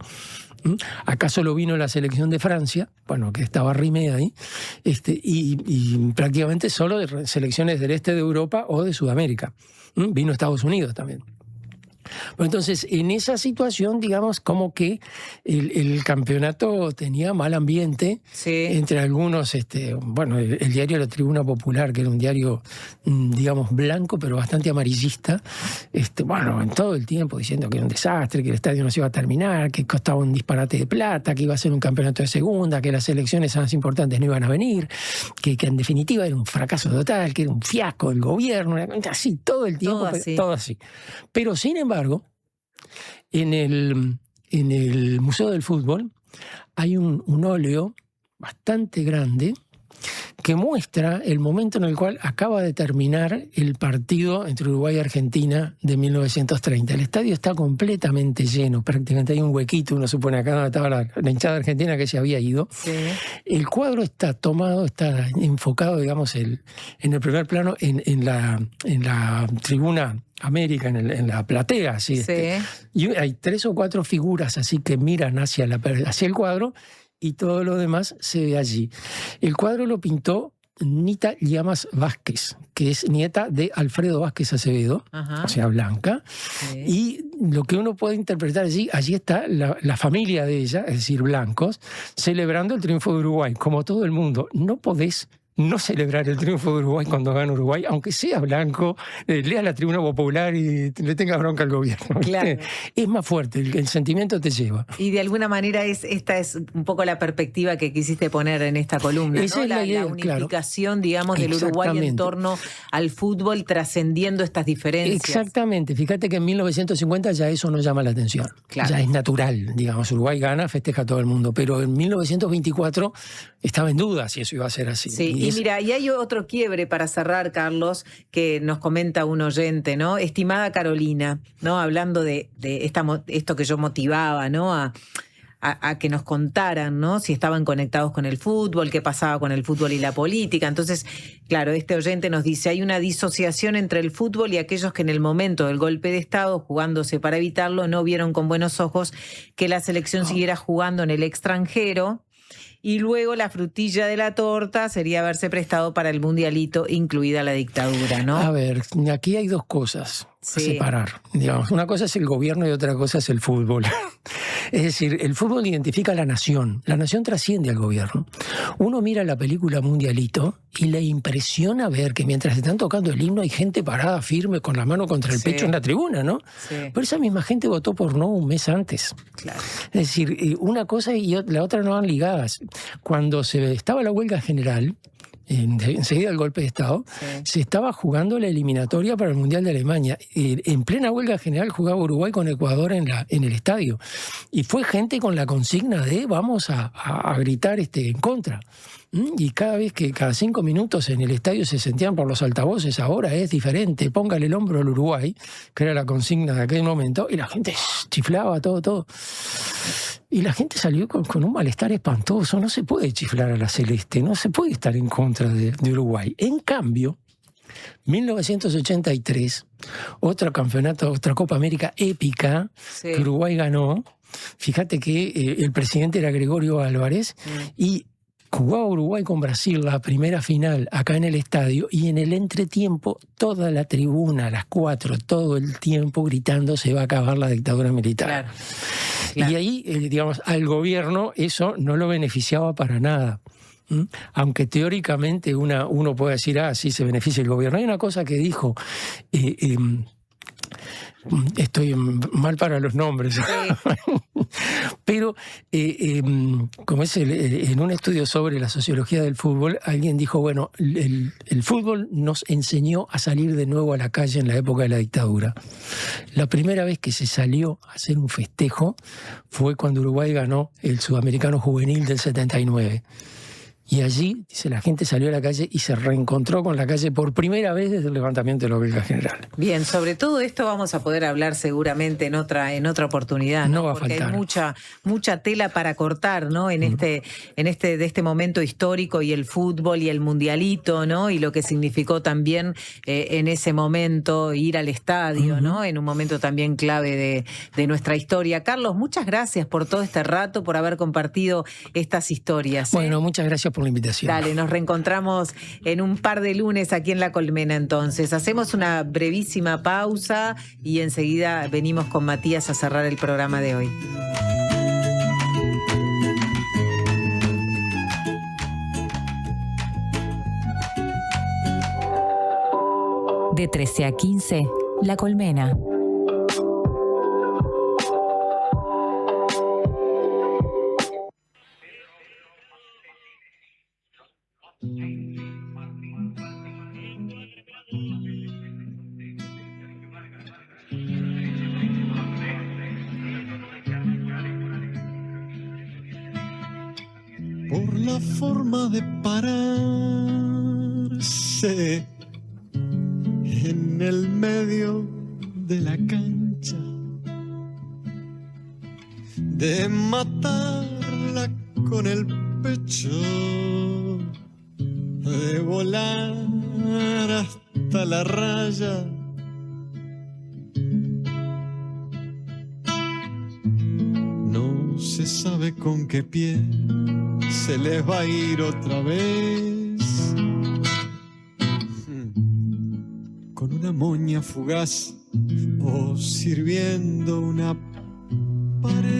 S25: Acá solo vino la selección de Francia, bueno, que estaba Rimei ahí, y prácticamente solo de selecciones del este de Europa o de Sudamérica. Vino Estados Unidos también. Bueno, entonces, en esa situación, digamos, como que el campeonato tenía mal ambiente entre algunos, bueno, el diario La Tribuna Popular, que era un diario, digamos, blanco, pero bastante amarillista, bueno, en todo el tiempo diciendo que era un desastre, que el estadio no se iba a terminar, que costaba un disparate de plata, que iba a ser un campeonato de segunda, que las elecciones más importantes no iban a venir, que en definitiva era un fracaso total, que era un fiasco del gobierno, así todo el tiempo, todo así. Pero sin embargo, en el Museo del Fútbol hay un óleo bastante grande que muestra el momento en el cual acaba de terminar el partido entre Uruguay y Argentina de 1930. El estadio está completamente lleno, prácticamente hay un huequito, uno supone acá donde estaba la hinchada argentina que se había ido.
S6: Sí.
S25: El cuadro está tomado, está enfocado, digamos, en el primer plano, en la tribuna América, en la platea, así.
S6: Sí.
S25: Y hay 3 o 4 figuras así que miran hacia el cuadro, y todo lo demás se ve allí. El cuadro lo pintó Nita Llamas Vázquez, que es nieta de Alfredo Vázquez Acevedo,
S6: Ajá.
S25: o sea, blanca.
S6: Sí.
S25: Y lo que uno puede interpretar allí está la familia de ella, es decir, blancos, celebrando el triunfo de Uruguay. Como todo el mundo, no podés no celebrar el triunfo de Uruguay cuando gana Uruguay, aunque sea blanco, lea la tribuna popular y le tenga bronca al gobierno.
S6: Claro.
S25: Es más fuerte, el sentimiento te lleva.
S6: Y de alguna manera esta es un poco la perspectiva que quisiste poner en esta columna,
S25: Esa
S6: ¿no?
S25: es la idea,
S6: la unificación, digamos, del Uruguay en
S25: Exactamente.
S6: torno al fútbol, trascendiendo estas diferencias.
S25: Exactamente. Fíjate que en 1950 ya eso no llama la atención.
S6: Claro.
S25: Ya es natural, digamos. Uruguay gana, festeja a todo el mundo. Pero en 1924 estaba en duda si eso iba a ser así.
S6: Sí, y mira, y hay otro quiebre para cerrar, Carlos, que nos comenta un oyente, ¿no? Estimada Carolina, ¿no? Hablando de esto que yo motivaba, ¿no? A que nos contaran, ¿no? Si estaban conectados con el fútbol, qué pasaba con el fútbol y la política. Entonces, claro, este oyente nos dice, hay una disociación entre el fútbol y aquellos que en el momento del golpe de Estado, jugándose para evitarlo, no vieron con buenos ojos que la selección siguiera jugando en el extranjero. Y luego la frutilla de la torta sería haberse prestado para el mundialito, incluida la dictadura, ¿no?
S25: A ver, aquí hay 2 cosas a
S6: Sí.
S25: separar. Digamos, una cosa es el gobierno y otra cosa es el fútbol. Es decir, el fútbol identifica a la nación trasciende al gobierno. Uno mira la película Mundialito y le impresiona ver que mientras están tocando el himno hay gente parada firme con la mano contra el
S6: Sí.
S25: pecho en la tribuna, ¿no?
S6: Sí.
S25: Pero esa misma gente votó por no un mes antes.
S6: Claro.
S25: Es decir, una cosa y la otra no van ligadas. Cuando estaba la huelga general, enseguida del golpe de Estado, se estaba jugando la eliminatoria para el Mundial de Alemania. En plena huelga general jugaba Uruguay con Ecuador en el estadio. Y fue gente con la consigna de vamos a gritar en contra. Y cada 5 minutos en el estadio se sentían por los altavoces, ahora es diferente, póngale el hombro al Uruguay, que era la consigna de aquel momento, y la gente chiflaba todo. Y la gente salió con un malestar espantoso. No se puede chiflar a la celeste, no se puede estar en contra de Uruguay. En cambio, 1983, otra Copa América épica que Uruguay ganó. Fíjate que el presidente era Gregorio Álvarez y jugaba Uruguay con Brasil la primera final acá en el estadio, y en el entretiempo toda la tribuna a las 4, todo el tiempo gritando se va a acabar la dictadura militar. Claro. Y ahí, digamos, al gobierno eso no lo beneficiaba para nada. Aunque teóricamente uno puede decir, sí se beneficia el gobierno. Hay una cosa que dijo, estoy mal para los nombres, pero como es en un estudio sobre la sociología del fútbol, alguien dijo, bueno, el fútbol nos enseñó a salir de nuevo a la calle en la época de la dictadura. La primera vez que se salió a hacer un festejo fue cuando Uruguay ganó el Sudamericano Juvenil del 79. Y allí, dice, la gente salió a la calle y se reencontró con la calle por primera vez desde el levantamiento de la huelga general.
S6: Bien, sobre todo esto vamos a poder hablar seguramente en otra oportunidad, ¿no?
S25: No va a
S6: Porque
S25: faltar.
S6: hay mucha tela para cortar, ¿no? De este momento histórico, y el fútbol y el mundialito, ¿no? Y lo que significó también en ese momento ir al estadio, ¿no? En un momento también clave de nuestra historia. Carlos, muchas gracias por todo este rato, por haber compartido estas historias.
S25: Bueno, muchas gracias por la invitación.
S6: Dale, nos reencontramos en un par de lunes aquí en La Colmena entonces. Hacemos una brevísima pausa y enseguida venimos con Matías a cerrar el programa de hoy.
S1: De 13 a 15, La Colmena.
S2: la forma de pararse en el medio de la cancha, de matarla con el pecho, de volar hasta la raya. No se sabe con qué pie se les va a ir otra vez. Con una moña fugaz o sirviendo una pared.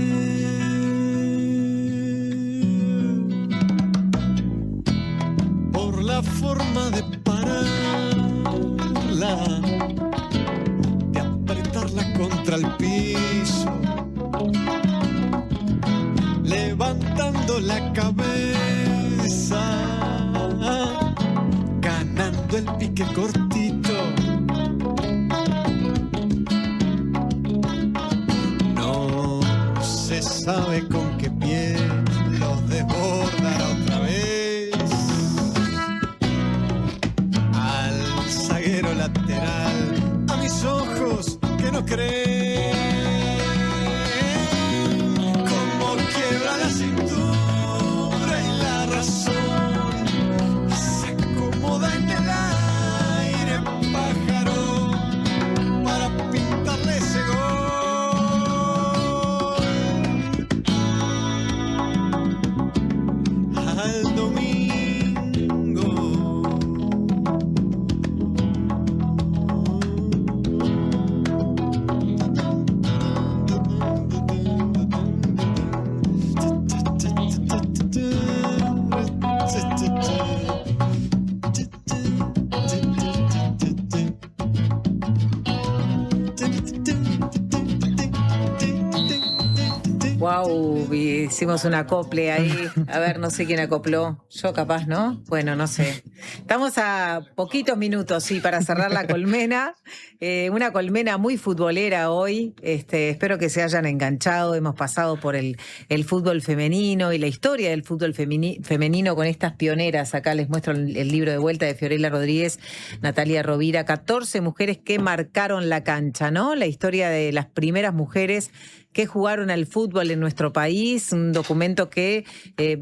S2: Por la forma de pararla, de apretarla contra el piso, levantando la cabeza, ganando el pique cortito. No se sabe con qué pie los desbordará otra vez. Al zaguero lateral, a mis ojos que no creen. Como quiebra la cintura y la razón, se acomoda en el aire, pájaro, para pintarle ese gol. Al domingo.
S6: Wow, hicimos un acople ahí. A ver, no sé quién acopló. Yo capaz, ¿no? Bueno, no sé. Estamos a poquitos minutos, sí, para cerrar la colmena. Una colmena muy futbolera hoy. Espero que se hayan enganchado. Hemos pasado por el fútbol femenino y la historia del fútbol femenino con estas pioneras. Acá les muestro el libro de vuelta de Fiorella Rodríguez, Natalia Rovira. 14 mujeres que marcaron la cancha, ¿no? La historia de las primeras mujeres que jugaron al fútbol en nuestro país, un documento que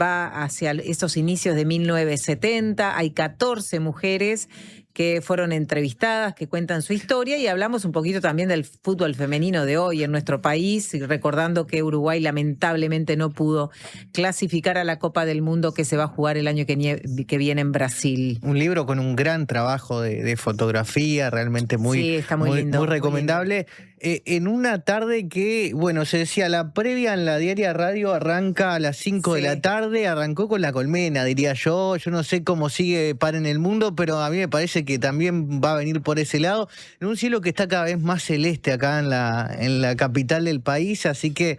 S6: va hacia esos inicios de 1970. Hay 14 mujeres que fueron entrevistadas, que cuentan su historia, y hablamos un poquito también del fútbol femenino de hoy en nuestro país, recordando que Uruguay lamentablemente no pudo clasificar a la Copa del Mundo que se va a jugar el año que viene en Brasil.
S8: Un libro con un gran trabajo de fotografía, realmente muy,
S6: sí, está muy lindo,
S8: muy recomendable. En una tarde que, bueno, se decía, la previa en la Diaria Radio arranca a las 5 de la tarde, arrancó con la colmena, diría yo no sé cómo sigue Par en el Mundo, pero a mí me parece que también va a venir por ese lado, en un cielo que está cada vez más celeste acá en la capital del país, así que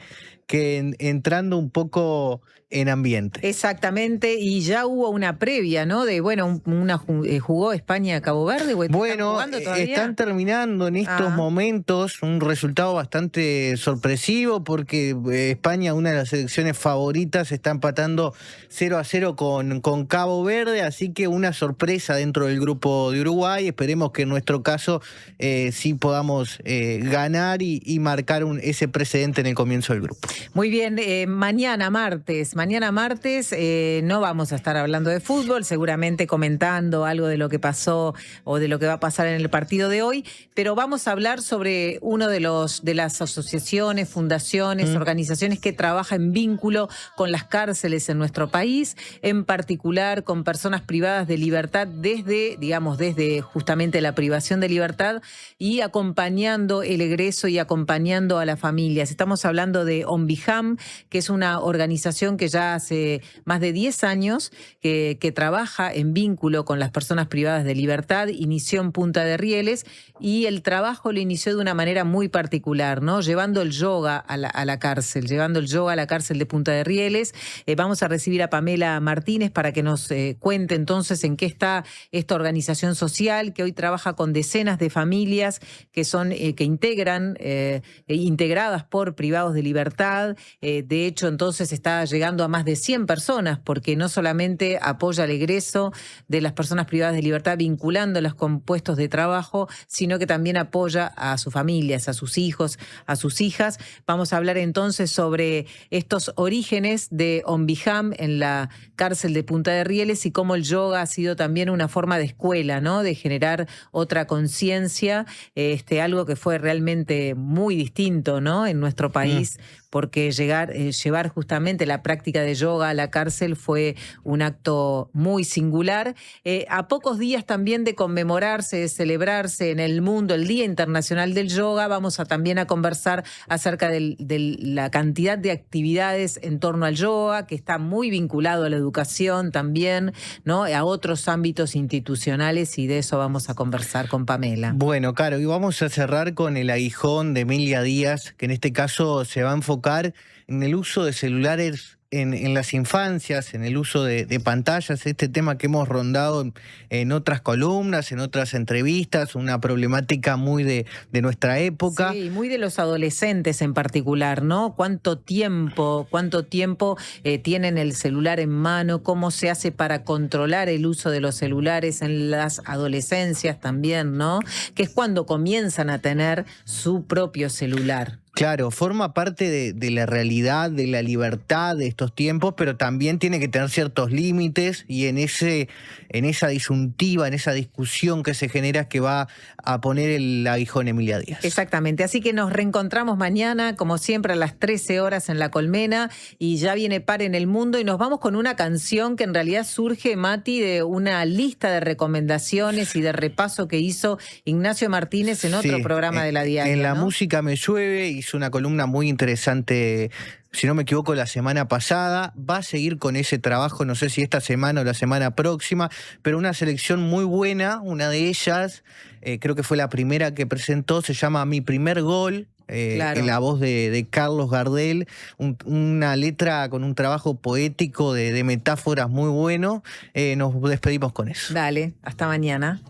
S8: entrando un poco en ambiente.
S6: Exactamente, y ya hubo una previa, ¿no? De, bueno, jugó España-Cabo Verde.
S8: Bueno, están terminando en estos momentos un resultado bastante sorpresivo porque España, una de las selecciones favoritas, está empatando 0-0 con Cabo Verde, así que una sorpresa dentro del grupo de Uruguay. Esperemos que en nuestro caso sí podamos ganar y marcar ese precedente en el comienzo del grupo.
S6: Muy bien, mañana martes no vamos a estar hablando de fútbol, seguramente comentando algo de lo que pasó o de lo que va a pasar en el partido de hoy, pero vamos a hablar sobre uno de las asociaciones, fundaciones, organizaciones que trabaja en vínculo con las cárceles en nuestro país, en particular con personas privadas de libertad desde justamente la privación de libertad y acompañando el egreso y acompañando a las familias. Estamos hablando de ONVIJAM, que es una organización que ya hace más de 10 años que trabaja en vínculo con las personas privadas de libertad, inició en Punta de Rieles y el trabajo lo inició de una manera muy particular, ¿no? Llevando el yoga a la cárcel, de Punta de Rieles. Vamos a recibir a Pamela Martínez para que nos cuente entonces en qué está esta organización social que hoy trabaja con decenas de familias que integradas por privados de libertad. De hecho, entonces está llegando ayudando a más de 100 personas, porque no solamente apoya el egreso de las personas privadas de libertad vinculándolas con puestos de trabajo, sino que también apoya a sus familias, a sus hijos, a sus hijas. Vamos a hablar entonces sobre estos orígenes de Ombijam en la cárcel de Punta de Rieles y cómo el yoga ha sido también una forma de escuela, ¿no? De generar otra conciencia, algo que fue realmente muy distinto, ¿no? En nuestro país, porque llevar justamente la práctica de yoga a la cárcel fue un acto muy singular. A pocos días también de conmemorarse, de celebrarse en el mundo el Día Internacional del Yoga, vamos también a conversar acerca de la cantidad de actividades en torno al yoga, que está muy vinculado a la educación también, ¿no? A otros ámbitos institucionales, y de eso vamos a conversar con Pamela.
S8: Bueno, Caro, y vamos a cerrar con el aguijón de Emilia Díaz, que en este caso se va a enfocar en el uso de celulares en las infancias, en el uso de pantallas, este tema que hemos rondado en otras columnas, en otras entrevistas, una problemática muy de nuestra época.
S6: Sí, muy de los adolescentes en particular, ¿no? ¿Cuánto tiempo tienen el celular en mano? ¿Cómo se hace para controlar el uso de los celulares en las adolescencias también, ¿no? Que es cuando comienzan a tener su propio celular.
S8: Claro, forma parte de la realidad, de la libertad de estos tiempos, pero también tiene que tener ciertos límites, y en esa disyuntiva, en esa discusión que se genera, es que va a poner el aguijón Emilia Díaz.
S6: Exactamente, así que nos reencontramos mañana, como siempre, a las 13 horas en La Colmena, y ya viene Par en el Mundo, y nos vamos con una canción que en realidad surge, Mati, de una lista de recomendaciones y de repaso que hizo Ignacio Martínez en otro programa de La Diaria.
S8: En La
S6: ¿no?
S8: Música Me Llueve hizo una columna muy interesante, si no me equivoco, la semana pasada. Va a seguir con ese trabajo, no sé si esta semana o la semana próxima, pero una selección muy buena. Una de ellas, creo que fue la primera que presentó, se llama Mi Primer Gol.
S6: Claro.
S8: En la voz de Carlos Gardel, una letra con un trabajo poético de metáforas muy bueno. Nos despedimos con eso.
S6: Dale, hasta mañana.